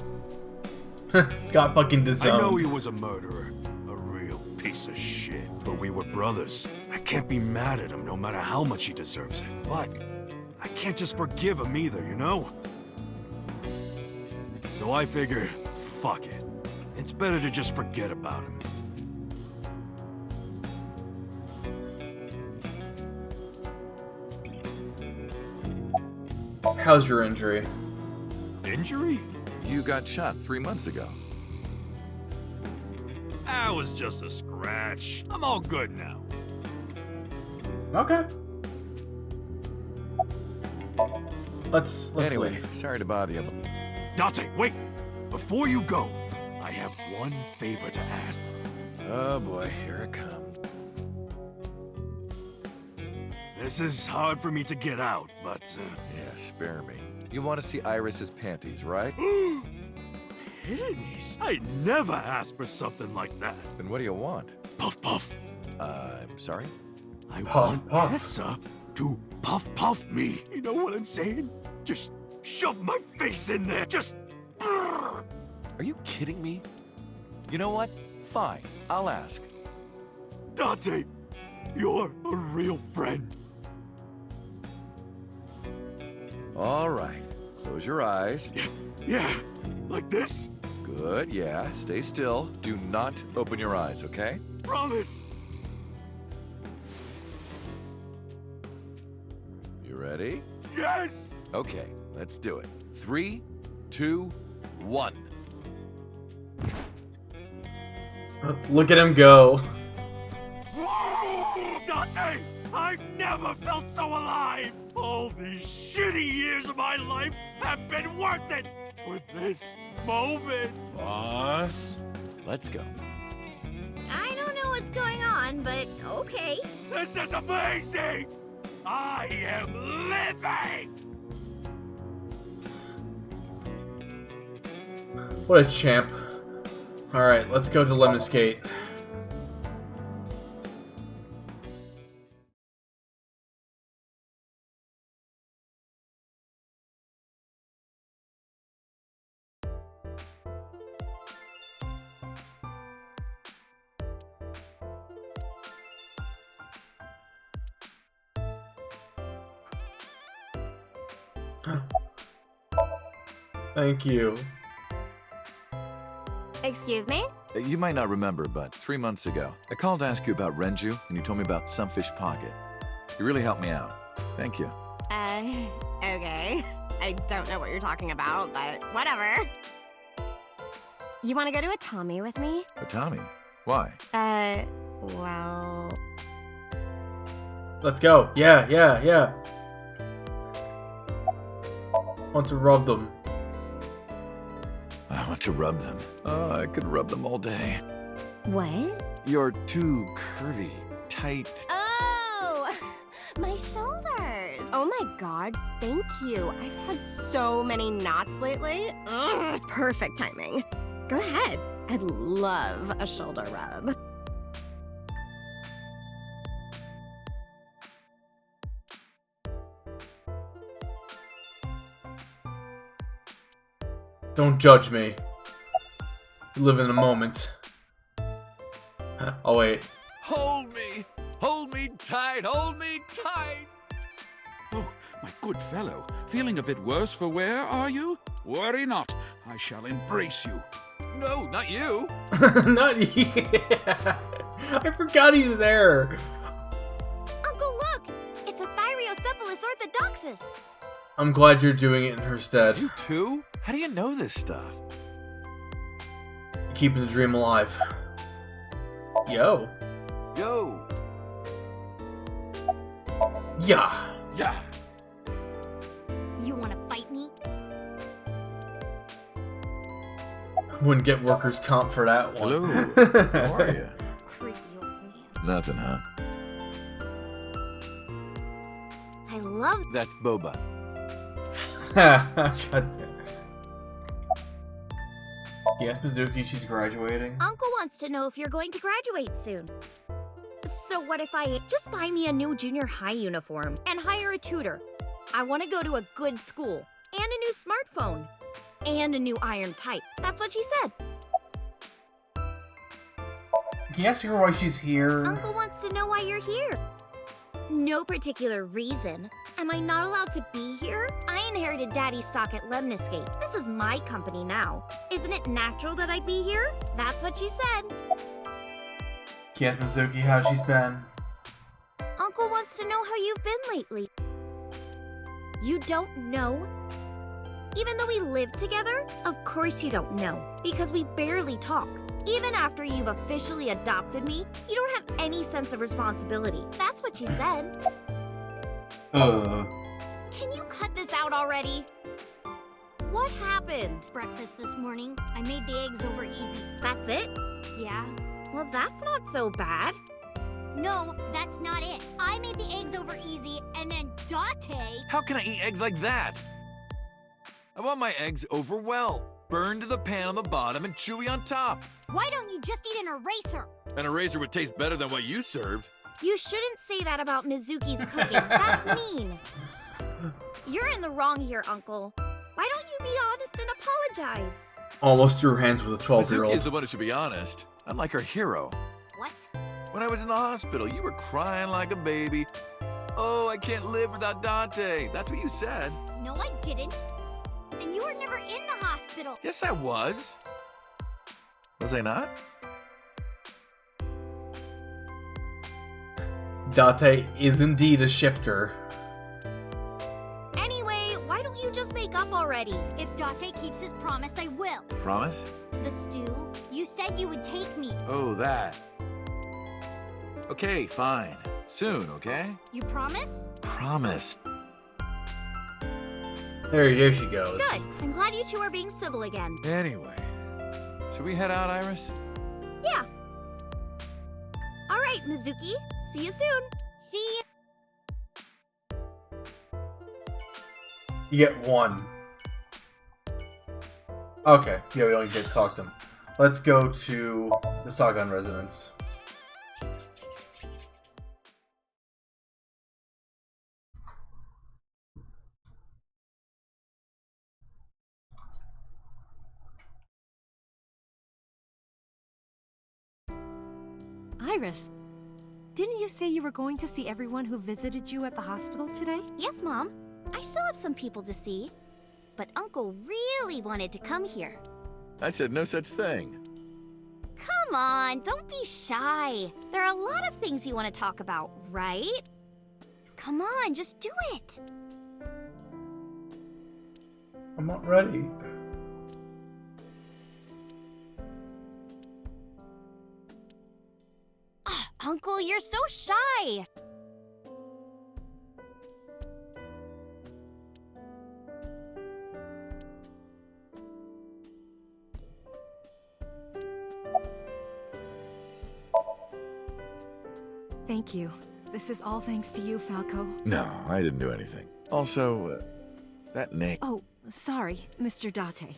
Got fucking disowned. I know he was a murderer. A real piece of shit. But we were brothers. I can't be mad at him no matter how much he deserves it. But I can't just forgive him either, you know? So I figure, fuck it. It's better to just forget about him. How's your injury? Injury? You got shot 3 months ago. That was just a scratch. I'm all good now. Okay. Let's Anyway, leave. sorry to bother you. Dante, wait! Before you go, I have one favor to ask. Oh boy, here it comes. This is hard for me to get out, but... Yeah, spare me. You want to see Iris's panties, right? Panties? I never asked for something like that. Then what do you want? Puff puff. I'm sorry? I Puff, want puff. Tessa to puff puff me. You know what I'm saying? Just shove my face in there. Just... Are you kidding me? You know what? Fine, I'll ask. Dante, you're a real friend. All right, close your eyes. Yeah, like this? Good, yeah, stay still. Do not open your eyes, okay? Promise. You ready? Yes! Okay, let's do it. 3, 2, 1. Look at him go. Dante, I've never felt so alive! All these shitty years of my life have been worth it for this moment! Boss? Let's go. I don't know what's going on, but okay. This is amazing! I am living! What a champ. Alright, let's go to Lemniscate. Thank you. Excuse me? You might not remember, but 3 months ago, I called to ask you about Renju, and you told me about Sunfish Pocket. You really helped me out. Thank you. Okay. I don't know what you're talking about, but whatever. You want to go to a Tommy with me? But Tommy, why? Well... Let's go. Yeah. Want to rub them. I want to rub them. Oh, I could rub them all day. What? You're too curvy, tight. Oh! My shoulders! Oh my god, thank you. I've had so many knots lately. Ugh, perfect timing. Go ahead. I'd love a shoulder rub. Don't judge me. You live in the moment. Oh wait. Hold me! Hold me tight! Hold me tight! Oh, my good fellow. Feeling a bit worse for wear, are you? Worry not. I I shall embrace you. No, not you. Not you. I forgot he's there. Uncle, look! It's a Thyreocephalus orthodoxus. I'm glad you're doing it in her stead. You too? How do you know this stuff? Keeping the dream alive. Yo. Yo. Yeah. Yeah. You want to fight me? Wouldn't get workers' comp for that one. Hello. How are you? Creepy old man. Nothing, huh? I love. That's Boba. God damn. Yes, Mizuki, she's graduating. Uncle wants to know if you're going to graduate soon. So what if I just buy me a new junior high uniform and hire a tutor? I want to go to a good school and a new smartphone and a new iron pipe. That's what she said. Can you ask her why she's here? Uncle wants to know why you're here. No particular reason. Am I not allowed to be here? I inherited Daddy's stock at Lemniscate. This is my company now. Isn't it natural that I'd be here? That's what she said. Can you ask Mizuki how she's been? Uncle wants to know how you've been lately. You don't know? Even though we live together? Of course you don't know, because we barely talk. Even after you've officially adopted me, you don't have any sense of responsibility. That's what she said. Can you cut this out already? What happened? Breakfast this morning. I made the eggs over easy. That's it? Yeah. Well, that's not so bad. No, that's not it. I made the eggs over easy, and then Date... How can I eat eggs like that? I want my eggs over well. Burned to the pan on the bottom and chewy on top. Why don't you just eat an eraser? An eraser would taste better than what you served. You shouldn't say that about Mizuki's cooking. That's mean. You're in the wrong here, Uncle. Why don't you be honest and apologize? Almost threw hands with a 12-year-old. Mizuki is the one who should be honest. I'm like her hero. What? When I was in the hospital, you were crying like a baby. Oh, I can't live without Dante. That's what you said. No, I didn't. And you were never in the hospital. Yes, I was. Was I not? Date is indeed a shifter. Anyway, why don't you just make up already? If Date keeps his promise, I will. Promise? The stew? You said you would take me. Oh, that. Okay, fine. Soon, okay? You promise? Promise. There she goes. Good. I'm glad you two are being civil again. Anyway, should we head out, Iris? Yeah. All right, Mizuki. See you soon. See you. You get one. Okay, yeah, we only get to talk to him. Let's go to the Sagan residence. Iris, didn't you say you were going to see everyone who visited you at the hospital today? Yes, Mom. I still have some people to see. But Uncle really wanted to come here. I said no such thing. Come on, don't be shy. There are a lot of things you want to talk about, right? Come on, just do it. I'm not ready. Uncle, you're so shy. Thank you. This is all thanks to you, Falco. No, I didn't do anything. Also, that name. Oh, sorry, Mr. Date.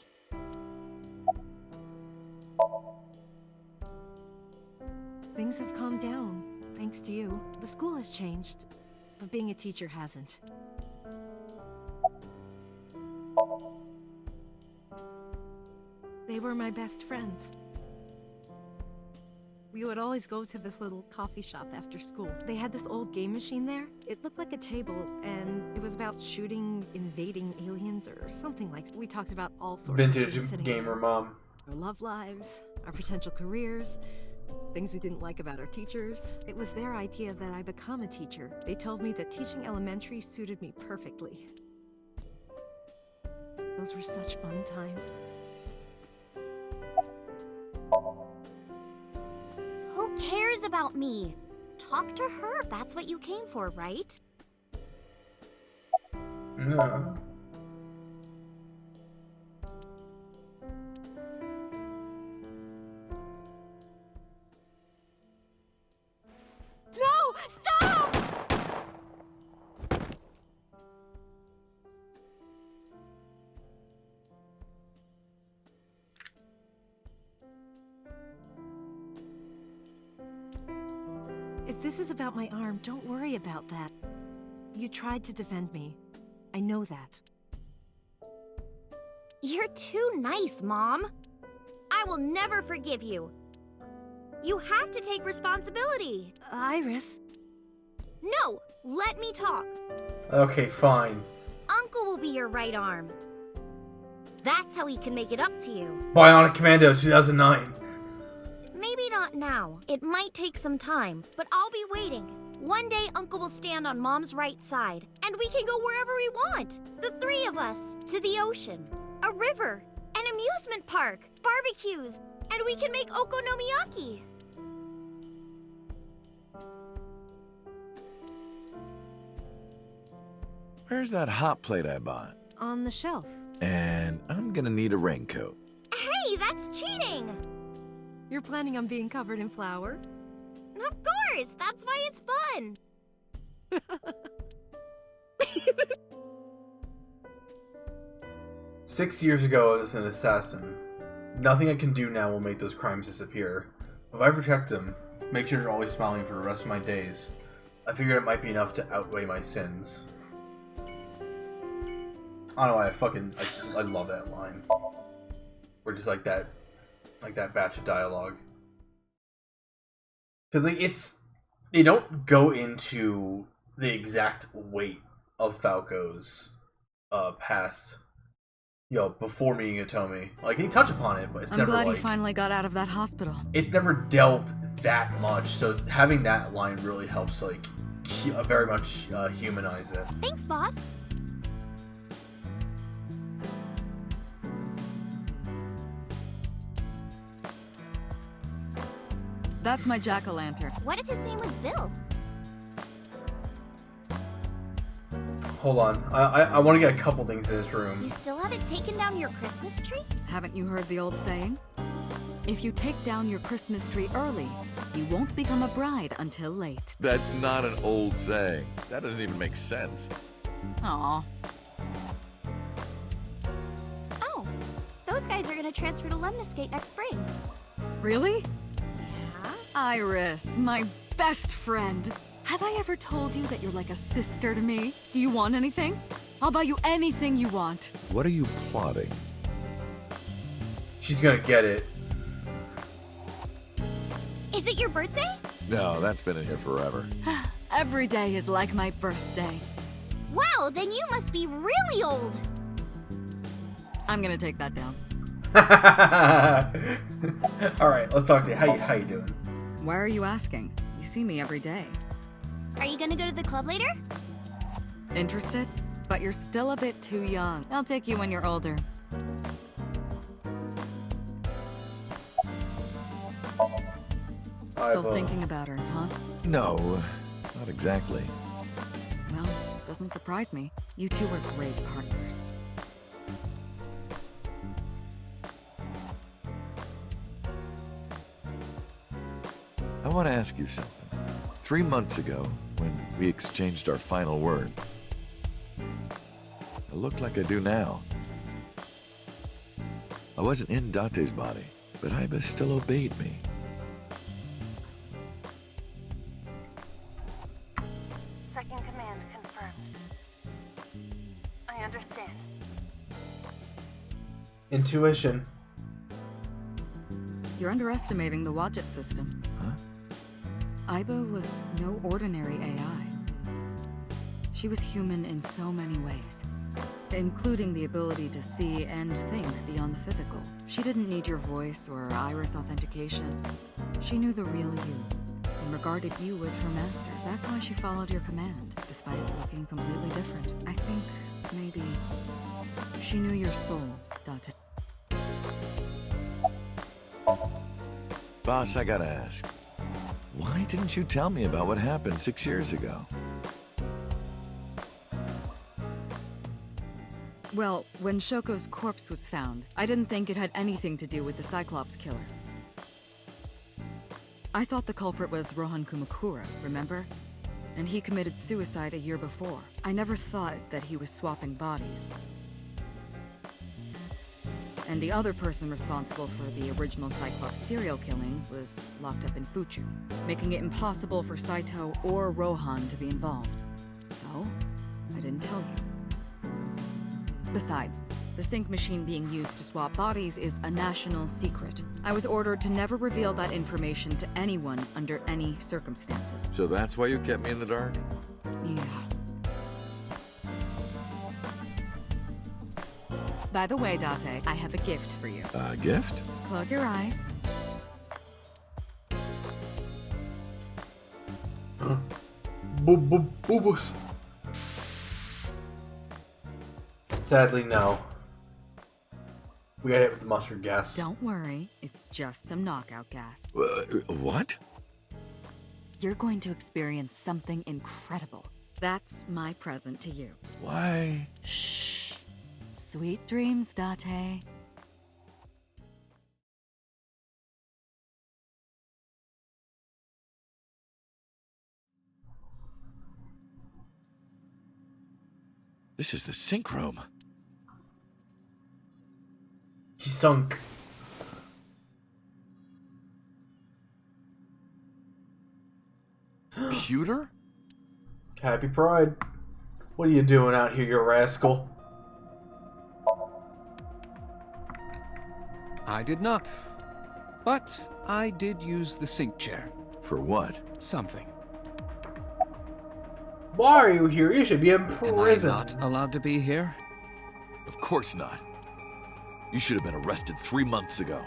Things have calmed down, thanks to you. The school has changed, but being a teacher hasn't. They were my best friends. We would always go to this little coffee shop after school. They had this old game machine there. It looked like a table, and it was about shooting invading aliens or something like that. We talked about all sorts of Vintage things sitting gamer around. mom. Our love lives, our potential careers, things we didn't like about our teachers. It was their idea that I become a teacher. They told me that teaching elementary suited me perfectly. Those were such fun times. Who cares about me? Talk to her. That's what you came for, right? No. No! Stop! If this is about my arm, don't worry about that. You tried to defend me. I know that. You're too nice, Mom. I will never forgive you. You have to take responsibility. Iris. No, let me talk. Okay, fine. Uncle will be your right arm. That's how he can make it up to you. Bionic Commando 2009. Maybe not now. It might take some time, but I'll be waiting. One day, Uncle will stand on Mom's right side, and we can go wherever we want. The three of us. To the ocean, a river, an amusement park, barbecues, and we can make okonomiyaki. Where's that hot plate I bought? On the shelf. And I'm gonna need a raincoat. Hey, that's cheating! You're planning on being covered in flour? Of course! That's why it's fun! 6 years ago, I was an assassin. Nothing I can do now will make those crimes disappear. If I protect them, make sure they're always smiling for the rest of my days, I figured it might be enough to outweigh my sins. I don't know why I love that line. Or just like that batch of dialogue. Because they don't go into the exact weight of Falco's past, before meeting Atomi. Like, they touch upon it, but it's I'm never glad like, you finally got out of that hospital. it's never delved that much, so having that line really helps, like, very much humanize it. Thanks, boss. That's my jack-o'-lantern. What if his name was Bill? Hold on, I want to get a couple things in this room. You still haven't taken down your Christmas tree? Haven't you heard the old saying? If you take down your Christmas tree early, you won't become a bride until late. That's not an old saying. That doesn't even make sense. Aw. Oh, those guys are gonna transfer to Lemniscate next spring. Really? Yeah? Iris, my best friend. Have I ever told you that you're like a sister to me? Do you want anything? I'll buy you anything you want. What are you plotting? She's gonna get it. Is it your birthday? No, that's been in here forever. Every day is like my birthday. Wow, then you must be really old. I'm gonna take that down. Alright, let's talk to you. How you doing? Why are you asking? You see me every day. Are you gonna go to the club later? Interested? But you're still a bit too young. I'll take you when you're older. Still thinking about her, huh? No, not exactly. Well, doesn't surprise me. You two are great partners. I want to ask you something. 3 months ago, when we exchanged our final word, I look like I do now. I wasn't in Date's body, but Iba still obeyed me. Second command confirmed. I understand. Intuition. You're underestimating the Wadjet system. Huh? Aiba was no ordinary AI. She was human in so many ways, including the ability to see and think beyond the physical. She didn't need your voice or iris authentication. She knew the real you, and regarded you as her master. That's why she followed your command, despite looking completely different. I think maybe she knew your soul, Date. Boss, I gotta ask, why didn't you tell me about what happened 6 years ago? Well, when Shoko's corpse was found, I didn't think it had anything to do with the Cyclops killer. I thought the culprit was Rohan Kumakura, remember? And he committed suicide a year before. I never thought that he was swapping bodies. And the other person responsible for the original Cyclops serial killings was locked up in Fuchu, making it impossible for Saito or Rohan to be involved. So, I didn't tell you. Besides, the sync machine being used to swap bodies is a national secret. I was ordered to never reveal that information to anyone under any circumstances. So that's why you kept me in the dark? Yeah. By the way, Date, I have a gift for you. A gift? Close your eyes. Boo-boos. Sadly, no. We got hit with the mustard gas. Don't worry, it's just some knockout gas. What? You're going to experience something incredible. That's my present to you. Why? Shh. Sweet dreams, Date. This is the sync room. He sunk. Pewter? Happy Pride. What are you doing out here, you rascal? I did not. But I did use the sync chair. For what? Something. Why are you here? You should be in Am prison. I not allowed to be here? Of course not. You should have been arrested 3 months ago.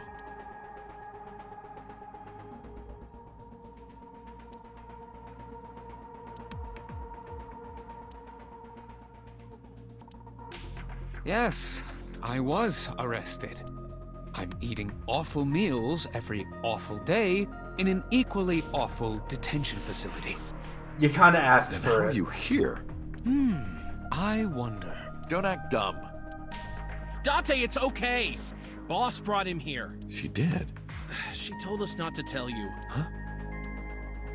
Yes, I was arrested. I'm eating awful meals every awful day in an equally awful detention facility. You kind of asked Then for how it. are you here? I wonder. Don't act dumb. Date, it's okay. Boss brought him here. She did. She told us not to tell you. Huh?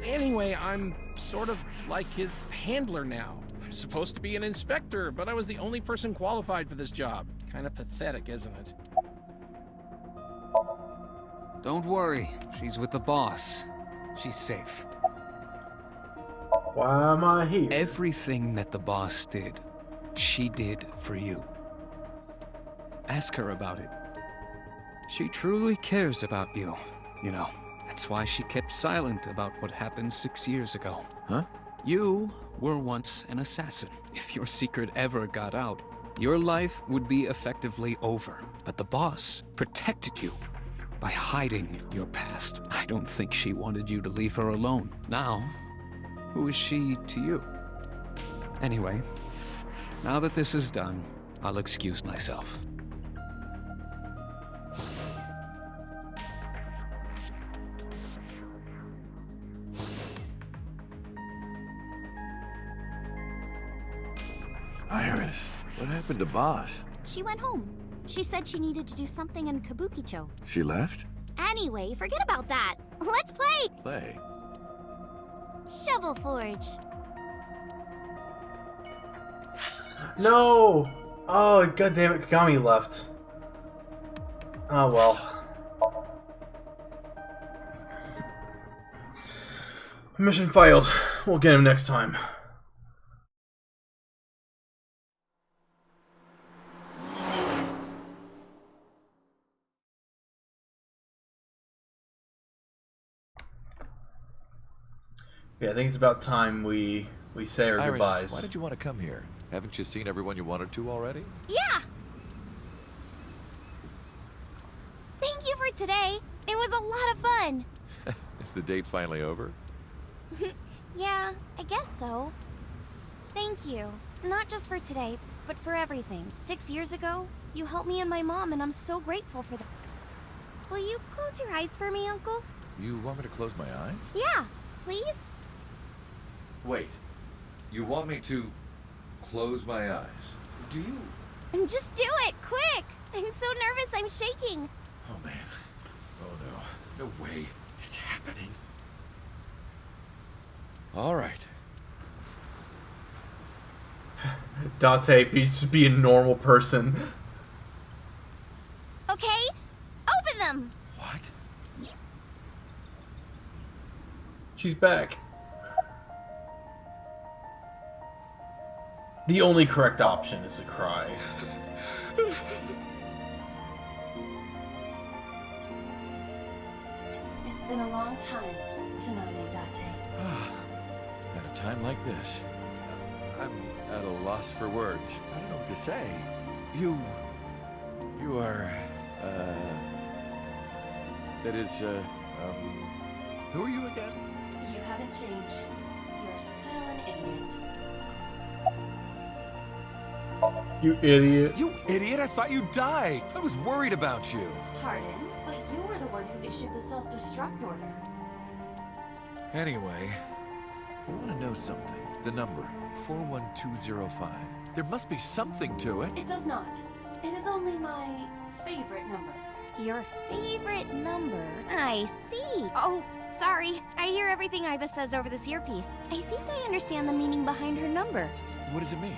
Anyway, I'm sort of like his handler now. I'm supposed to be an inspector, but I was the only person qualified for this job. Kind of pathetic, isn't it? Don't worry, she's with the boss. She's safe. Why am I here? Everything that the boss did, she did for you. Ask her about it. She truly cares about you, you know. That's why she kept silent about what happened 6 years ago. Huh? You were once an assassin. If your secret ever got out, your life would be effectively over. But the boss protected you by hiding your past. I don't think she wanted you to leave her alone. Now, who is she to you? Anyway, now that this is done, I'll excuse myself. Iris, what happened to Boss? She went home. She said she needed to do something in Kabukicho. She left? Anyway, forget about that. Let's play! Play. Shovel Forge. No! Oh, god damn it, Kagami left. Oh well. Mission failed. We'll get him next time. Yeah, I think it's about time we say our Iris, goodbyes. why did you want to come here? Haven't you seen everyone you wanted to already? Yeah! Thank you for today. It was a lot of fun. Is the date finally over? Yeah, I guess so. Thank you. Not just for today, but for everything. 6 years ago, you helped me and my mom, and I'm so grateful for that. Will you close your eyes for me, Uncle? You want me to close my eyes? Yeah, please? Wait. You want me to close my eyes? Do you? And just do it, quick! I'm so nervous, I'm shaking. Oh, man. Oh, no. No way. It's happening. All right. Date, just be a normal person. Okay, open them! What? She's back. The only correct option is to cry. It's been a long time, Kaname Date. At a time like this, I'm at a loss for words. I don't know what to say. You are, that is, who are you again? You haven't changed. You're still an idiot. You idiot. You idiot, I thought you died. I was worried about you. Pardon, but you were the one who issued the self-destruct order. Anyway, I want to know something. The number, 41205. There must be something to it. It does not. It is only my favorite number. Your favorite number? I see. Oh, sorry. I hear everything Iva says over this earpiece. I think I understand the meaning behind her number. What does it mean?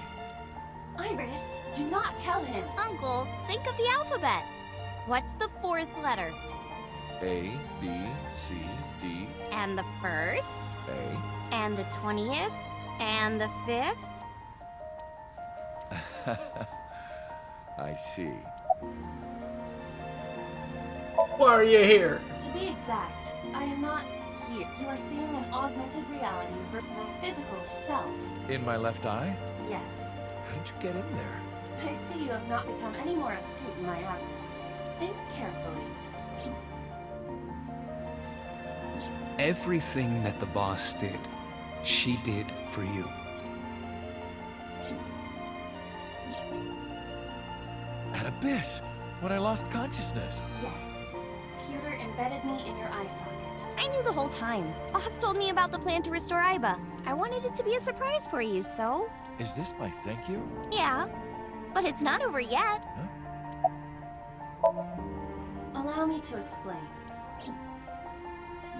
Iris, do not tell him. Uncle, think of the alphabet. What's the fourth letter? A, B, C, D. And the first? A. And the 20th? And the 5th? I see. Why are you here? To be exact, I am not here. You are seeing an augmented reality of my physical self. In my left eye? Yes. How did you get in there? I see you have not become any more astute in my absence. Think carefully. Everything that the boss did, she did for you. At Abyss, when I lost consciousness. Yes. Pewter embedded me in your eye socket. I knew the whole time. Boss told me about the plan to restore Iba. I wanted it to be a surprise for you, so... Is this my thank you? Yeah, but it's not over yet. Allow me to explain.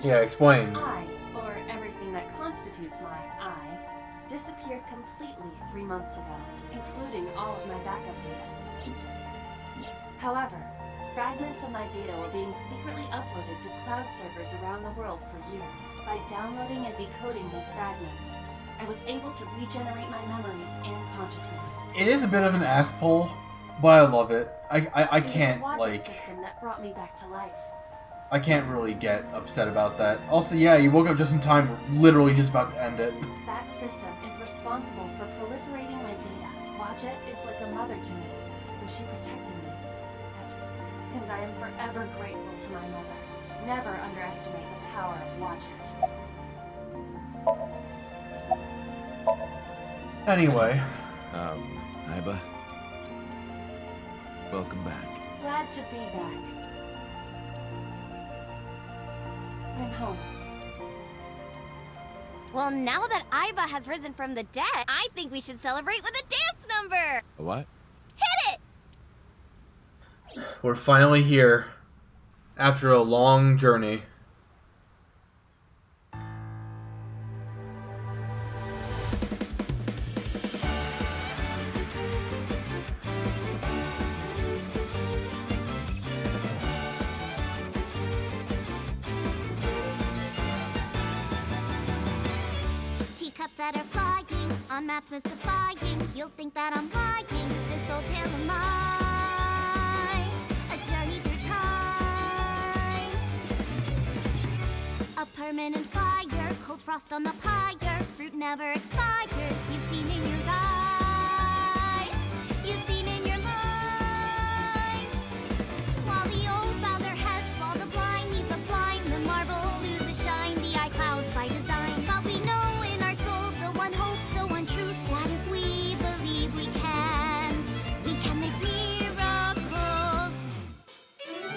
Yeah, explain. I, or everything that constitutes my I, disappeared completely 3 months ago, including all of my backup data. However, fragments of my data were being secretly uploaded to cloud servers around the world for years. By downloading and decoding these fragments, I was able to regenerate my memories and consciousness. It is a bit of an ass pull, but I love it. I can't, It was a like... watching system that brought me back to life. I can't really get upset about that. Also, yeah, you woke up just in time, literally just about to end it. That system is responsible for proliferating my data. Watchet is like a mother to me, and she protected me. And I am forever grateful to my mother. Never underestimate the power of Watchet. Anyway. Iba. Welcome back. Glad to be back. I'm home. Well, now that Iba has risen from the dead, I think we should celebrate with a dance number! A what? Hit it! We're finally here. After a long journey. Teacups that are flying, on maps mystifying. You'll think that I'm lying, this old tale of mine. A journey through time. A permanent fire, cold frost on the pyre. Fruit never expires. You've seen in your eyes. You've seen in your mind. While the old bow their heads, while the blind meet the blind, the marble loses shine, the eye clouds by design. But we know in our soul the one hope, the one truth, that if we believe we can make miracles.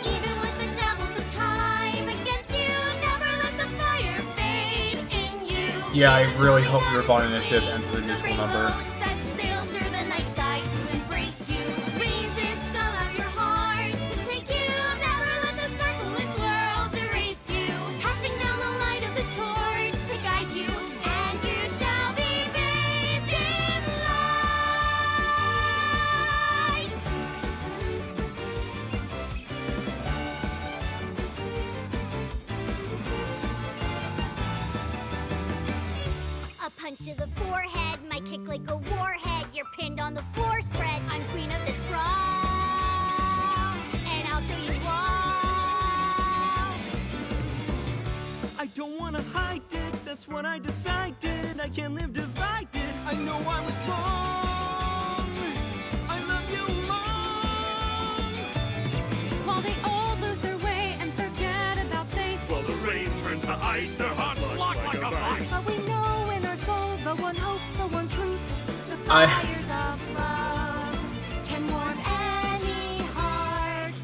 Even with the devils of time against you, never let the fire fade in you. Yeah, I really hope your Bond Initiative ends with a musical number. Set sail through the night sky to embrace you. Resist all of your heart to take you. Never let this merciless world erase you. Passing down the light of the torch to guide you, and you shall be bathed in light. A punch to the forehead might kick like a warhead. You're pinned on the floor spread. I'm queen of this brawl, and I'll show you all. I don't wanna hide it, that's what I decided. I can't live divided, I know I was wrong. I love you long. While they all lose their way and forget about faith. Well, the rain turns to ice, their hearts lock like a vice. But we know in our soul the one hope, the one truth. The I- fires of love can warm any heart.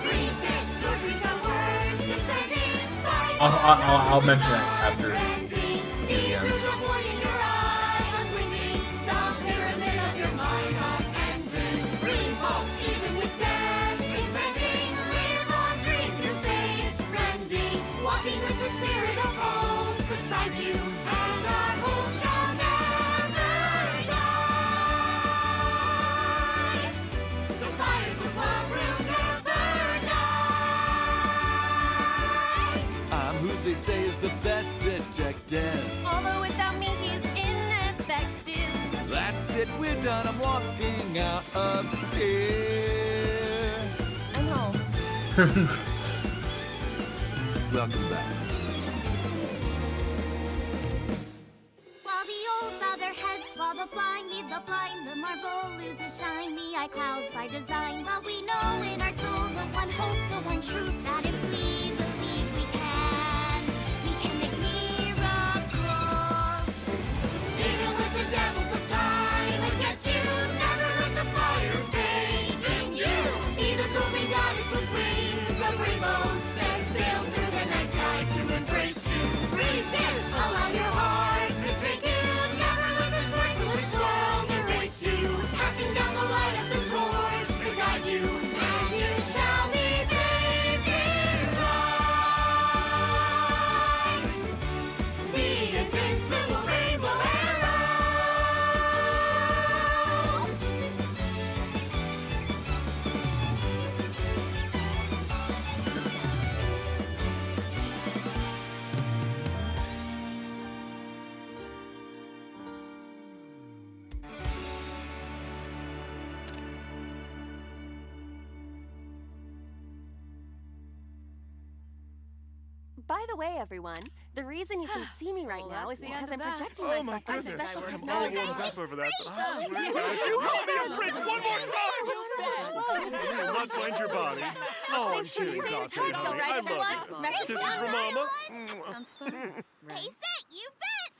Resist your dreams are worth defending. Fight I'll mention that after defending. See the through end. the void in your eye, unwinding the pyramid of your mind, unending. Revolt even with death impending. Live on, dream through space, rending. Walking with the spirit of hope beside you, and our hope shall never die. The fires of love will never die. I'm who they say is the best detective. Although without me he's ineffective. That's it, we're done. I'm walking out of here. I know. Welcome back. While the old bow their heads, while the blind lead the blind, the marble loses shine, the eye clouds by design. But we know in our soul the one hope, the one truth, that if we believe we can make miracles. Even with the devils of time against you, never let the fire fade in you. See the golden goddess with wings of rainbows, set sail through the night sky to embrace you. Resist, allow your heart to take you. Never let this merciless world erase you. Passing down the light of the torch to guide you, and you shall be bathed in light. The invincible rainbow arrow. By the way, everyone, the reason you can see me right now is because I'm projecting Oh my myself on goodness. special I'm all technology. warmed up over that. You call me a fridge one more time! You will not find your body. Oh, I'm kidding, Dante, honey. I love you. This is for Mama. Sounds fun. Hey, Set, you bet!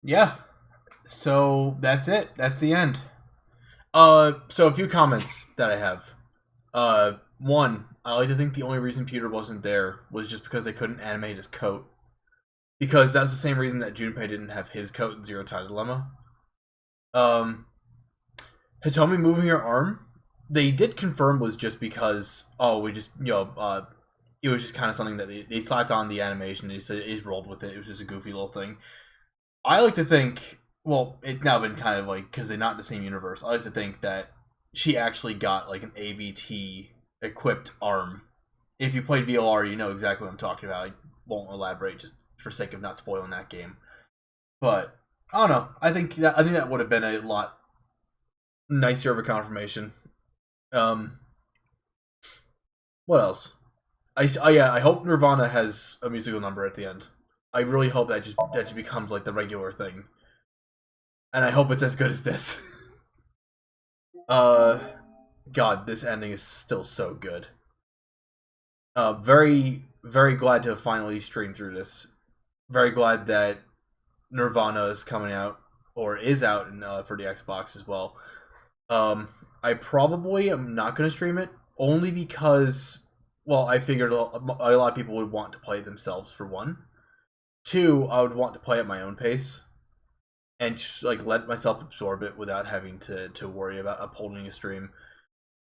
Yeah. So that's it. That's the end. So a few comments that I have. One, I like to think the only reason Peter wasn't there was just because they couldn't animate his coat. Because that's the same reason that Junpei didn't have his coat in Zero Tie Dilemma. Hitomi moving her arm, they did confirm was just because, we just, it was just kind of something that they slapped on the animation. They just rolled with it. It was just a goofy little thing. I like to think, well, it's now been kind of like, because they're not in the same universe, I like to think that she actually got like an AVT equipped arm. If you played VLR, you know exactly what I'm talking about. won't elaborate just for sake of not spoiling that game. But I don't know. I think that would have been a lot nicer of a confirmation. What else? I hope Nirvana has a musical number at the end. I really hope that just becomes like the regular thing. And I hope it's as good as this. God, this ending is still so good. Very, very glad to have finally streamed through this. Very glad that Nirvana is coming out, or is out for the Xbox as well. I probably am not going to stream it, only because, well, I figured a lot of people would want to play it themselves, for one. Two, I would want to play at my own pace, and just, like, let myself absorb it without having to worry about upholding a stream.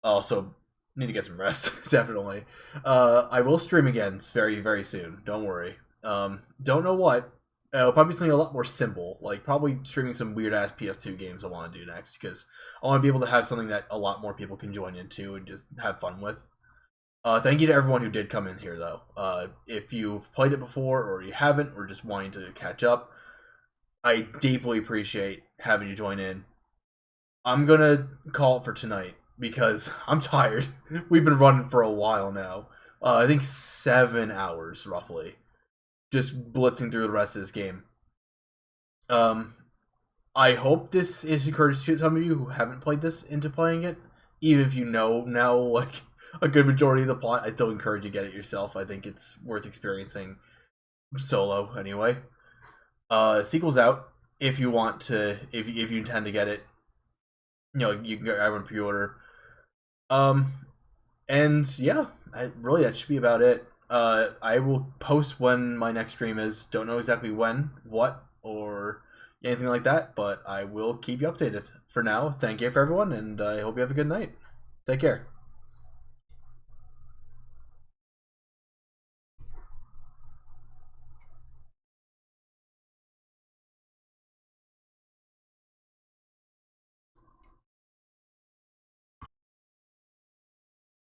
Also, need to get some rest, definitely. I will stream again very, very soon. Don't worry. Don't know what. It'll probably be something a lot more simple, like probably streaming some weird-ass PS2 games I want to do next, because I want to be able to have something that a lot more people can join into and just have fun with. Thank you to everyone who did come in here, though. If you've played it before, or you haven't, or just wanting to catch up, I deeply appreciate having you join in. I'm gonna call it for tonight, because I'm tired. We've been running for a while now. I think 7 hours, roughly. Just blitzing through the rest of this game. I hope this is encouraging to some of you who haven't played this into playing it. Even if you know now, like, a good majority of the plot, I still encourage you to get it yourself. I think it's worth experiencing solo, anyway. Sequel's out. If you want to, if you intend to get it, you know, you can grab one pre-order. And yeah, really that should be about it. I will post when my next stream is. Don't know exactly when, what, or anything like that, but I will keep you updated. For now, thank you for everyone, and I hope you have a good night. Take care.